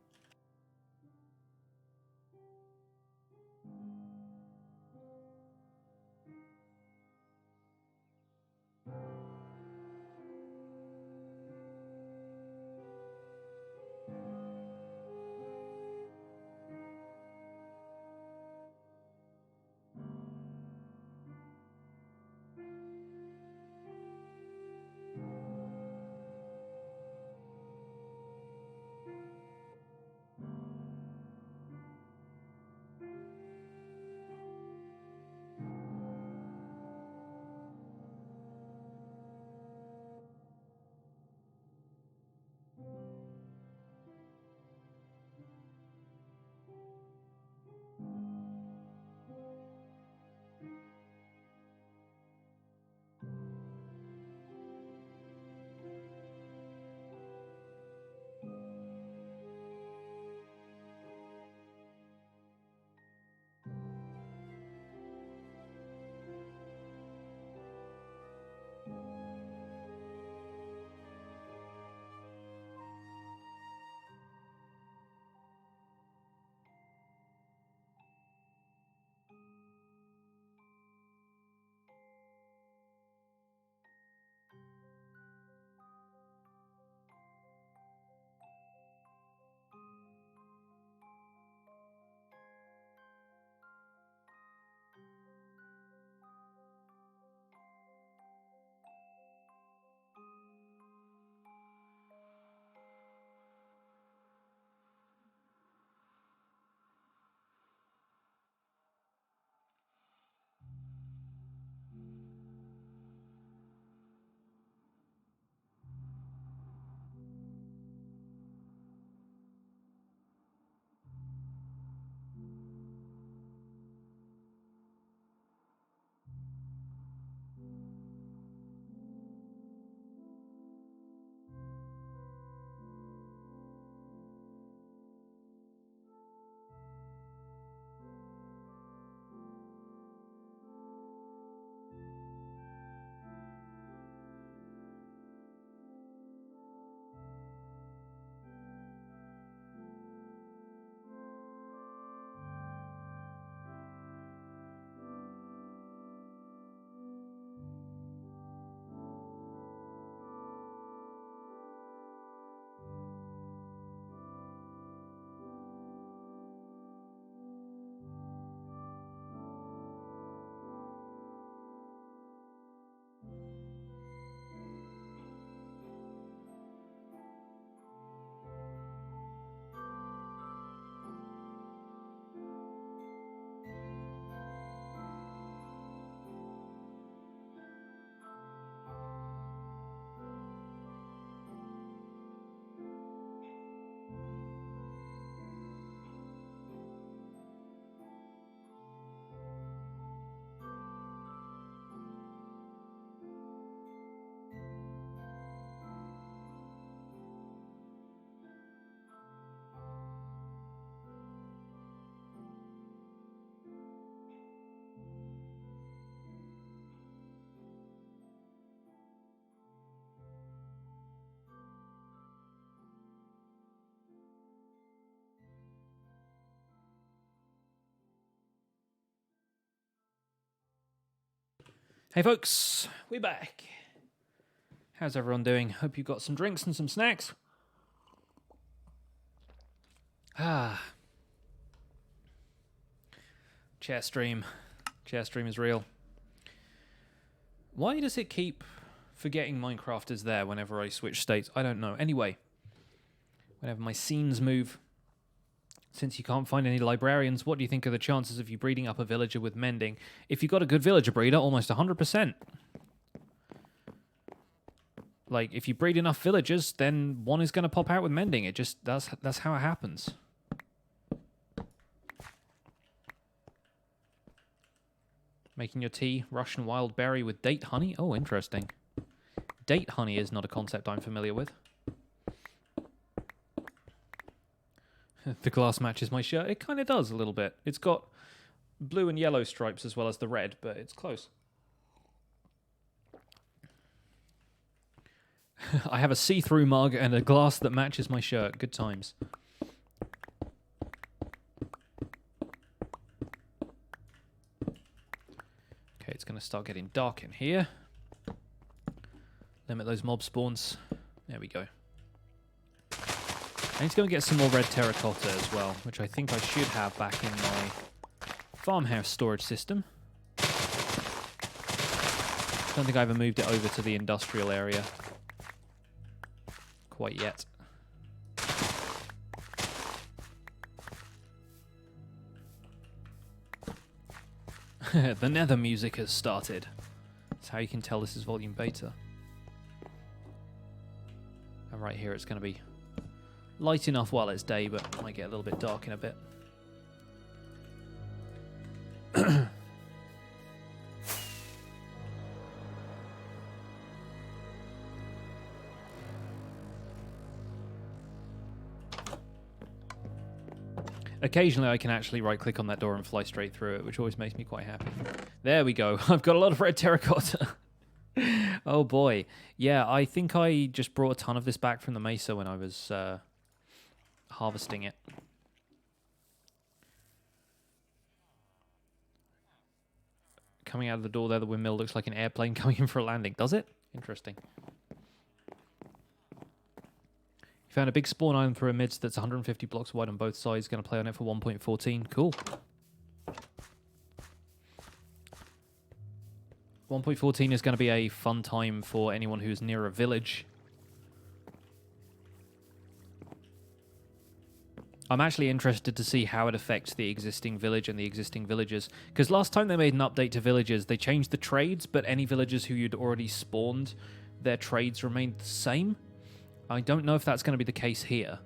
Hey folks, we're back. How's everyone doing? Hope you got some drinks and some snacks. Chair stream. Chair stream is real. Why does it keep forgetting Minecraft is there whenever I switch states? I don't know. Anyway, whenever my scenes move, since you can't find any librarians, what do you think are the chances of you breeding up a villager with mending? If you got a good villager breeder, almost 100%. Like, if you breed enough villagers, then one is going to pop out with mending. It just, that's how it happens. Making your tea, Russian wild berry with date honey. Oh, interesting. Date honey is not a concept I'm familiar with. The glass matches my shirt. It kind of does a little bit. It's got blue and yellow stripes as well as the red, but it's close. I have a see-through mug and a glass that matches my shirt. Good times. Okay, it's going to start getting dark in here. Limit those mob spawns. There we go. I need to go and get some more red terracotta as well, which I think I should have back in my farmhouse storage system. Don't think I ever moved it over to the industrial area quite yet. The nether music has started. That's how you can tell this is volume beta. And right here it's going to be light enough while it's day, but it might get a little bit dark in a bit. Occasionally I can actually right-click on that door and fly straight through it, which always makes me quite happy. There we go. I've got a lot of red terracotta. Oh boy. Yeah, I think I just brought a ton of this back from the mesa when I was harvesting it. Coming out of the door there, the windmill looks like an airplane coming in for a landing. Does it? Interesting. You found a big spawn island through a midst that's 150 blocks wide on both sides. Going to play on it for 1.14. Cool. 1.14 is going to be a fun time for anyone who's near a village. I'm actually interested to see how it affects the existing village and the existing villagers. Because last time they made an update to villages, they changed the trades, but any villagers who you'd already spawned, their trades remained the same. I don't know if that's going to be the case here.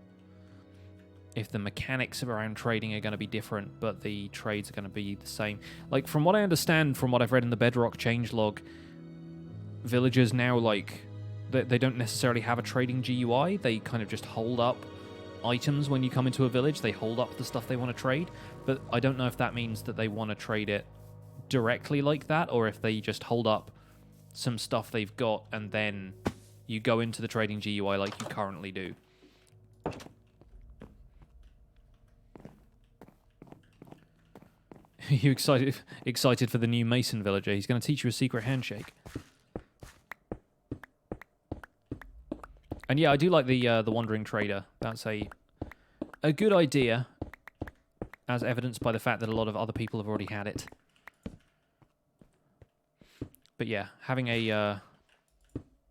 If the mechanics around trading are going to be different, but the trades are going to be the same. Like, from what I understand, from what I've read in the Bedrock changelog, villagers now, like, they don't necessarily have a trading GUI. They kind of just hold up items when you come into a village. They hold up the stuff they want to trade, but I don't know if that means that they want to trade it directly like that, or if they just hold up some stuff they've got and then you go into the trading GUI like you currently do. You excited for the new Mason villager? He's going to teach you a secret handshake. And yeah, I do like the Wandering Trader. That's a good idea, as evidenced by the fact that a lot of other people have already had it. But yeah, having a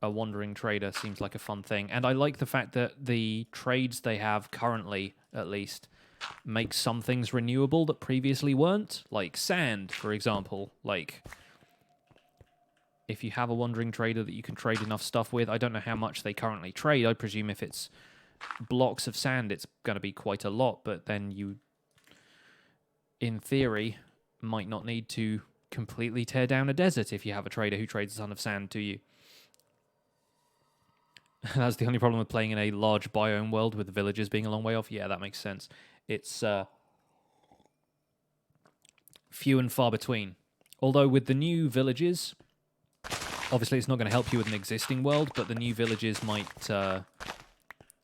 Wandering Trader seems like a fun thing. And I like the fact that the trades they have currently, at least, make some things renewable that previously weren't. Like sand, for example. Like, if you have a Wandering Trader that you can trade enough stuff with, I don't know how much they currently trade. I presume if it's blocks of sand, it's going to be quite a lot. But then you, in theory, might not need to completely tear down a desert if you have a trader who trades a ton of sand to you. That's the only problem with playing in a large biome world with the villagers being a long way off. Yeah, that makes sense. It's few and far between. Although with the new villages, obviously it's not going to help you with an existing world, but the new villages might...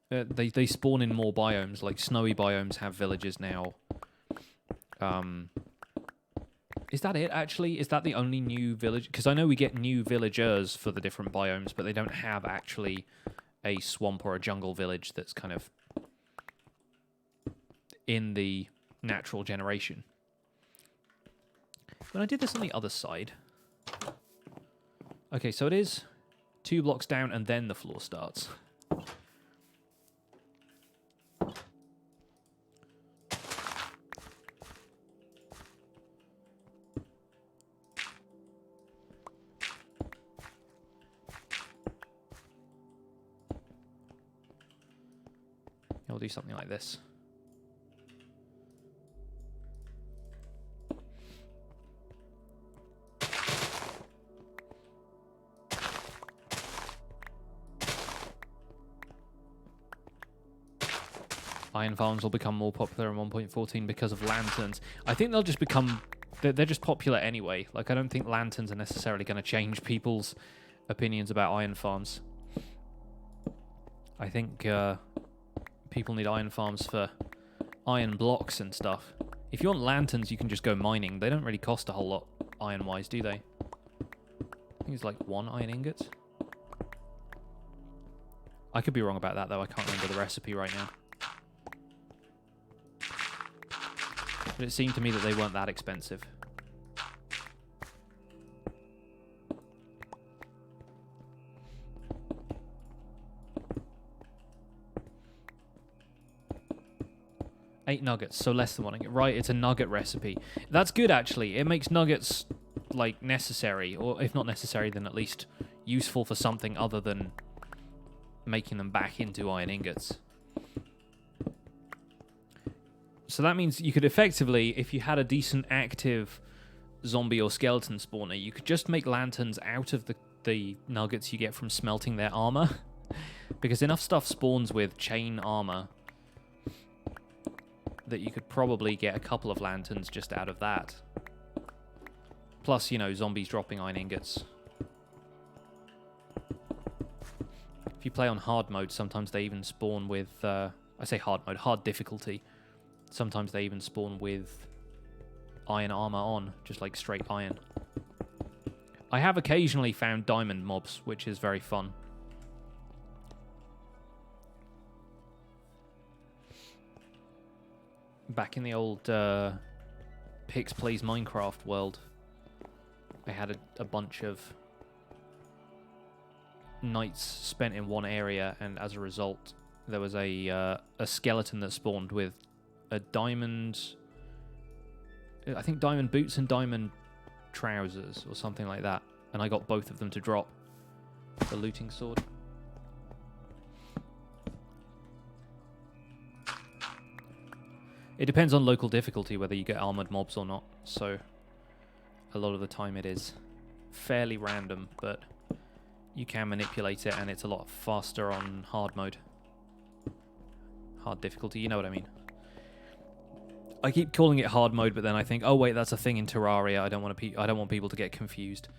they spawn in more biomes, like snowy biomes have villages now. Is that it, actually? Is that the only new village? Because I know we get new villagers for the different biomes, but they don't have actually a swamp or a jungle village that's kind of in the natural generation. When I did this on the other side... Okay, so it is 2 blocks down and then the floor starts. I'll do something like this. Iron farms will become more popular in 1.14 because of lanterns. I think they'll just become... They're just popular anyway. Like, I don't think lanterns are necessarily going to change people's opinions about iron farms. I think people need iron farms for iron blocks and stuff. If you want lanterns, you can just go mining. They don't really cost a whole lot iron-wise, do they? I think it's like 1 iron ingot. I could be wrong about that, though. I can't remember the recipe right now. But it seemed to me that they weren't that expensive. Eight nuggets, so less than 1 nugget. Right, it's a nugget recipe. That's good, actually. It makes nuggets, like, necessary. Or if not necessary, then at least useful for something other than making them back into iron ingots. So that means you could effectively, if you had a decent active zombie or skeleton spawner, you could just make lanterns out of the nuggets you get from smelting their armor. Because enough stuff spawns with chain armor that you could probably get a couple of lanterns just out of that. Plus, you know, zombies dropping iron ingots. If you play on hard mode, sometimes they even spawn with... I say hard mode, hard difficulty. Sometimes they even spawn with iron armor on, just like straight iron. I have occasionally found diamond mobs, which is very fun. Back in the old Pix Plays Minecraft world, I had a bunch of nights spent in one area, and as a result, there was a skeleton that spawned with a diamond... I think diamond boots and diamond trousers, or something like that. And I got both of them to drop the looting sword. It depends on local difficulty whether you get armored mobs or not, so a lot of the time it is fairly random, but you can manipulate it, and it's a lot faster on hard mode. Hard difficulty, you know what I mean. I keep calling it hard mode, but then I think, oh wait, that's a thing in Terraria. I don't want people to get confused.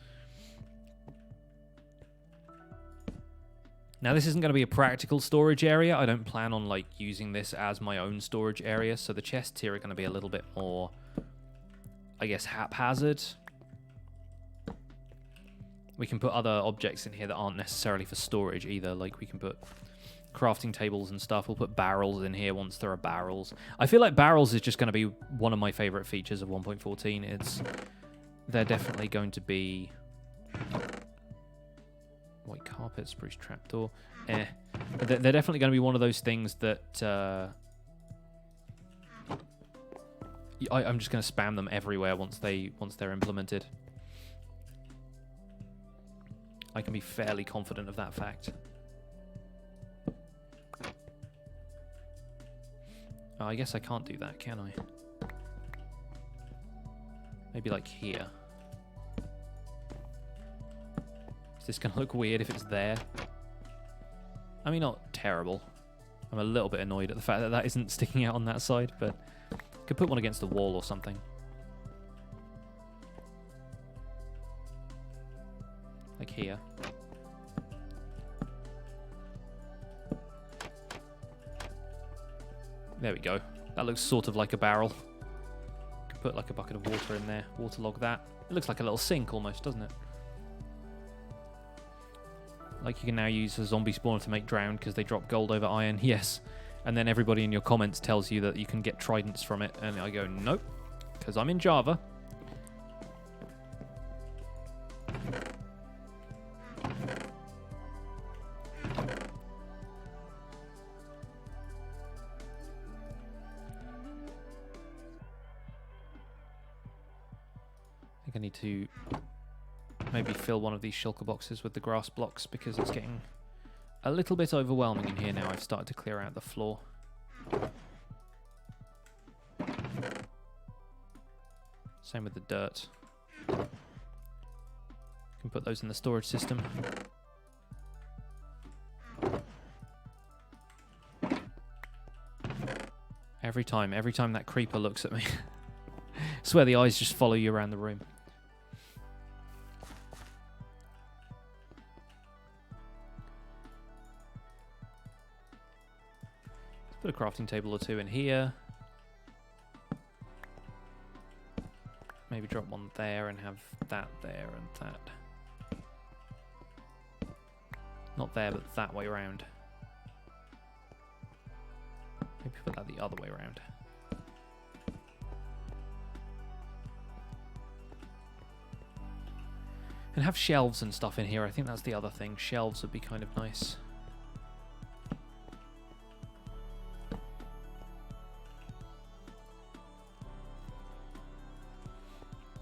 Now, this isn't going to be a practical storage area. I don't plan on like using this as my own storage area, so the chests here are going to be a little bit more, I guess, haphazard. We can put other objects in here that aren't necessarily for storage either. Like we can put crafting tables and stuff. We'll put barrels in here once there are barrels. I feel like barrels is just going to be one of my favorite features of 1.14. They're definitely going to be... White carpet, spruce trapdoor. They're definitely going to be one of those things that... I'm just going to spam them everywhere once they're implemented. I can be fairly confident of that fact. Oh, I guess I can't do that, can I? Maybe like here. Is this going to look weird if it's there? I mean, not terrible. I'm a little bit annoyed at the fact that that isn't sticking out on that side, but I could put one against the wall or something. Like here. There we go. That looks sort of like a barrel. Could put like a bucket of water in there. Waterlog that. It looks like a little sink almost, doesn't it? Like you can now use a zombie spawner to make drown because they drop gold over iron. Yes. And then everybody in your comments tells you that you can get tridents from it. And I go, nope. Because I'm in Java. I need to maybe fill one of these shulker boxes with the grass blocks because it's getting a little bit overwhelming in here now. I've started to clear out the floor. Same with the dirt. Can put those in the storage system. Every time that creeper looks at me. I swear the eyes just follow you around the room. Put a crafting table or two in here. Maybe drop one there and have that there and that. Not there, but that way around. Maybe put that the other way around. And have shelves and stuff in here. I think that's the other thing. Shelves would be kind of nice.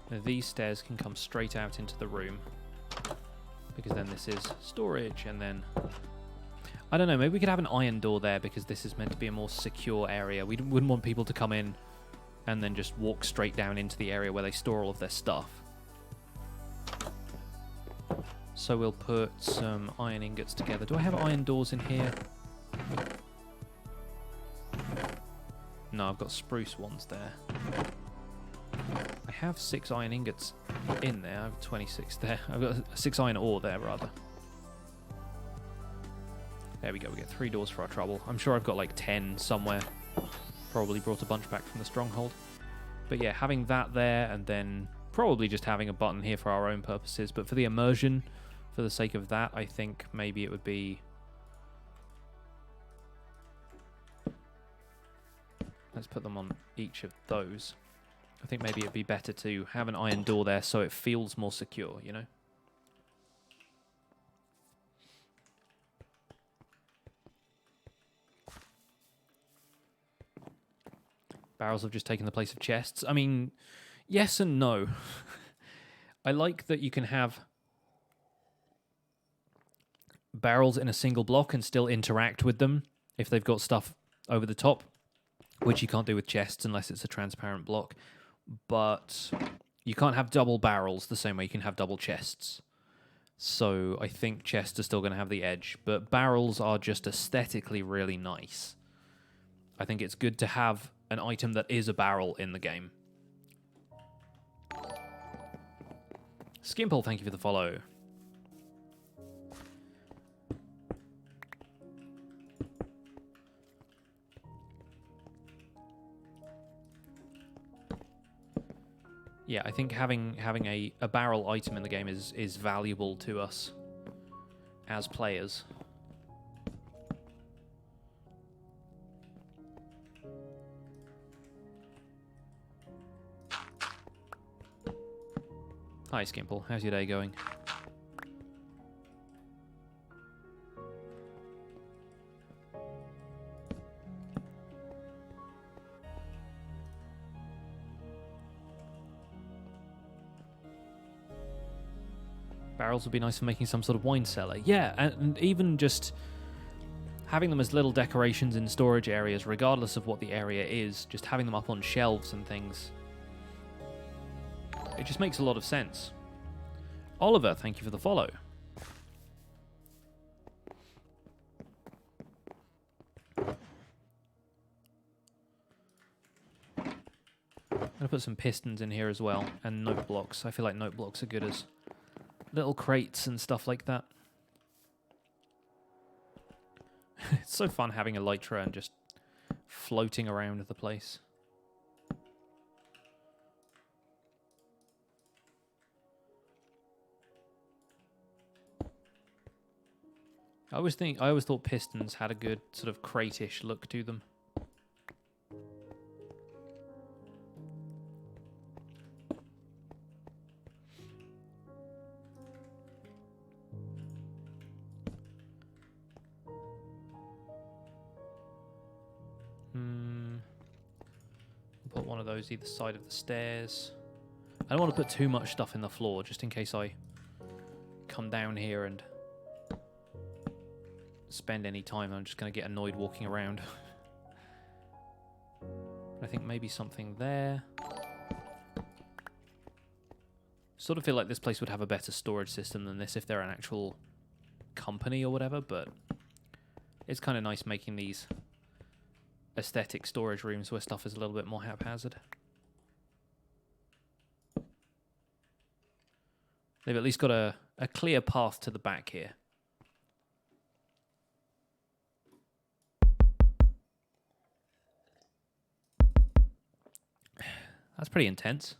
Now these stairs can come straight out into the room, because then this is storage, and then I don't know, maybe we could have an iron door there because this is meant to be a more secure area. We wouldn't want people to come in and then just walk straight down into the area where they store all of their stuff. So we'll put some iron ingots together. Do I have iron doors in here? No, I've got spruce ones there. I have 6 iron ingots in there. I have 26 there. I've got 6 iron ore there, rather. There we go. We get 3 doors for our trouble. I'm sure I've got like 10 somewhere. Probably brought a bunch back from the stronghold. But yeah, having that there, and then probably just having a button here for our own purposes. But for the immersion, for the sake of that, I think maybe it would be... Let's put them on each of those. I think maybe it'd be better to have an iron door there so it feels more secure, you know? Barrels have just taken the place of chests. I mean, yes and no. I like that you can have barrels in a single block and still interact with them if they've got stuff over the top, which you can't do with chests unless it's a transparent block. But you can't have double barrels the same way you can have double chests. So I think chests are still going to have the edge, but barrels are just aesthetically really nice. I think it's good to have an item that is a barrel in the game. Skimple, thank you for the follow. Yeah, I think having a barrel item in the game is valuable to us as players. Hi, Skimple. How's your day going? Barrels would be nice for making some sort of wine cellar. Yeah, and even just having them as little decorations in storage areas, regardless of what the area is, just having them up on shelves and things. It just makes a lot of sense. Oliver, thank you for the follow. I'm going to put some pistons in here as well, and note blocks. I feel like note blocks are good as little crates and stuff like that. It's so fun having elytra and just floating around the place. I always thought pistons had a good sort of crate-ish look to them. Put one of those either side of the stairs. I don't want to put too much stuff in the floor, just in case I come down here and spend any time. I'm just going to get annoyed walking around. I think maybe something there. Sort of feel like this place would have a better storage system than this if they're an actual company or whatever, but it's kind of nice making these aesthetic storage rooms where stuff is a little bit more haphazard. They've at least got a clear path to the back here. That's pretty intense.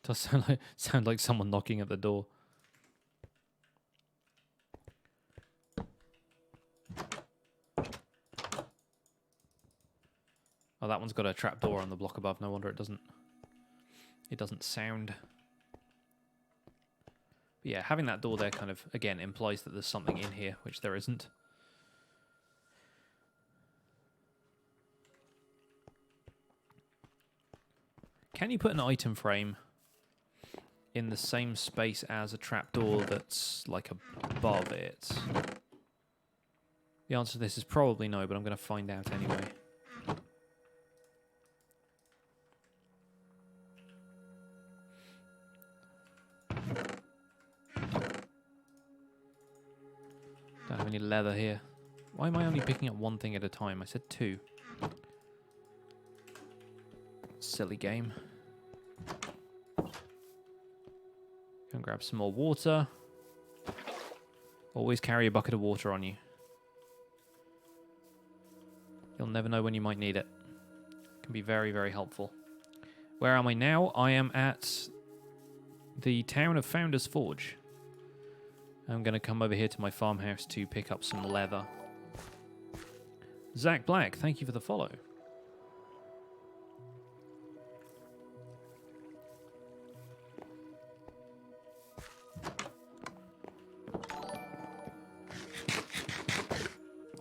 Does sound like someone knocking at the door. Oh, that one's got a trapdoor on the block above. No wonder it doesn't sound. But yeah, having that door there kind of, again, implies that there's something in here, which there isn't. Can you put an item frame in the same space as a trapdoor that's like above it? The answer to this is probably no, but I'm going to find out anyway. Don't have any leather here. Why am I only picking up one thing at a time? I said two. Silly game. Go and grab some more water. Always carry a bucket of water on you. You'll never know when you might need it. Can be very, very helpful. Where am I now? I am at the town of Founder's Forge. I'm going to come over here to my farmhouse to pick up some leather. Zach Black, thank you for the follow.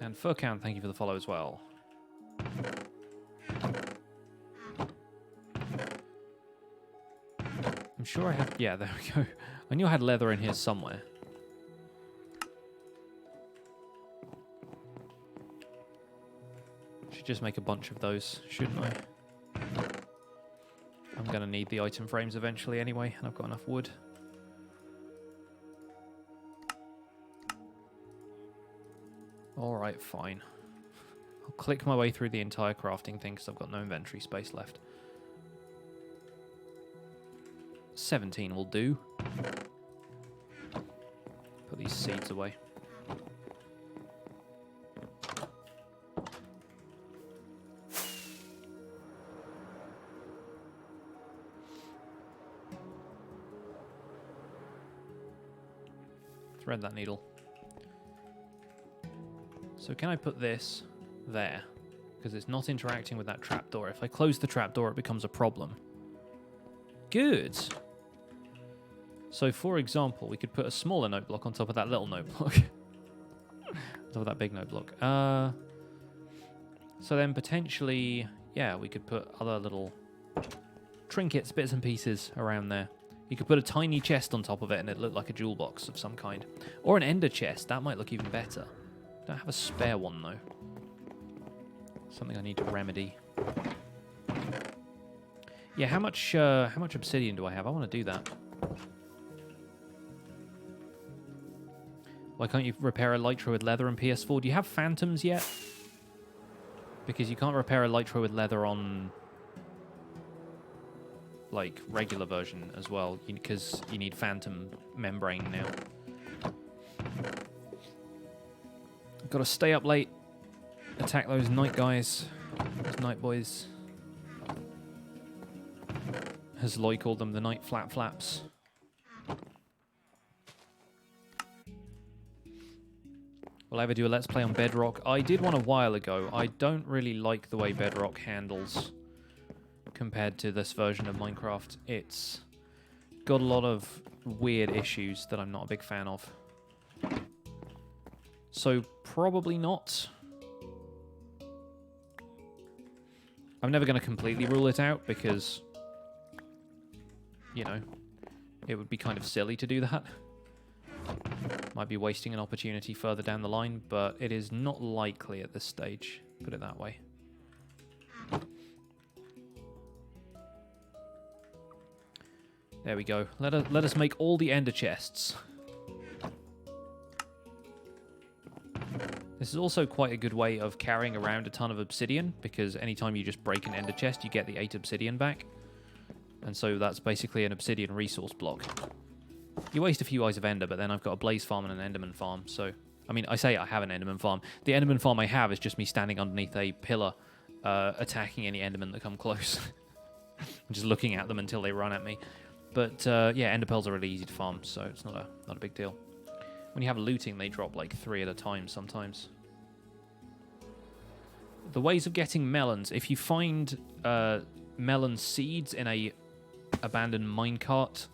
And Furcount, thank you for the follow as well. I'm sure I had... Yeah, there we go. I knew I had leather in here somewhere. Should just make a bunch of those, shouldn't I? I'm going to need the item frames eventually anyway, and I've got enough wood. Alright, fine. I'll click my way through the entire crafting thing because I've got no inventory space left. 17 will do. Put these seeds away. Thread that needle. So can I put this there? Because it's not interacting with that trapdoor. If I close the trapdoor, it becomes a problem. Good. So, for example, we could put a smaller note block on top of that little note block. On top of that big note block. So then potentially, yeah, we could put other little trinkets, bits and pieces around there. You could put a tiny chest on top of it and it'd look like a jewel box of some kind. Or an ender chest. That might look even better. Don't have a spare one, though. Something I need to remedy. Yeah, how much obsidian do I have? I want to do that. Why can't you repair a Lytro with leather in PS4? Do you have Phantoms yet? Because you can't repair a Lytro with leather on, like, regular version as well, because you need Phantom membrane now. Got to stay up late, attack those night guys, those night boys. As Loy called them, the night flaps. Will I ever do a Let's Play on Bedrock? I did one a while ago. I don't really like the way Bedrock handles compared to this version of Minecraft. It's got a lot of weird issues that I'm not a big fan of. So, probably not. I'm never going to completely rule it out because, you know, it would be kind of silly to do that. Might be wasting an opportunity further down the line, but it is not likely at this stage, put it that way. There we go. Let us make all the ender chests. This is also quite a good way of carrying around a ton of obsidian, because anytime you just break an ender chest, you get the 8 obsidian back. And so that's basically an obsidian resource block. You waste a few eyes of ender, but then I've got a blaze farm and an enderman farm, so... I mean, I say I have an enderman farm. The enderman farm I have is just me standing underneath a pillar, attacking any endermen that come close. Just looking at them until they run at me. But, yeah, ender pearls are really easy to farm, so it's not a big deal. When you have looting, they drop like 3 at a time sometimes. The ways of getting melons. If you find melon seeds in a abandoned minecart,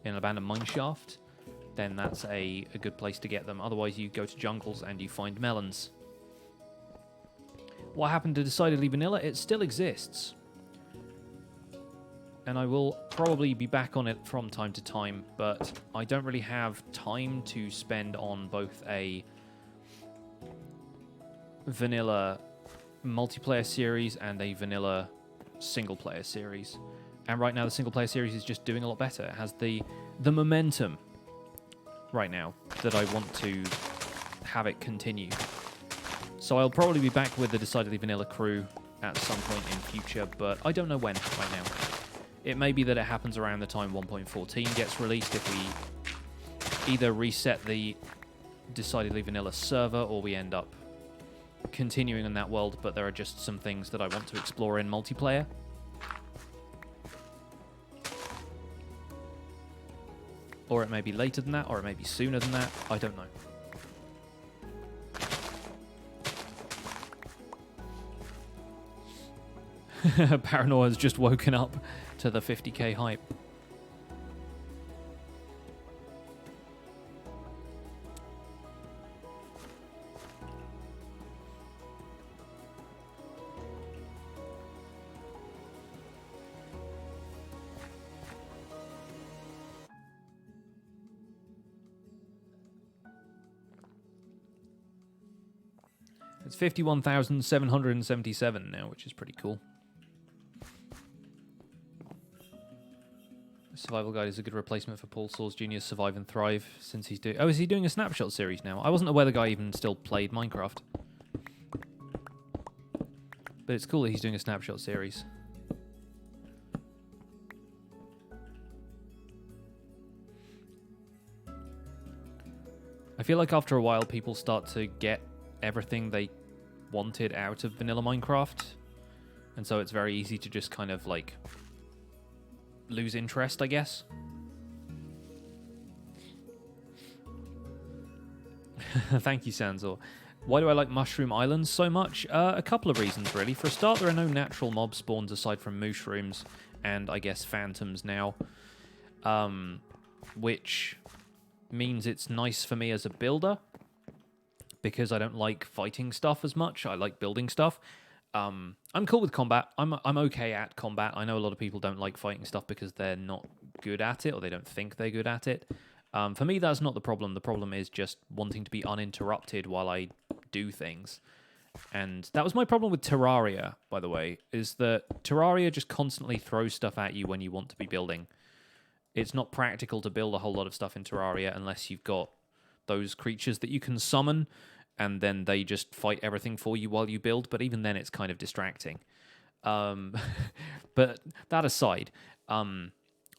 in an abandoned mineshaft, then that's a good place to get them. Otherwise, you go to jungles and you find melons. What happened to Decidedly Vanilla? It still exists. And I will probably be back on it from time to time, but I don't really have time to spend on both a vanilla multiplayer series and a vanilla single-player series. And right now the single-player series is just doing a lot better. It has the momentum right now that I want to have it continue. So I'll probably be back with the Decidedly Vanilla crew at some point in future, but I don't know when right now. It may be that it happens around the time 1.14 gets released if we either reset the Decidedly Vanilla server or we end up continuing in that world, but there are just some things that I want to explore in multiplayer. Or it may be later than that, or it may be sooner than that. I don't know. Paranoia's just woken up to the 50k hype. It's 51,777 now, which is pretty cool. Survival Guide is a good replacement for Paul Saw's Jr.'s Survive and Thrive, since he's doing... Oh, is he doing a snapshot series now? I wasn't aware the guy even still played Minecraft. But it's cool that he's doing a snapshot series. I feel like after a while people start to get everything they wanted out of vanilla Minecraft. And so it's very easy to just kind of like... lose interest, I guess. Thank you, Sanzor. Why do I like Mushroom Islands so much? A couple of reasons, really. For a start, there are no natural mob spawns aside from mushrooms and, I guess, phantoms now. Which means it's nice for me as a builder, because I don't like fighting stuff as much. I like building stuff. I'm cool with combat. I'm okay at combat. I know a lot of people don't like fighting stuff because they're not good at it, or they don't think they're good at it. For me, that's not the problem. The problem is just wanting to be uninterrupted while I do things. And that was my problem with Terraria, by the way, is that Terraria just constantly throws stuff at you when you want to be building. It's not practical to build a whole lot of stuff in Terraria unless you've got those creatures that you can summon, and then they just fight everything for you while you build, but even then it's kind of distracting. But that aside,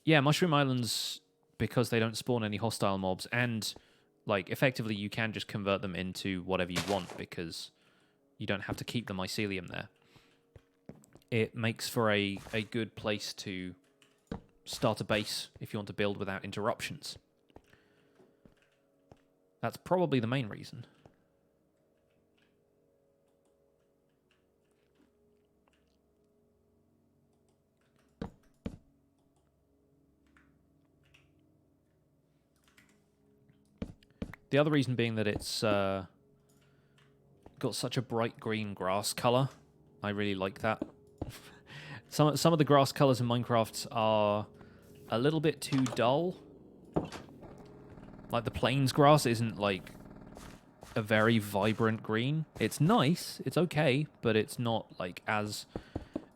yeah, Mushroom Islands, because they don't spawn any hostile mobs, and like effectively you can just convert them into whatever you want because you don't have to keep the mycelium there. It makes for a good place to start a base if you want to build without interruptions. That's probably the main reason. The other reason being that it's got such a bright green grass color. I really like that. Some of the grass colors in Minecraft are a little bit too dull. Like the plains grass isn't like a very vibrant green. It's nice, it's okay, but it's not like as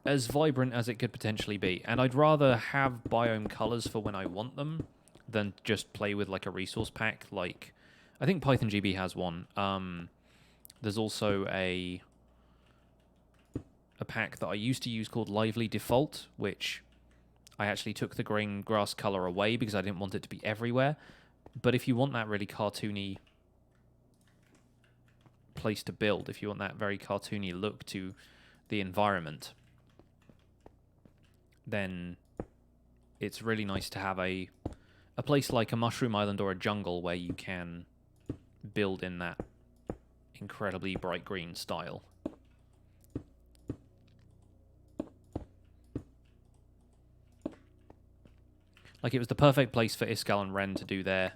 as vibrant as it could potentially be. And I'd rather have biome colors for when I want them than just play with like a resource pack. Like, I think Python GB has one. There's also a pack that I used to use called Lively Default, which I actually took the green grass color away because I didn't want it to be everywhere. But if you want that really cartoony place to build, if you want that very cartoony look to the environment, then it's really nice to have a place like a mushroom island or a jungle where you can build in that incredibly bright green style. Like, it was the perfect place for Iskall and Ren to do their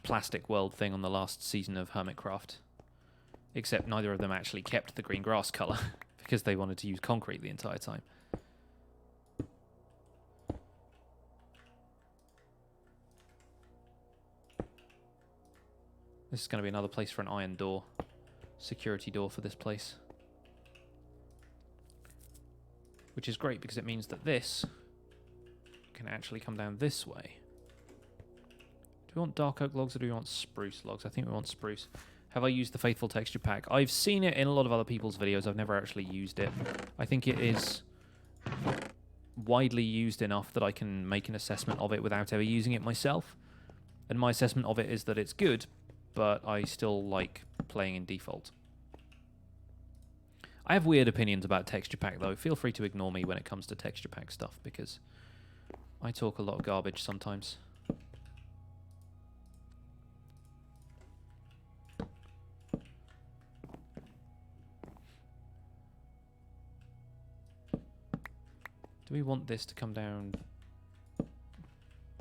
plastic world thing on the last season of Hermitcraft. Except neither of them actually kept the green grass colour because they wanted to use concrete the entire time. This is going to be another place for an iron door. Security door for this place. Which is great because it means that this can actually come down this way. Do we want dark oak logs or do we want spruce logs? I think we want spruce. Have I used the Faithful texture pack? I've seen it in a lot of other people's videos. I've never actually used it. I think it is widely used enough that I can make an assessment of it without ever using it myself. And my assessment of it is that it's good, but I still like playing in default. I have weird opinions about texture pack, though. Feel free to ignore me when it comes to texture pack stuff, because I talk a lot of garbage sometimes. Do we want this to come down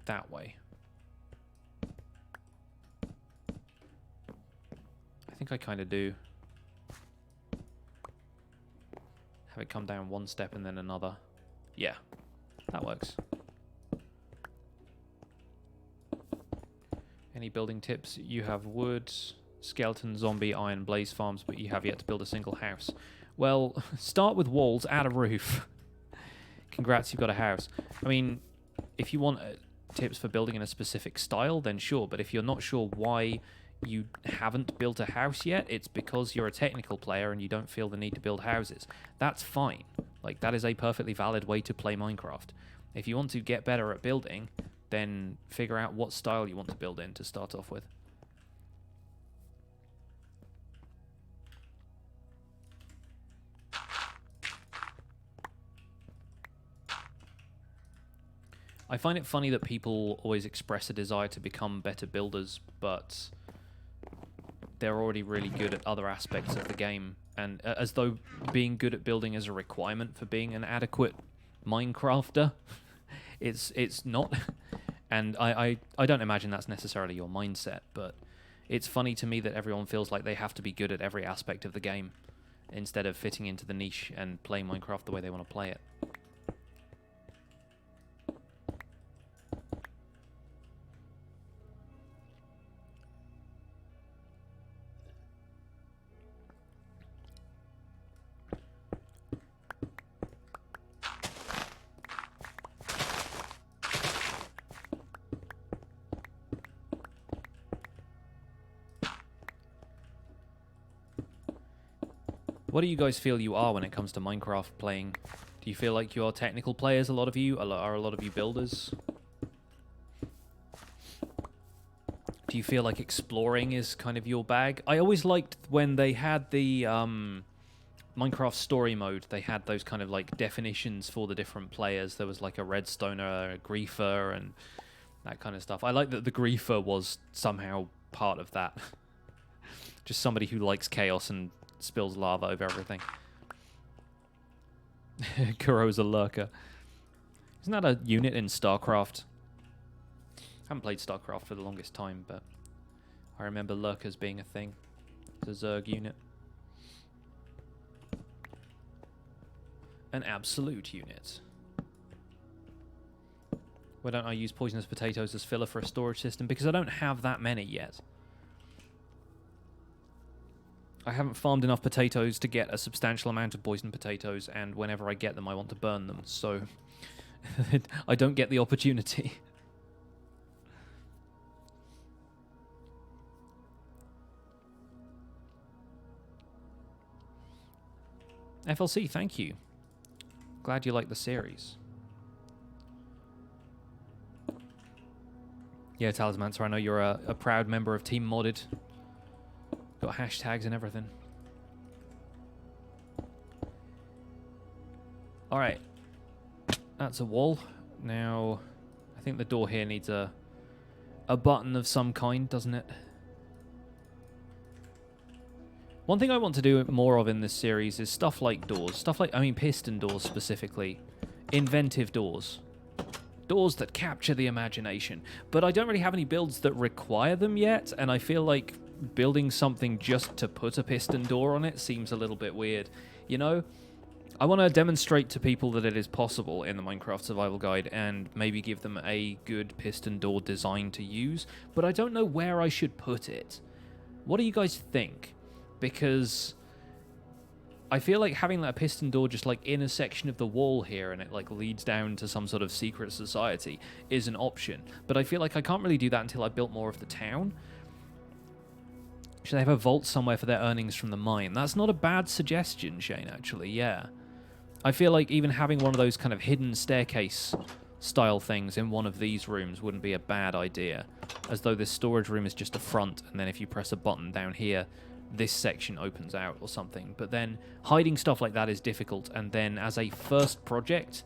that way? I think I kind of do. Have it come down one step and then another. Yeah, that works. Any building tips? You have wood, skeleton, zombie, iron, blaze farms, but you have yet to build a single house. Well, start with walls, add a roof. Congrats, you've got a house. I mean, if you want tips for building in a specific style, then sure. But if you're not sure why you haven't built a house yet, it's because you're a technical player and you don't feel the need to build houses. That's fine. Like, that is a perfectly valid way to play Minecraft. If you want to get better at building, then figure out what style you want to build in to start off with. I find it funny that people always express a desire to become better builders, but they're already really good at other aspects of the game, and as though being good at building is a requirement for being an adequate Minecrafter. It's not, and I don't imagine that's necessarily your mindset, but it's funny to me that everyone feels like they have to be good at every aspect of the game instead of fitting into the niche and playing Minecraft the way they want to play it. What do you guys feel you are when it comes to Minecraft playing? Do you feel like you are technical players, a lot of you? Are a lot of you builders? Do you feel like exploring is kind of your bag? I always liked when they had the Minecraft story mode. They had those kind of like definitions for the different players. There was like a redstoner, a griefer, and that kind of stuff. I like that the griefer was somehow part of that. Just somebody who likes chaos and spills lava over everything. Kuro's a lurker. Isn't that a unit in StarCraft? I haven't played StarCraft for the longest time, but I remember lurkers being a thing. It's a Zerg unit. An absolute unit. Why don't I use poisonous potatoes as filler for a storage system? Because I don't have that many yet. I haven't farmed enough potatoes to get a substantial amount of poisoned potatoes, and whenever I get them, I want to burn them, so I don't get the opportunity. FLC, thank you. Glad you like the series. Yeah, Talismancer, I know you're a proud member of Team Modded. Got hashtags and everything. Alright. That's a wall. Now, I think the door here needs a button of some kind, doesn't it? One thing I want to do more of in this series is stuff like doors. Stuff like, I mean, piston doors specifically. Inventive doors. Doors that capture the imagination. But I don't really have any builds that require them yet, and I feel like building something just to put a piston door on it seems a little bit weird. You know? I want to demonstrate to people that it is possible in the Minecraft Survival Guide and maybe give them a good piston door design to use, but I don't know where I should put it. What do you guys think? Because I feel like having that piston door just like in a section of the wall here and it like leads down to some sort of secret society is an option, but I feel like I can't really do that until I built more of the town. Should they have a vault somewhere for their earnings from the mine? That's not a bad suggestion, Shane, actually, yeah. I feel like even having one of those kind of hidden staircase style things in one of these rooms wouldn't be a bad idea. As though this storage room is just a front, and then if you press a button down here, this section opens out or something. But then hiding stuff like that is difficult, and then as a first project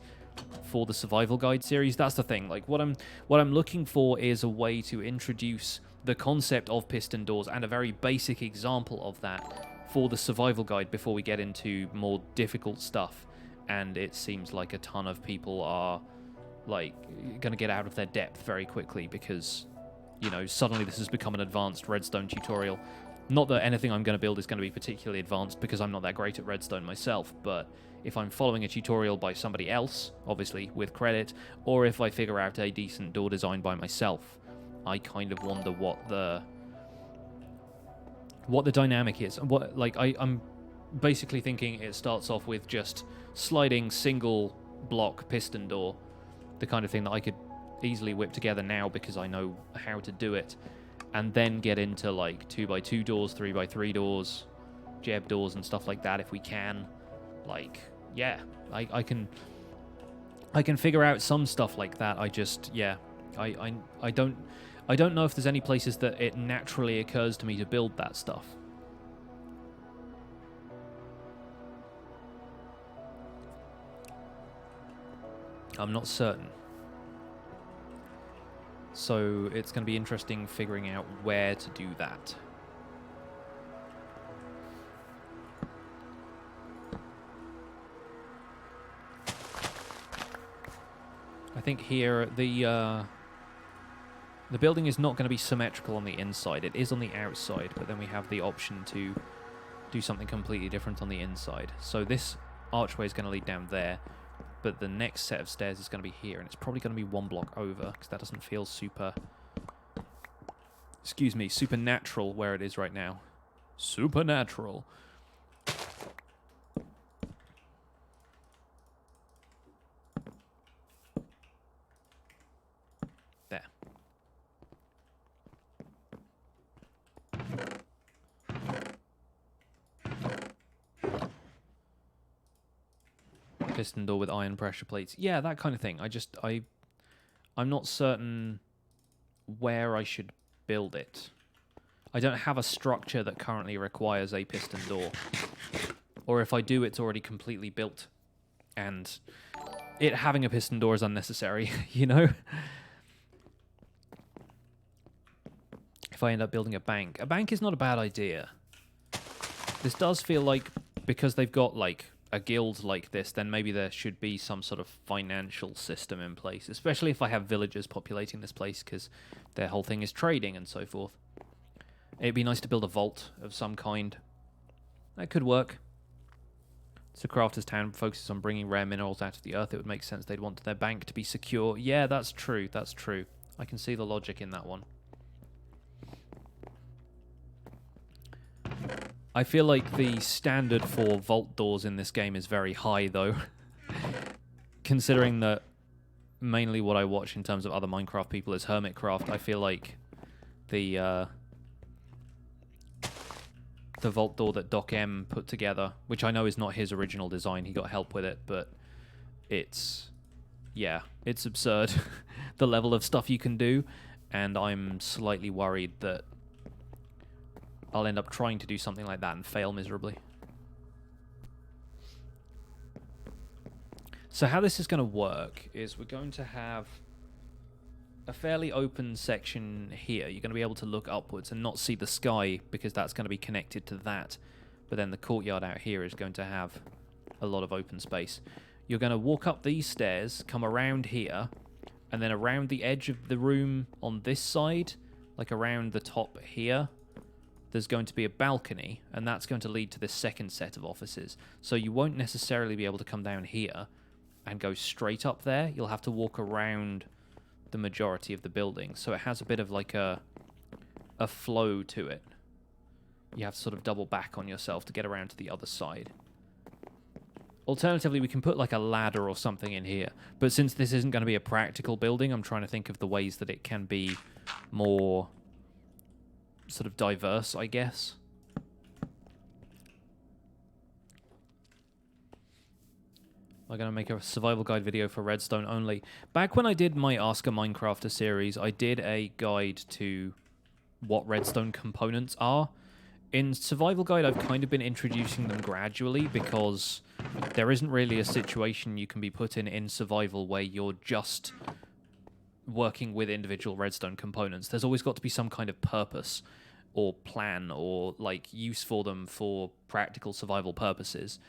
for the Survival Guide series, that's the thing. Like what I'm looking for is a way to introduce the concept of piston doors and a very basic example of that for the Survival Guide before we get into more difficult stuff. And it seems like a ton of people are like going to get out of their depth very quickly because, you know, suddenly this has become an advanced redstone tutorial. Not that anything I'm going to build is going to be particularly advanced because I'm not that great at redstone myself, but if I'm following a tutorial by somebody else, obviously with credit, or if I figure out a decent door design by myself, I kind of wonder what the dynamic is. What, like, I'm basically thinking it starts off with just sliding single block piston door, the kind of thing that I could easily whip together now because I know how to do it, and then get into like 2x2 doors, 3x3 doors, jeb doors and stuff like that if we can. Like, yeah, I can figure out some stuff like that. I just, yeah, I don't know if there's any places that it naturally occurs to me to build that stuff. I'm not certain. So it's going to be interesting figuring out where to do that. I think here the building is not going to be symmetrical on the inside. It is on the outside, but then we have the option to do something completely different on the inside. So this archway is going to lead down there, but the next set of stairs is going to be here, and it's probably going to be one block over, because that doesn't feel super... Excuse me, supernatural where it is right now. Supernatural. There. Piston door with iron pressure plates. Yeah, that kind of thing. I'm not certain where I should build it. I don't have a structure that currently requires a piston door. Or if I do, it's already completely built. And it having a piston door is unnecessary, you know? If I end up building a bank is not a bad idea. This does feel like, because they've got, like, a guild like this, then maybe there should be some sort of financial system in place, especially if I have villagers populating this place, because their whole thing is trading and so forth. It'd be nice to build a vault of some kind. That could work. So Crafter's Town focuses on bringing rare minerals out of the earth. It would make sense they'd want their bank to be secure. Yeah, that's true, that's true. I can see the logic in that one. I feel like the standard for vault doors in this game is very high, though. Considering that mainly what I watch in terms of other Minecraft people is Hermitcraft, I feel like the vault door that Doc M put together, which I know is not his original design, he got help with it, but it's, yeah, it's absurd, the level of stuff you can do, and I'm slightly worried that I'll end up trying to do something like that and fail miserably. So how this is going to work is we're going to have a fairly open section here. You're going to be able to look upwards and not see the sky because that's going to be connected to that. But then the courtyard out here is going to have a lot of open space. You're going to walk up these stairs, come around here, and then around the edge of the room on this side, like around the top here, there's going to be a balcony, and that's going to lead to this second set of offices. So you won't necessarily be able to come down here and go straight up there. You'll have to walk around the majority of the building. So it has a bit of like a flow to it. You have to sort of double back on yourself to get around to the other side. Alternatively, we can put like a ladder or something in here. But since this isn't going to be a practical building, I'm trying to think of the ways that it can be more sort of diverse, I guess. I'm going to make a survival guide video for Redstone only. Back when I did my Ask a Minecrafter series, I did a guide to what redstone components are. In survival guide, I've kind of been introducing them gradually because there isn't really a situation you can be put in survival where you're just working with individual redstone components. There's always got to be some kind of purpose or plan or like use for them for practical survival purposes.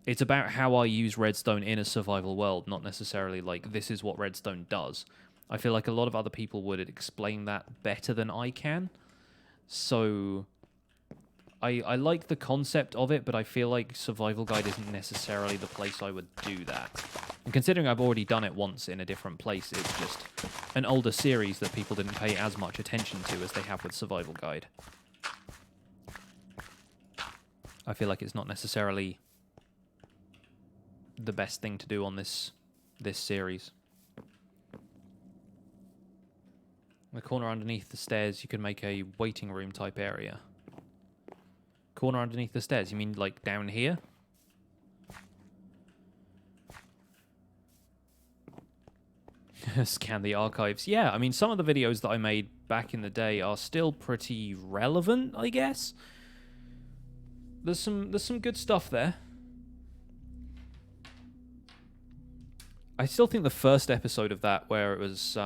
It's about how I use redstone in a survival world, not necessarily like this is what redstone does. I feel like a lot of other people would explain that better than I can. So I like the concept of it, but I feel like survival guide isn't necessarily the place I would do that. And considering I've already done it once in a different place, it's just an older series that people didn't pay as much attention to as they have with survival guide. I feel like it's not necessarily the best thing to do on this series. In the corner underneath the stairs, you could make a waiting room type area. Corner underneath the stairs, you mean like down here? Scan the archives. Yeah, I mean, some of the videos that I made back in the day are still pretty relevant, I guess. There's some good stuff there. I still think the first episode of that, where it was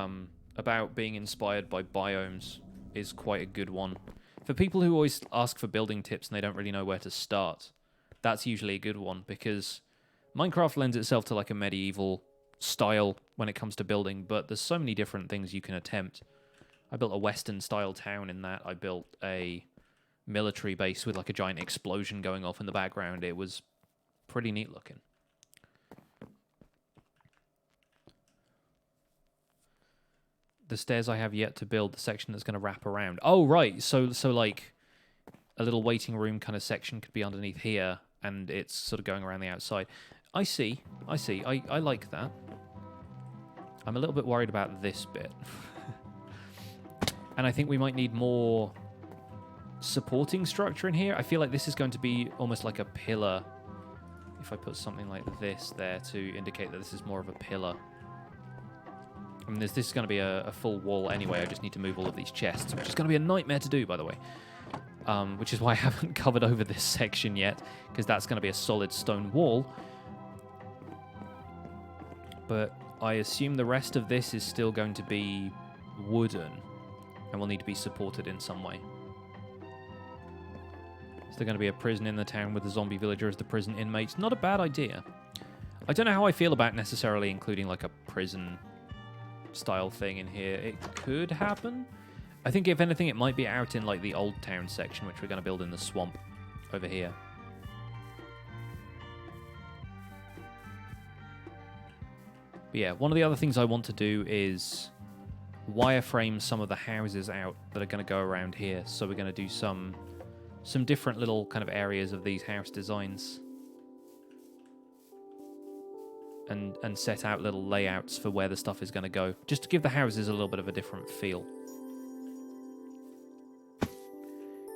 about being inspired by biomes, is quite a good one. For people who always ask for building tips and they don't really know where to start, that's usually a good one, because Minecraft lends itself to like a medieval style when it comes to building, but there's so many different things you can attempt. I built a Western-style town in that. I built a military base with like a giant explosion going off in the background. It was pretty neat looking. The stairs I have yet to build, the section that's going to wrap around. Oh, right. So like a little waiting room kind of section could be underneath here, and it's sort of going around the outside. I see. I like that. I'm a little bit worried about this bit. And I think we might need more supporting structure in here. I feel like this is going to be almost like a pillar. If I put something like this there to indicate that this is more of a pillar. I mean, this is going to be a full wall anyway. I just need to move all of these chests, which is going to be a nightmare to do, by the way. Which is why I haven't covered over this section yet, because that's going to be a solid stone wall. But I assume the rest of this is still going to be wooden, and will need to be supported in some way. Is there going to be a prison in the town with the zombie villager as the prison inmates? Not a bad idea. I don't know how I feel about necessarily including like a prison style thing in here. It could happen. I think if anything it might be out in like the old town section, which we're going to build in the swamp over here. But yeah, one of the other things I want to do is wireframe some of the houses out that are going to go around here. So we're going to do some some different little kind of areas of these house designs. And set out little layouts for where the stuff is going to go, just to give the houses a little bit of a different feel.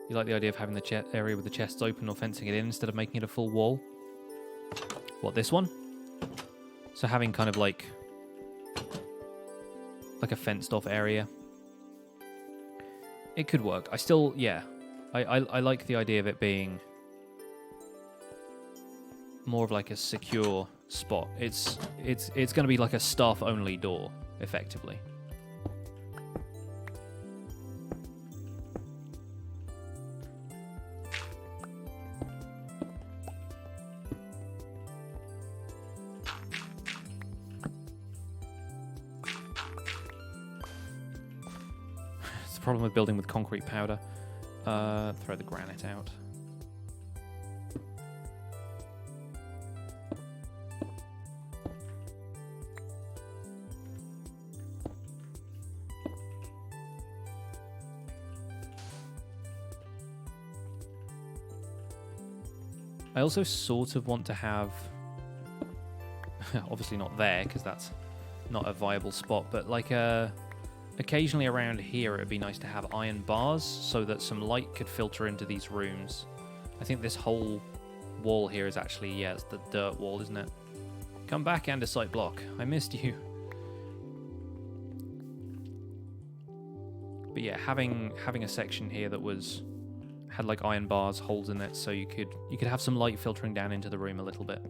You like the idea of having the area with the chests open or fencing it in instead of making it a full wall? What, this one? So having kind of like a fenced off area. It could work. I still, yeah. I like the idea of it being more of like a secure spot. It's going to be like a staff only door, effectively. It's the problem with building with concrete powder. Throw the granite out. I also sort of want to have, obviously not there because that's not a viable spot, but like occasionally around here it would be nice to have iron bars so that some light could filter into these rooms. I think this whole wall here is actually, yeah, it's the dirt wall, isn't it? Come back, andesite block. I missed you. But yeah, having a section here that had like iron bars, holes in it, so you could have some light filtering down into the room a little bit.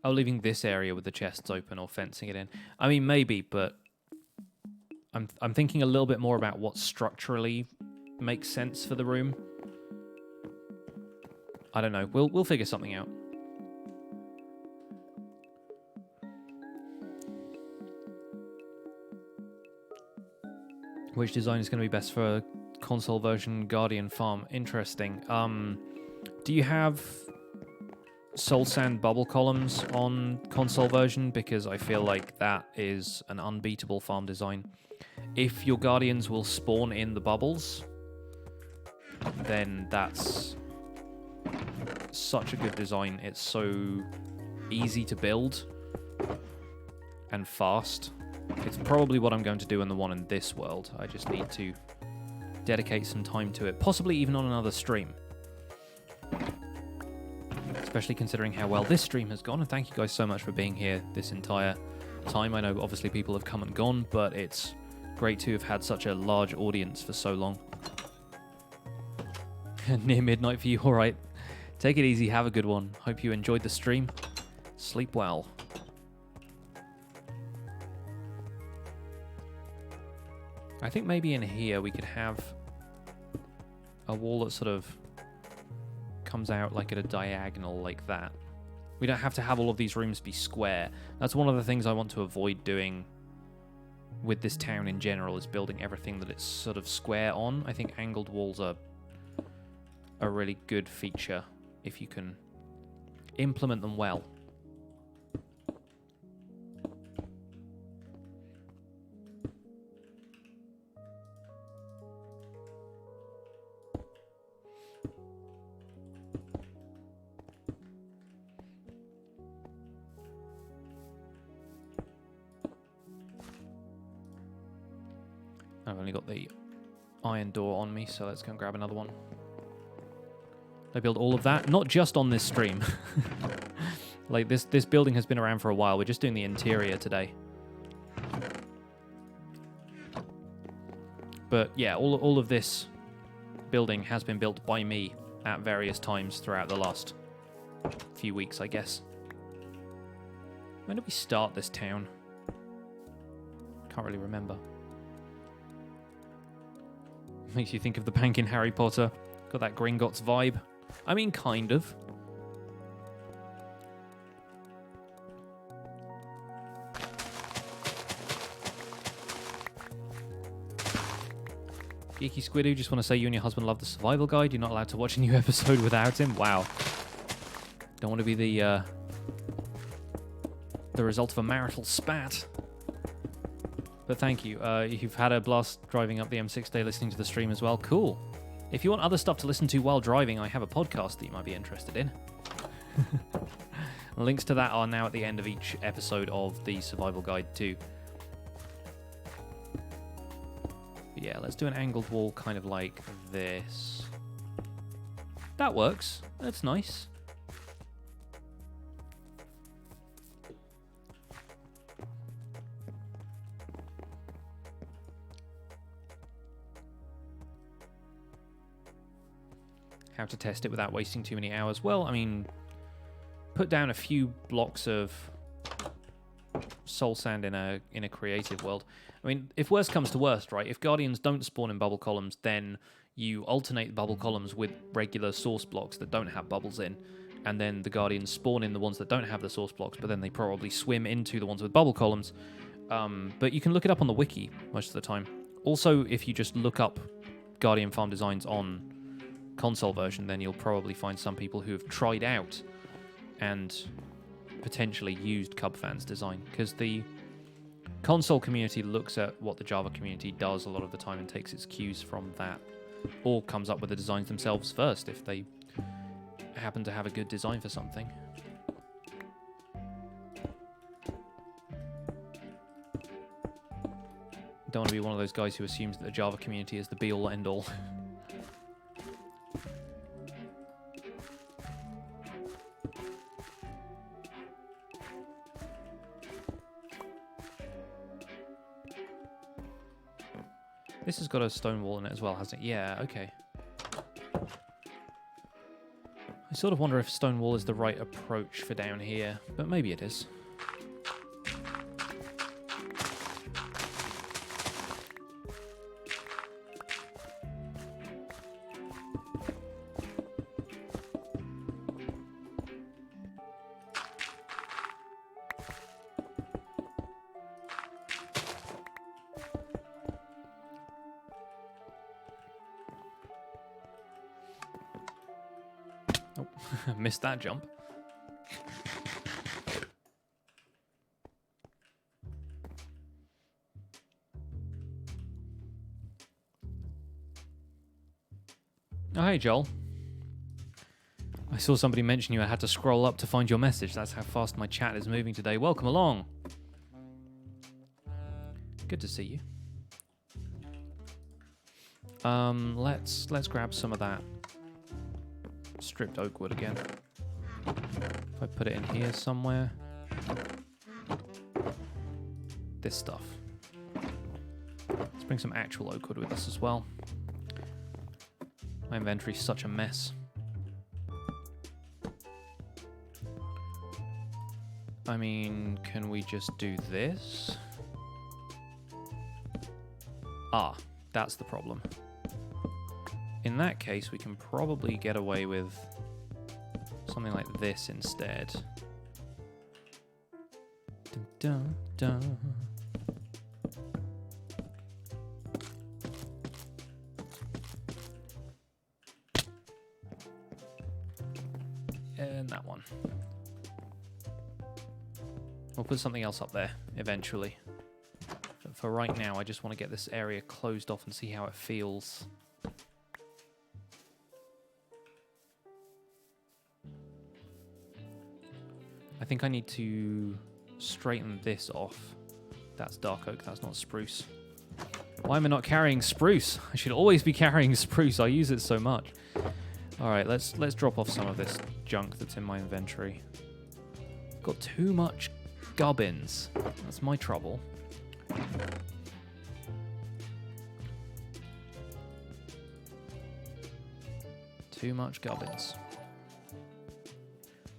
Oh, leaving this area with the chests open or fencing it in. I mean, maybe, but I'm thinking a little bit more about what structurally makes sense for the room. I don't know. We'll figure something out. Which design is going to be best for console version Guardian Farm? Interesting. Do you have Soul Sand bubble columns on console version? Because I feel like that is an unbeatable farm design. If your Guardians will spawn in the bubbles, then that's such a good design. It's so easy to build and fast. It's probably what I'm going to do in the one in this world. I just need to dedicate some time to it, possibly even on another stream. Especially considering how well this stream has gone, and thank you guys so much for being here this entire time. I know obviously people have come and gone, but it's great to have had such a large audience for so long. Near midnight for you, alright. Take it easy, have a good one. Hope you enjoyed the stream. Sleep well. I think maybe in here we could have a wall that sort of comes out like at a diagonal like that. We don't have to have all of these rooms be square. That's one of the things I want to avoid doing with this town in general, is building everything that it's sort of square on. I think angled walls are a really good feature if you can implement them well. I've only got the iron door on me, so let's go and grab another one. I build all of that, not just on this stream. Like this building has been around for a while. We're just doing the interior today. But yeah, all of this building has been built by me at various times throughout the last few weeks, I guess. When did we start this town? Can't really remember. Makes you think of the bank in Harry Potter. Got that Gringotts vibe. I mean, kind of. Geeky Squidoo, just want to say you and your husband love the survival guide. You're not allowed to watch a new episode without him. Wow. Don't want to be the result of a marital spat. But thank you. You've had a blast driving up the M6 today, listening to the stream as well. Cool. If you want other stuff to listen to while driving, I have a podcast that you might be interested in. Links to that are now at the end of each episode of the Survival Guide too. But yeah, let's do an angled wall kind of like this. That works. That's nice. How to test it without wasting too many hours? Well, I mean, put down a few blocks of soul sand in a creative world. I mean, if worst comes to worst, right? If guardians don't spawn in bubble columns, then you alternate the bubble columns with regular source blocks that don't have bubbles in, and then the guardians spawn in the ones that don't have the source blocks, but then they probably swim into the ones with bubble columns. But you can look it up on the wiki most of the time. Also, if you just look up guardian farm designs on console version, then you'll probably find some people who have tried out and potentially used Cubfan's design, because the console community looks at what the Java community does a lot of the time and takes its cues from that, or comes up with the designs themselves first if they happen to have a good design for something. Don't want to be one of those guys who assumes that the Java community is the be-all end-all. This has got a stone wall in it as well, hasn't it? Yeah, okay. I sort of wonder if stone wall is the right approach for down here, but maybe it is. Missed that jump. Oh, hey, Joel. I saw somebody mention you. I had to scroll up to find your message. That's how fast my chat is moving today. Welcome along. Good to see you. Let's grab some of that stripped oak wood again. If I put it in here somewhere. This stuff. Let's bring some actual oak wood with us as well. My inventory's such a mess. I mean, can we just do this? Ah, that's the problem. In that case, we can probably get away with something like this instead. Dun, dun, dun. And that one. We'll put something else up there eventually. But for right now, I just want to get this area closed off and see how it feels. I think I need to straighten this off. That's dark oak, that's not spruce. Why am I not carrying spruce? I should always be carrying spruce. I use it so much. All right, let's drop off some of this junk that's in my inventory. Got too much gubbins. That's my trouble. Too much gubbins.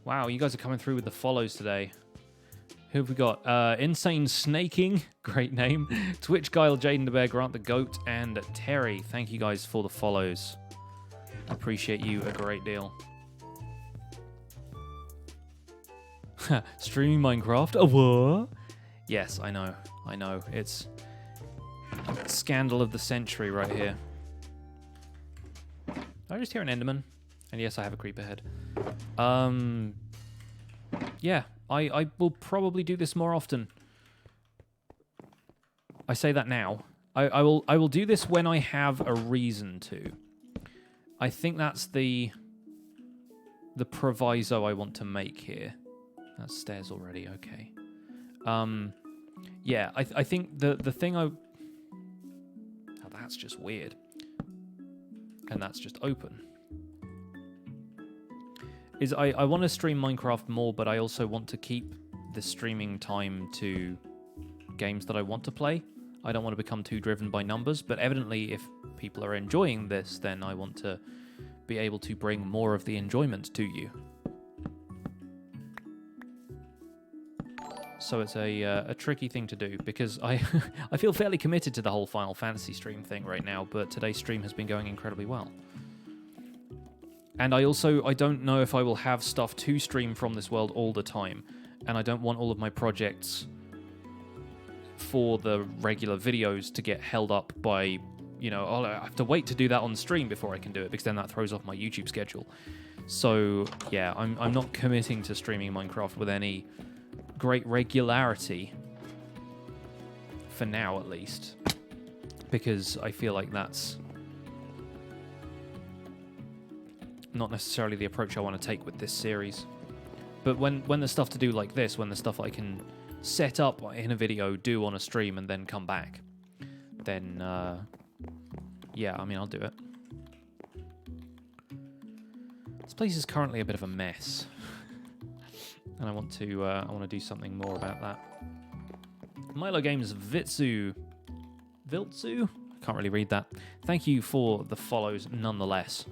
Wow, you guys are coming through with the follows today. Who have we got? Insane Snaking, great name. Twitch Guile, Jaden the Bear, Grant the Goat, and Terry. Thank you guys for the follows. I appreciate you a great deal. Streaming Minecraft? A what? Yes, I know. I know. It's scandal of the century right here. Did I just hear an Enderman? And yes, I have a creeper head. Yeah, I will probably do this more often. I say that now. I will do this when I have a reason to. I think that's the proviso I want to make here. That's stairs already, okay. Yeah, I think the thing I... Oh, that's just weird. And that's just open. Is I want to stream Minecraft more, but I also want to keep the streaming time to games that I want to play. I don't want to become too driven by numbers, but evidently if people are enjoying this, then I want to be able to bring more of the enjoyment to you. So it's a tricky thing to do, because I feel fairly committed to the whole Final Fantasy stream thing right now, but today's stream has been going incredibly well. And I don't know if I will have stuff to stream from this world all the time, and I don't want all of my projects for the regular videos to get held up by, you know, I'll have to wait to do that on stream before I can do it, because then that throws off my YouTube schedule. So yeah, I'm not committing to streaming Minecraft with any great regularity, for now at least, because I feel like that's not necessarily the approach I want to take with this series. But when there's stuff to do like this, when there's stuff I can set up in a video, do on a stream, and then come back, then yeah, I mean, I'll do it. This place is currently a bit of a mess, and I want to do something more about that. Milo Games Viltzu, I can't really read that. Thank you for the follows nonetheless.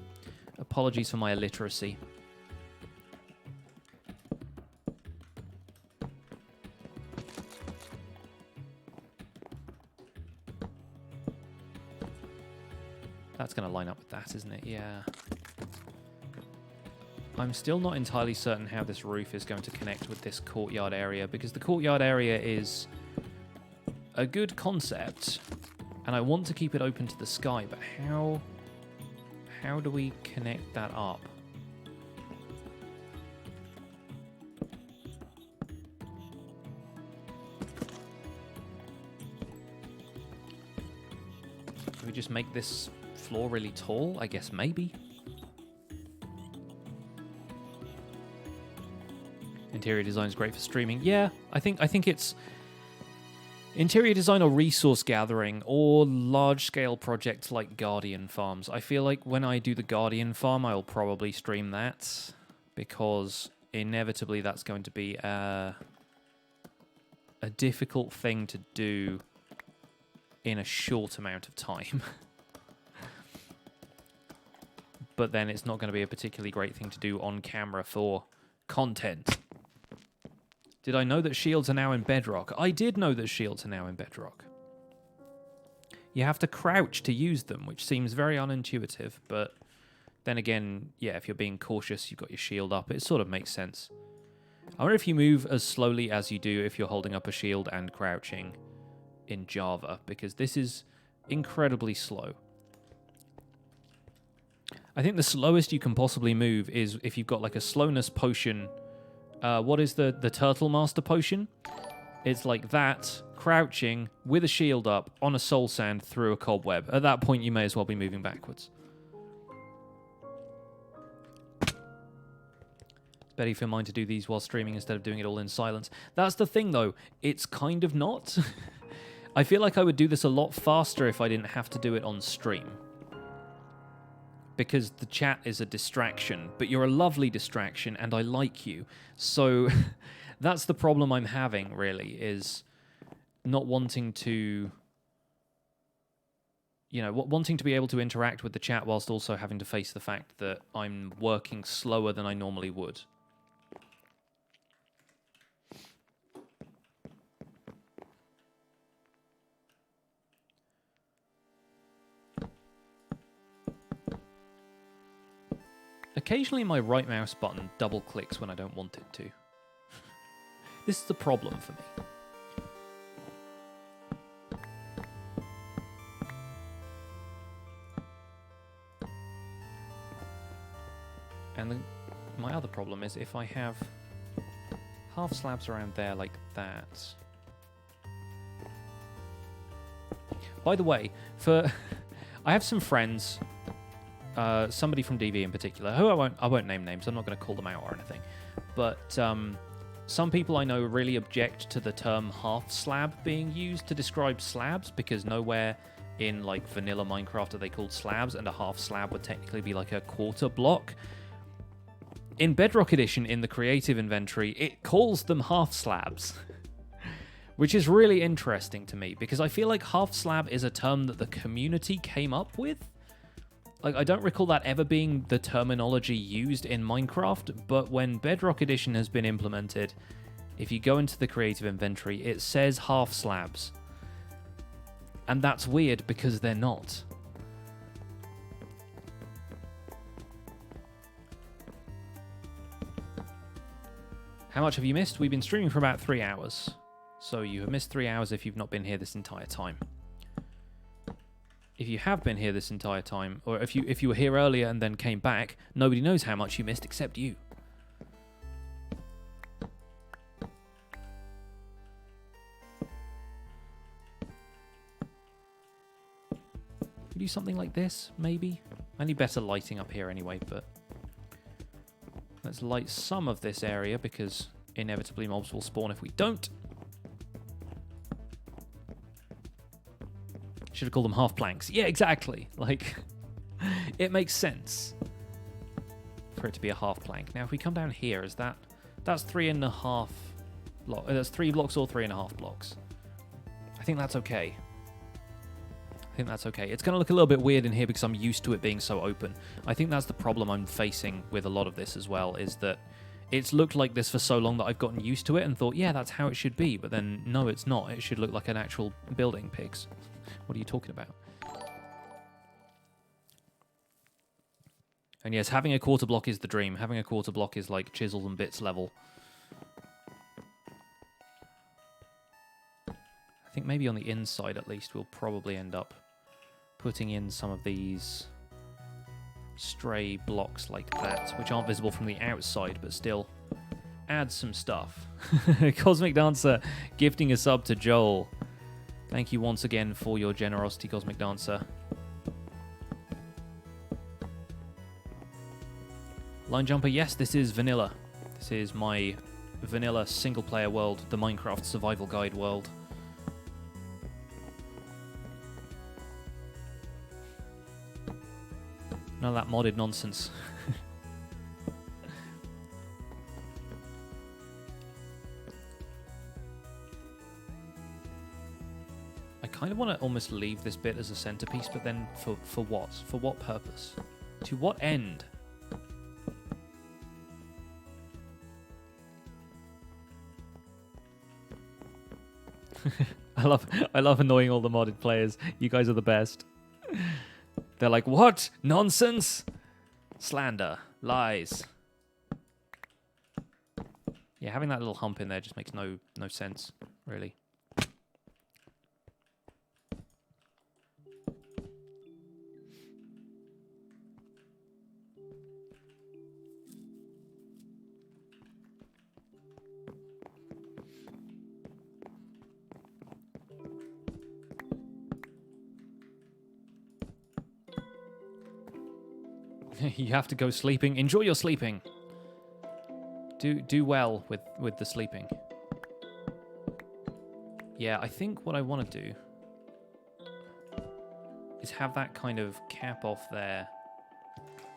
Apologies for my illiteracy. That's going to line up with that, isn't it? Yeah. I'm still not entirely certain how this roof is going to connect with this courtyard area, because the courtyard area is a good concept, and I want to keep it open to the sky, but how do we connect that up? Do we just make this floor really tall? I guess maybe. Interior design is great for streaming. Yeah, I think it's interior design or resource gathering or large-scale projects like Guardian Farms. I feel like when I do the Guardian Farm, I'll probably stream that, because inevitably that's going to be a difficult thing to do in a short amount of time. But then it's not going to be a particularly great thing to do on camera for content. Did I know that shields are now in Bedrock? I did know that shields are now in Bedrock. You have to crouch to use them, which seems very unintuitive, but then again, yeah, if you're being cautious, you've got your shield up. It sort of makes sense. I wonder if you move as slowly as you do if you're holding up a shield and crouching in Java, because this is incredibly slow. I think the slowest you can possibly move is if you've got like a slowness potion. What is the Turtle Master potion? It's like that, crouching, with a shield up, on a soul sand, through a cobweb. At that point, you may as well be moving backwards. It's better if you're mind to do these while streaming instead of doing it all in silence. That's the thing, though. It's kind of not. I feel like I would do this a lot faster if I didn't have to do it on stream, because the chat is a distraction, but you're a lovely distraction, and I like you. So that's the problem I'm having, really, is not wanting to, you know, wanting to be able to interact with the chat whilst also having to face the fact that I'm working slower than I normally would. Occasionally my right mouse button double clicks when I don't want it to. This is the problem for me. And my other problem is if I have half slabs around there like that, By the way, for I have some friends, somebody from DV in particular, who I won't name names. I'm not going to call them out or anything, but some people I know really object to the term half slab being used to describe slabs, because nowhere in like vanilla Minecraft are they called slabs, and a half slab would technically be like a quarter block. In Bedrock Edition, in the creative inventory, it calls them half slabs. Which is really interesting to me, because I feel like half slab is a term that the community came up with. Like, I don't recall that ever being the terminology used in Minecraft, but when Bedrock Edition has been implemented, if you go into the creative inventory, it says half slabs. And that's weird, because they're not. How much have you missed? We've been streaming for about 3 hours. So you have missed 3 hours if you've not been here this entire time. If you have been here this entire time, or if you were here earlier and then came back, nobody knows how much you missed except you. Do something like this, maybe? I need better lighting up here anyway, but let's light some of this area, because inevitably mobs will spawn if we don't. Should have called them half planks. Yeah, exactly. Like, it makes sense for it to be a half plank. Now, if we come down here, that's 3.5 blocks. That's 3 blocks or 3.5 blocks. I think that's okay. That's okay. It's going to look a little bit weird in here because I'm used to it being so open. I think that's the problem I'm facing with a lot of this as well, is that it's looked like this for so long that I've gotten used to it and thought, yeah, that's how it should be. But then, no, it's not. It should look like an actual building, pigs. What are you talking about? And yes, having a quarter block is the dream. Having a quarter block is like chisels and bits level. I think maybe on the inside, at least, we'll probably end up putting in some of these stray blocks like that, which aren't visible from the outside, but still add some stuff. Cosmic Dancer gifting a sub to Joel. Thank you once again for your generosity, Cosmic Dancer. Line Jumper, yes, this is vanilla. This is my vanilla single-player world, the Minecraft survival guide world. None of that modded nonsense. I kind of want to almost leave this bit as a centerpiece, but then for what? For what purpose? To what end? I love annoying all the modded players. You guys are the best. They're like, what? Nonsense? Slander. Lies. Yeah, having that little hump in there just makes no sense, really. You have to go sleeping. Enjoy your sleeping. Do well with the sleeping. Yeah, I think what I want to do is have that kind of cap off there.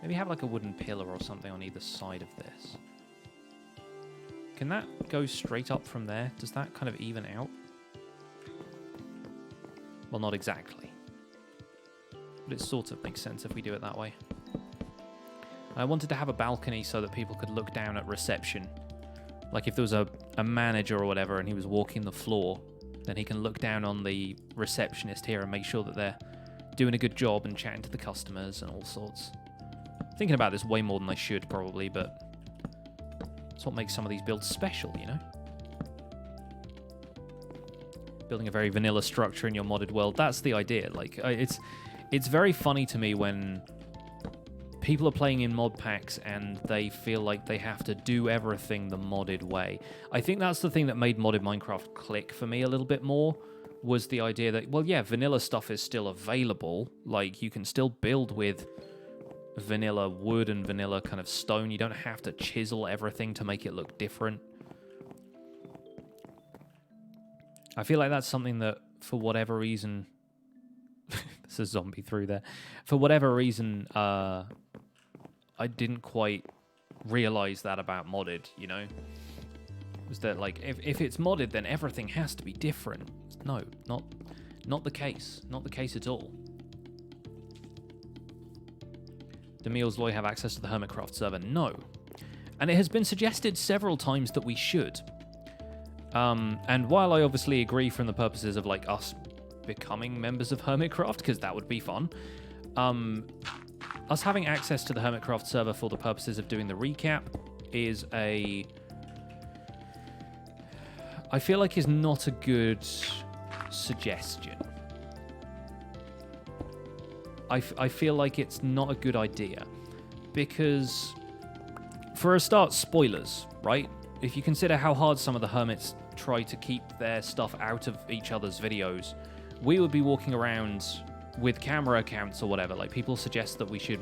Maybe have like a wooden pillar or something on either side of this. Can that go straight up from there? Does that kind of even out? Well, not exactly. But it sort of makes sense if we do it that way. I wanted to have a balcony so that people could look down at reception. Like if there was a manager or whatever and he was walking the floor, then he can look down on the receptionist here and make sure that they're doing a good job and chatting to the customers and all sorts. Thinking about this way more than I should probably, but it's what makes some of these builds special, you know? Building a very vanilla structure in your modded world, that's the idea. Like, it's very funny to me when people are playing in mod packs and they feel like they have to do everything the modded way. I think that's the thing that made modded Minecraft click for me a little bit more, was the idea that, well, yeah, vanilla stuff is still available. Like, you can still build with vanilla wood and vanilla kind of stone. You don't have to chisel everything to make it look different. I feel like that's something that, for whatever reason... there's a zombie through there. For whatever reason, I didn't quite realize that about modded, you know? Was that, like, if it's modded, then everything has to be different. No, not the case. Not the case at all. Do Meals Loy have access to the Hermitcraft server? No. And it has been suggested several times that we should. And while I obviously agree from the purposes of, like, us becoming members of Hermitcraft, because that would be fun, us having access to the Hermitcraft server for the purposes of doing the recap is I feel like is not a good suggestion. I feel like it's not a good idea. Because, for a start, spoilers, right? If you consider how hard some of the hermits try to keep their stuff out of each other's videos, we would be walking around with camera accounts or whatever. Like, people suggest that we should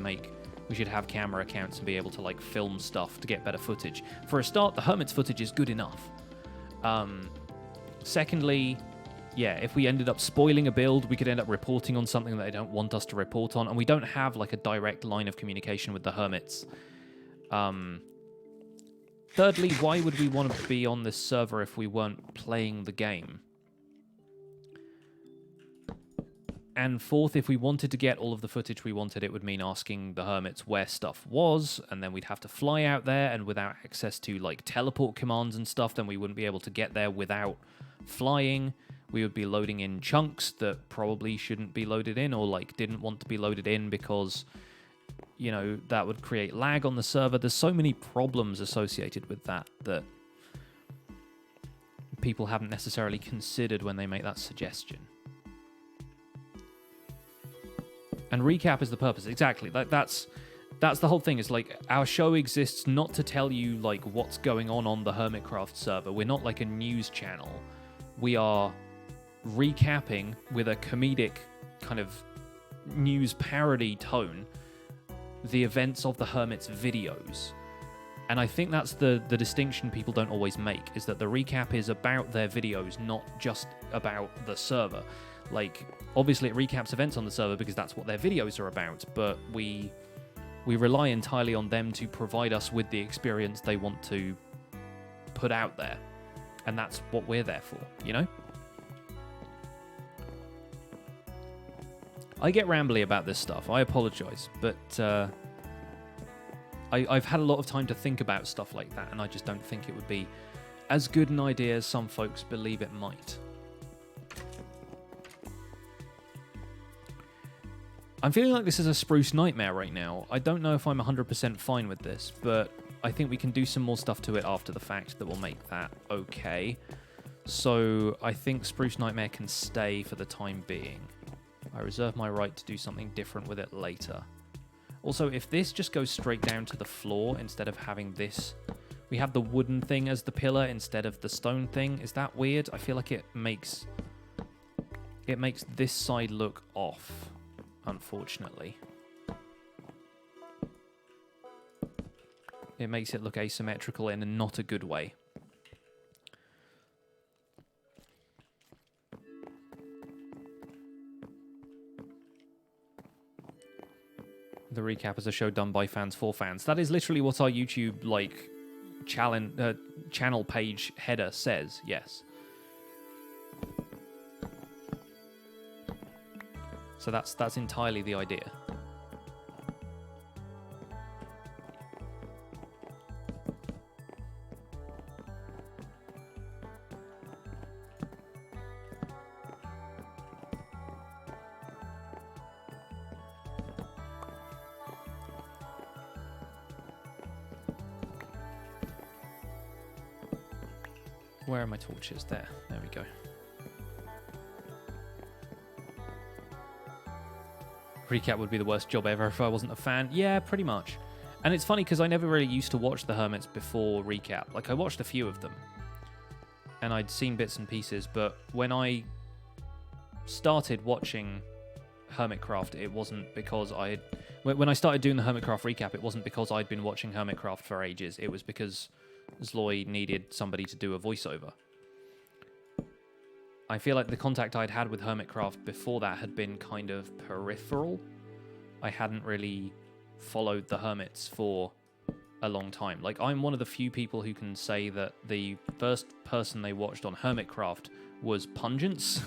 have camera accounts and be able to, like, film stuff to get better footage. For a start, the hermit's footage is good enough. Secondly, yeah, if we ended up spoiling a build, we could end up reporting on something that they don't want us to report on, and we don't have, like, a direct line of communication with the hermits. Thirdly, why would we want to be on this server if we weren't playing the game? And fourth, if we wanted to get all of the footage we wanted, it would mean asking the hermits where stuff was, and then we'd have to fly out there, and without access to, like, teleport commands and stuff, then we wouldn't be able to get there without flying. We would be loading in chunks that probably shouldn't be loaded in, or, like, didn't want to be loaded in because, you know, that would create lag on the server. There's so many problems associated with that people haven't necessarily considered when they make that suggestion. And recap is the purpose. Exactly. That's the whole thing. Is, like, our show exists not to tell you, like, what's going on the Hermitcraft server. We're not like a news channel. We are recapping with a comedic kind of news parody tone the events of the Hermit's videos. And I think that's the distinction people don't always make, is that the recap is about their videos, not just about the server. Like, obviously it recaps events on the server because that's what their videos are about, but we rely entirely on them to provide us with the experience they want to put out there. And that's what we're there for, you know? I get rambly about this stuff. I apologize, but I've had a lot of time to think about stuff like that, and I just don't think it would be as good an idea as some folks believe it might. I'm feeling like this is a spruce nightmare right now. I don't know if I'm 100% fine with this, but I think we can do some more stuff to it after the fact that will make that okay. So I think spruce nightmare can stay for the time being. I reserve my right to do something different with it later. Also, if this just goes straight down to the floor instead of having this... We have the wooden thing as the pillar instead of the stone thing. Is that weird? I feel like it makes this side look off, unfortunately. It makes it look asymmetrical in a not a good way. The recap is a show done by fans for fans. That is literally what our YouTube, like, channel page header says, yes. So that's entirely the idea. Where are my torches? There we go. Recap would be the worst job ever if I wasn't a fan. Yeah, pretty much. And it's funny because I never really used to watch the Hermits before recap. Like, I watched a few of them. And I'd seen bits and pieces, but when I started watching Hermitcraft, it wasn't because when I started doing the Hermitcraft recap, it wasn't because I'd been watching Hermitcraft for ages. It was because Zloy needed somebody to do a voiceover. I feel like the contact I'd had with Hermitcraft before that had been kind of peripheral. I hadn't really followed the Hermits for a long time. Like, I'm one of the few people who can say that the first person they watched on Hermitcraft was Pungence.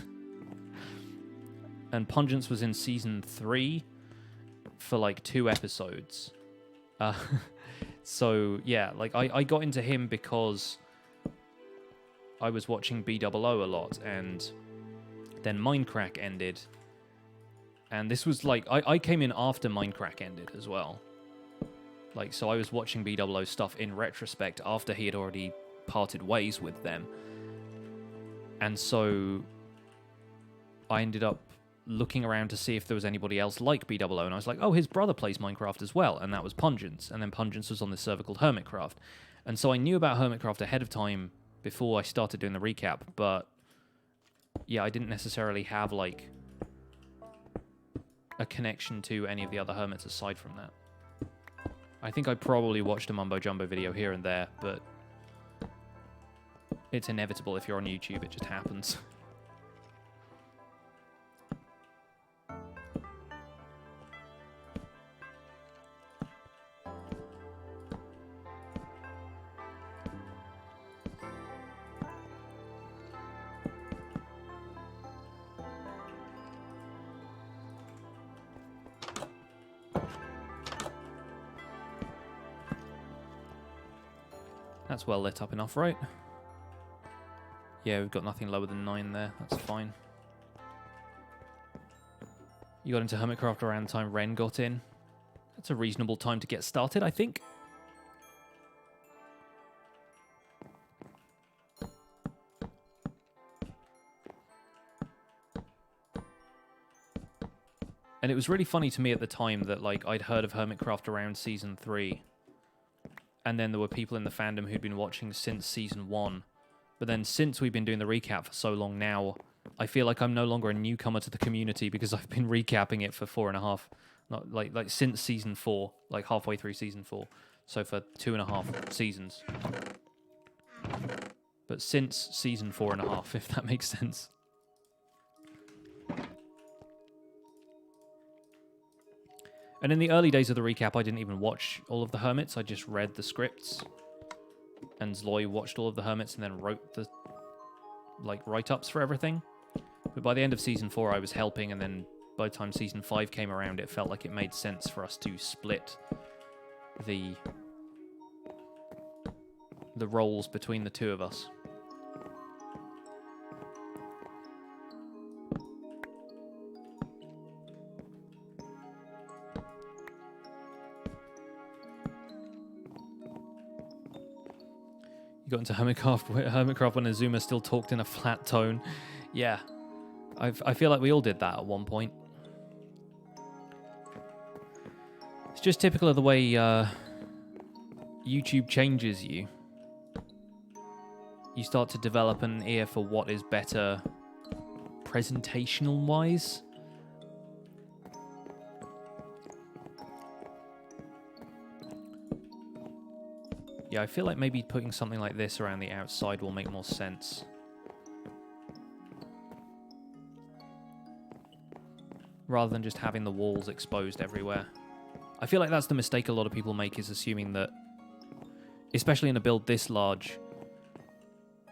And Pungence was in Season 3 for, like, 2 episodes. So, yeah, like, I got into him because I was watching BOO a lot, and then Mindcrack ended. And this was, like, I came in after Mindcrack ended as well. Like, so I was watching BOO stuff in retrospect after he had already parted ways with them. And so I ended up looking around to see if there was anybody else like BOO, and I was like, oh, his brother plays Minecraft as well, and that was Pungence. And then Pungence was on this server called Hermitcraft. And so I knew about Hermitcraft ahead of time before I started doing the recap, but yeah, I didn't necessarily have, like, a connection to any of the other Hermits aside from that. I think I probably watched a Mumbo Jumbo video here and there, but it's inevitable if you're on YouTube, it just happens. That's well lit up enough, right? Yeah, we've got nothing lower than 9 there. That's fine. You got into Hermitcraft around the time Ren got in. That's a reasonable time to get started, I think. And it was really funny to me at the time that, like, I'd heard of Hermitcraft around Season 3. And then there were people in the fandom who'd been watching since Season 1. But then since we've been doing the recap for so long now, I feel like I'm no longer a newcomer to the community because I've been recapping it for 4.5... Not, like since Season 4. Like, halfway through Season 4. So for 2.5 seasons. But since Season 4.5, if that makes sense. And in the early days of the recap, I didn't even watch all of the Hermits. I just read the scripts. And Zloy watched all of the Hermits and then wrote the, like, write-ups for everything. But by the end of Season 4, I was helping, and then by the time Season 5 came around, it felt like it made sense for us to split the roles between the two of us. You got into Hermitcraft when Azuma still talked in a flat tone. Yeah, I feel like we all did that at one point. It's just typical of the way YouTube changes you. You start to develop an ear for what is better presentational-wise. Yeah, I feel like maybe putting something like this around the outside will make more sense. Rather than just having the walls exposed everywhere. I feel like that's the mistake a lot of people make, is assuming that, especially in a build this large,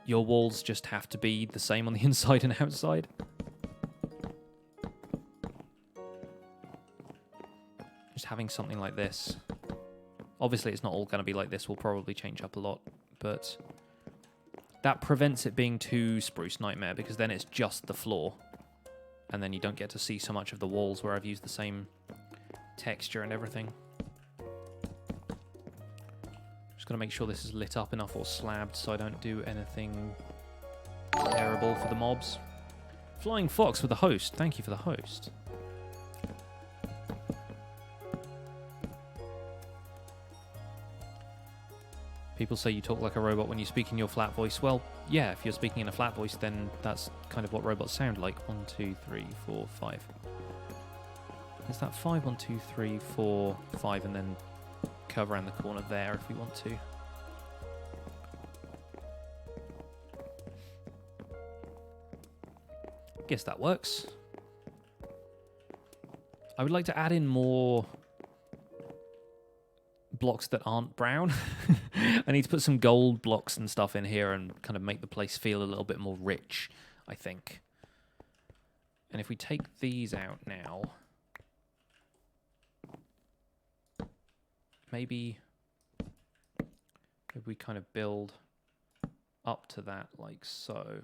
your walls just have to be the same on the inside and outside. Just having something like this. Obviously, it's not all going to be like this. We'll probably change up a lot. But that prevents it being too Spruce Nightmare, because then it's just the floor. And then you don't get to see so much of the walls where I've used the same texture and everything. Just got to make sure this is lit up enough or slabbed so I don't do anything terrible for the mobs. Flying Fox with the host. Thank you for the host. People say you talk like a robot when you speak in your flat voice. Well, yeah, if you're speaking in a flat voice, then that's kind of what robots sound like. 1, 2, 3, 4, 5. Is that 5? 1, 2, 3, 4, 5, and then curve around the corner there if we want to. Guess that works. I would like to add in more blocks that aren't brown. I need to put some gold blocks and stuff in here and kind of make the place feel a little bit more rich, I think. And if we take these out now, maybe we kind of build up to that like so.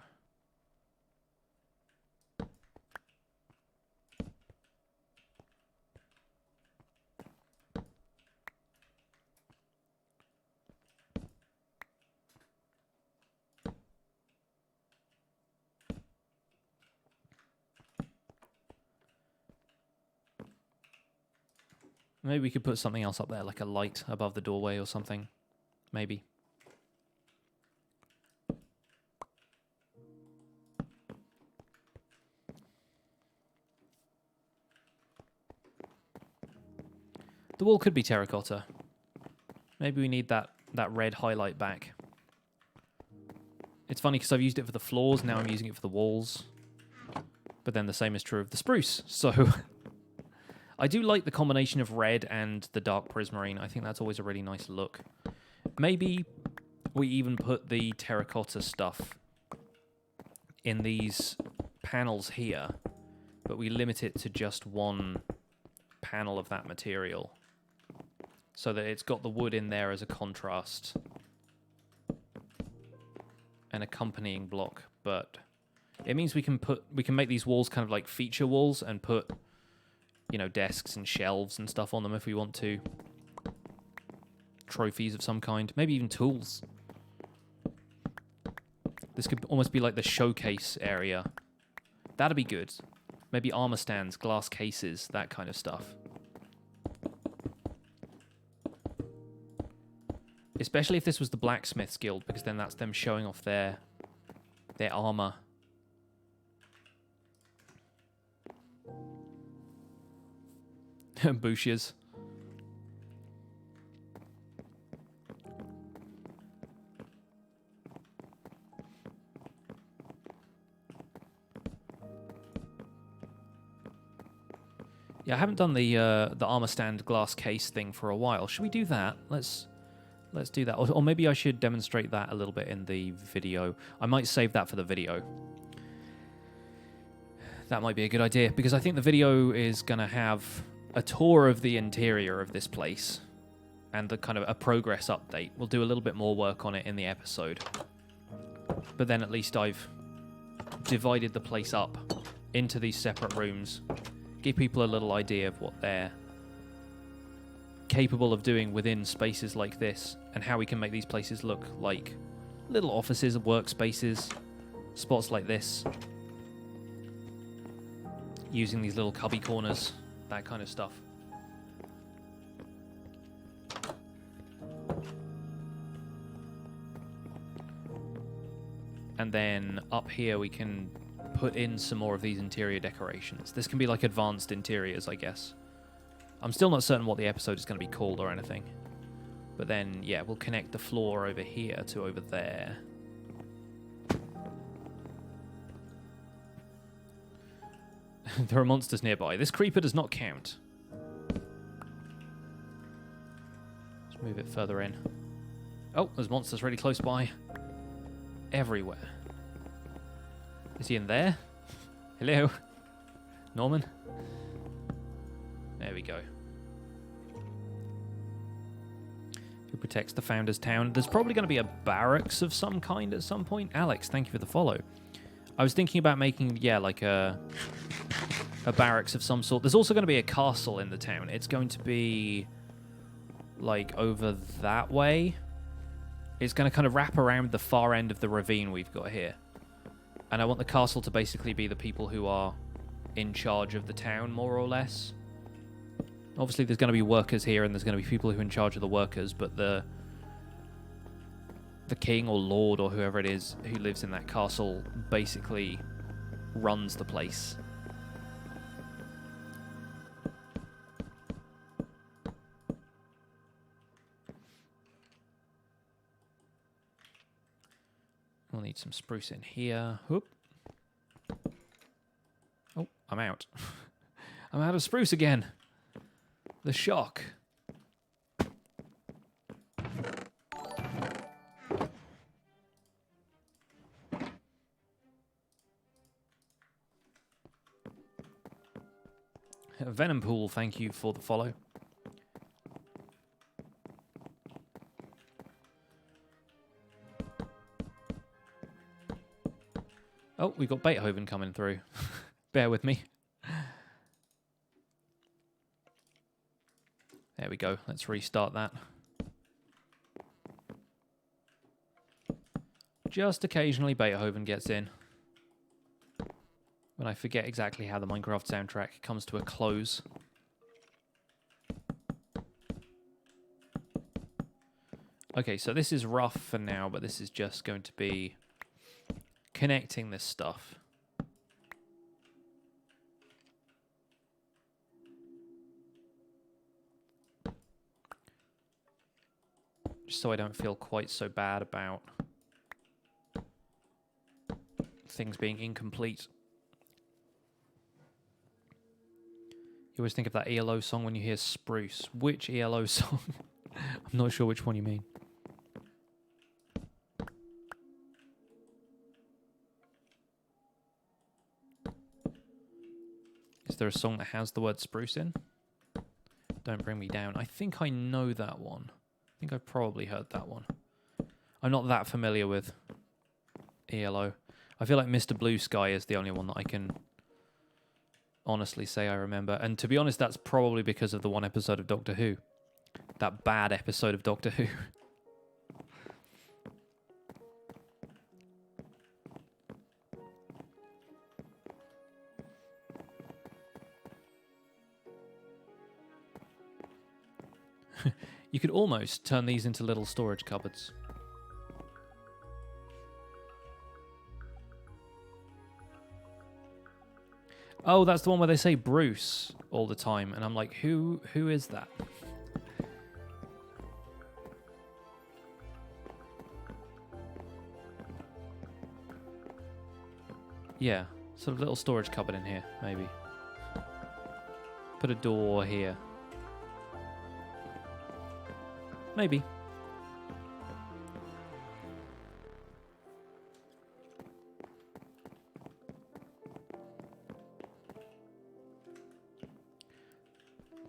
Maybe we could put something else up there, like a light above the doorway or something. Maybe. The wall could be terracotta. Maybe we need that red highlight back. It's funny because I've used it for the floors, now I'm using it for the walls. But then the same is true of the spruce, so... I do like the combination of red and the dark prismarine. I think that's always a really nice look. Maybe we even put the terracotta stuff in these panels here, but we limit it to just one panel of that material, so that it's got the wood in there as a contrast, an accompanying block. But it means we can make these walls kind of like feature walls and put, you know, desks and shelves and stuff on them if we want to. Trophies of some kind. Maybe even tools. This could almost be like the showcase area. That'd be good. Maybe armor stands, glass cases, that kind of stuff. Especially if this was the Blacksmiths Guild, because then that's them showing off their armor. Bushes. Yeah, I haven't done the armor stand glass case thing for a while. Should we do that? Let's do that. Or maybe I should demonstrate that a little bit in the video. I might save that for the video. That might be a good idea, because I think the video is going to have a tour of the interior of this place and the kind of a progress update. We'll do a little bit more work on it in the episode. But then at least I've divided the place up into these separate rooms. Give people a little idea of what they're capable of doing within spaces like this, and how we can make these places look like little offices, workspaces, spots like this, using these little cubby corners, that kind of stuff. And then up here we can put in some more of these interior decorations. This can be like advanced interiors, I guess. I'm still not certain what the episode is going to be called or anything. But then, yeah, we'll connect the floor over here to over there. There are monsters nearby. This creeper does not count. Let's move it further in. Oh, there's monsters really close by. Everywhere. Is he in there? Hello? Norman? There we go. Who protects the Founder's Town? There's probably going to be a barracks of some kind at some point. Alex, thank you for the follow. I was thinking about making, yeah, like a barracks of some sort. There's also going to be a castle in the town. It's going to be like over that way. It's going to kind of wrap around the far end of the ravine we've got here. And I want the castle to basically be the people who are in charge of the town, more or less. Obviously, there's going to be workers here, and there's going to be people who are in charge of the workers, but the the king or lord or whoever it is who lives in that castle basically runs the place. We'll need some spruce in here. Whoop. Oh, I'm out. I'm out of spruce again. The shock. Venom Pool, thank you for the follow. Oh, we got Beethoven coming through. Bear with me. There we go. Let's restart that. Just occasionally Beethoven gets in. When I forget exactly how the Minecraft soundtrack comes to a close. Okay, so this is rough for now, but this is just going to be connecting this stuff. Just so I don't feel quite so bad about things being incomplete. You always think of that ELO song when you hear spruce. Which ELO song? I'm not sure which one you mean. Is there a song that has the word spruce in? Don't Bring Me Down. I think I know that one. I think I've probably heard that one. I'm not that familiar with ELO. I feel like Mr. Blue Sky is the only one that I can honestly say I remember. And to be honest, that's probably because of the one episode of Doctor Who. That bad episode of Doctor Who. You could almost turn these into little storage cupboards. Oh, that's the one where they say Bruce all the time, and I'm like, who is that? Yeah, sort of little storage cupboard in here, maybe. Put a door here. Maybe.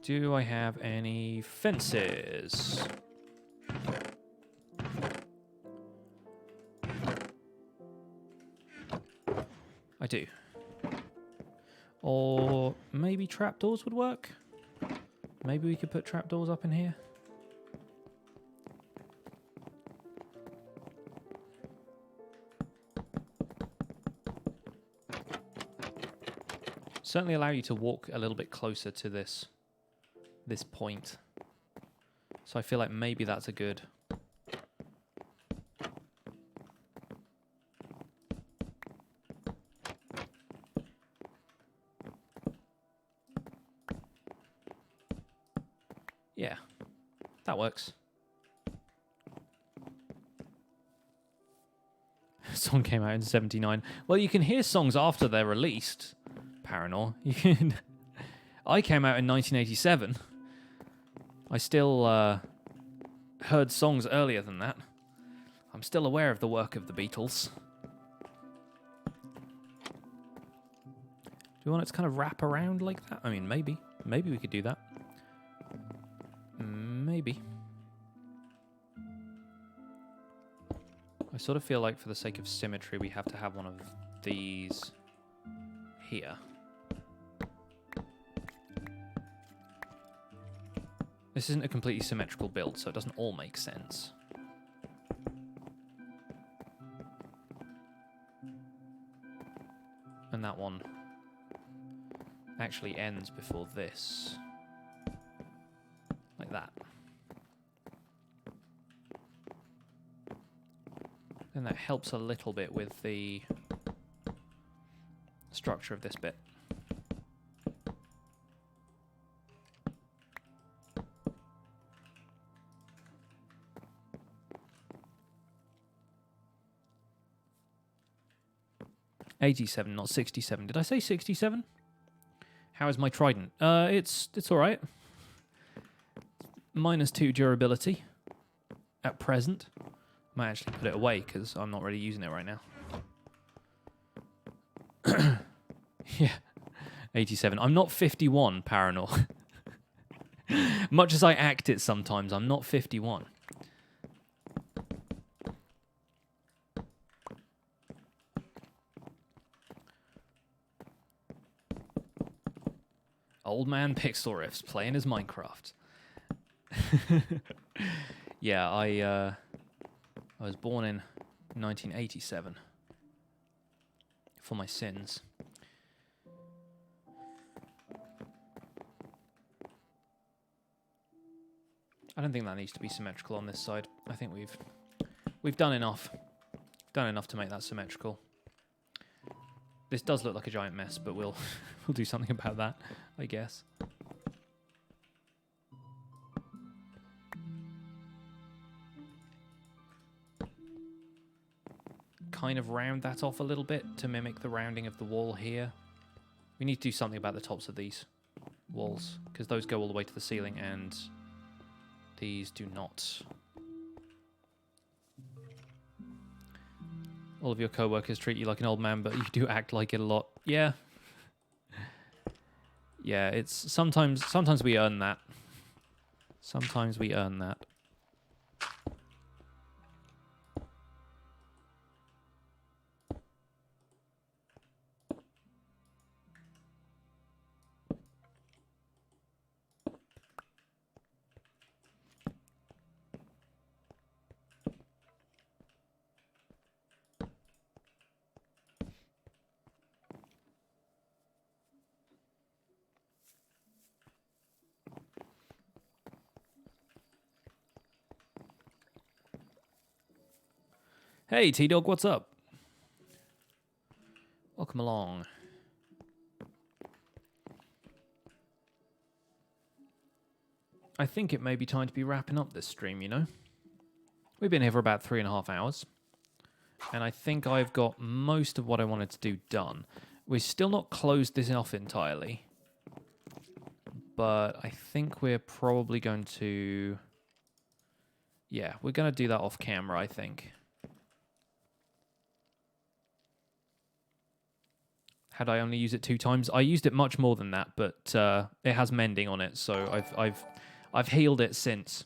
Do I have any fences? I do. Or maybe trapdoors would work? Maybe we could put trapdoors up in here? Certainly allow you to walk a little bit closer to this point. So I feel like maybe that's a good... Yeah, that works. Song came out in '79. Well, you can hear songs after they're released. Paranor. You can. I came out in 1987. I still heard songs earlier than that. I'm still aware of the work of the Beatles. Do you want it to kind of wrap around like that? I mean, maybe. Maybe we could do that. Maybe. I sort of feel like for the sake of symmetry, we have to have one of these here. This isn't a completely symmetrical build, so it doesn't all make sense. And that one actually ends before this. Like that. And that helps a little bit with the structure of this bit. $87, not 67. Did I say 67? How is my trident? It's all right. -2 durability at present. Might actually put it away because I'm not really using it right now. Yeah, 87. I'm not 51, Paranor. Much as I act it sometimes, I'm not 51. Old man Pixel Riffs playing his Minecraft. Yeah, I was born in 1987 for my sins. I don't think that needs to be symmetrical on this side. I think we've done enough. Done enough to make that symmetrical. This does look like a giant mess, but we'll do something about that, I guess. Kind of round that off a little bit to mimic the rounding of the wall here. We need to do something about the tops of these walls, because those go all the way to the ceiling and these do not. All of your co-workers treat you like an old man, but you do act like it a lot. Yeah. Yeah, it's sometimes we earn that. Sometimes we earn that. Hey, T-Dog, what's up? Welcome along. I think it may be time to be wrapping up this stream, you know? We've been here for about 3.5 hours. And I think I've got most of what I wanted to do done. We're still not closed this off entirely. But I think we're probably going to... Yeah, we're going to do that off camera, I think. Had I only used it 2 times? I used it much more than that, but it has mending on it, so I've healed it since.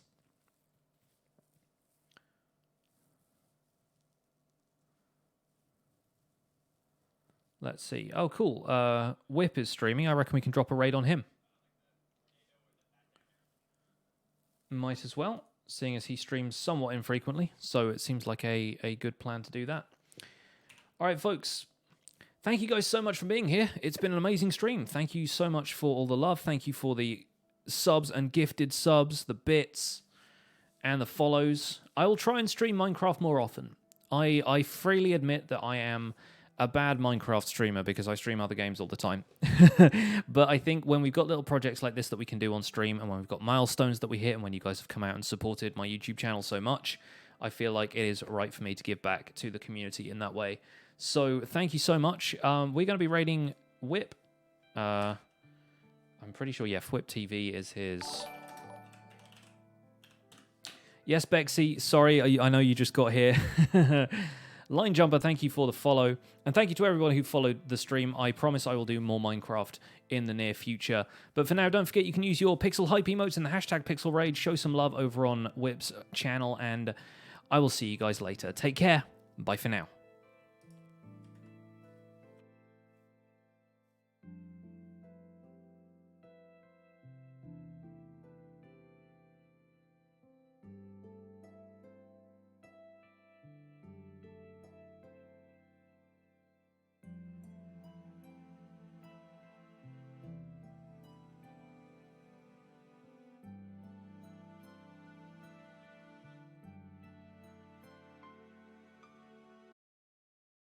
Let's see. Oh, cool. Whip is streaming. I reckon we can drop a raid on him. Might as well, seeing as he streams somewhat infrequently, so it seems like a good plan to do that. All right, folks. Thank you guys so much for being here. It's been an amazing stream. Thank you so much for all the love. Thank you for the subs and gifted subs, the bits, and the follows. I will try and stream Minecraft more often. I freely admit that I am a bad Minecraft streamer because I stream other games all the time. But I think when we've got little projects like this that we can do on stream, and when we've got milestones that we hit, and when you guys have come out and supported my YouTube channel so much, I feel like it is right for me to give back to the community in that way. So thank you so much. We're going to be raiding Whip. I'm pretty sure, yeah, Whip TV is his... Yes, Bexy, sorry, I know you just got here. Line Jumper, thank you for the follow. And thank you to everyone who followed the stream. I promise I will do more Minecraft in the near future. But for now, don't forget you can use your Pixel Hype emotes and the hashtag Pixel Rage. Show some love over on Whip's channel. And I will see you guys later. Take care. Bye for now.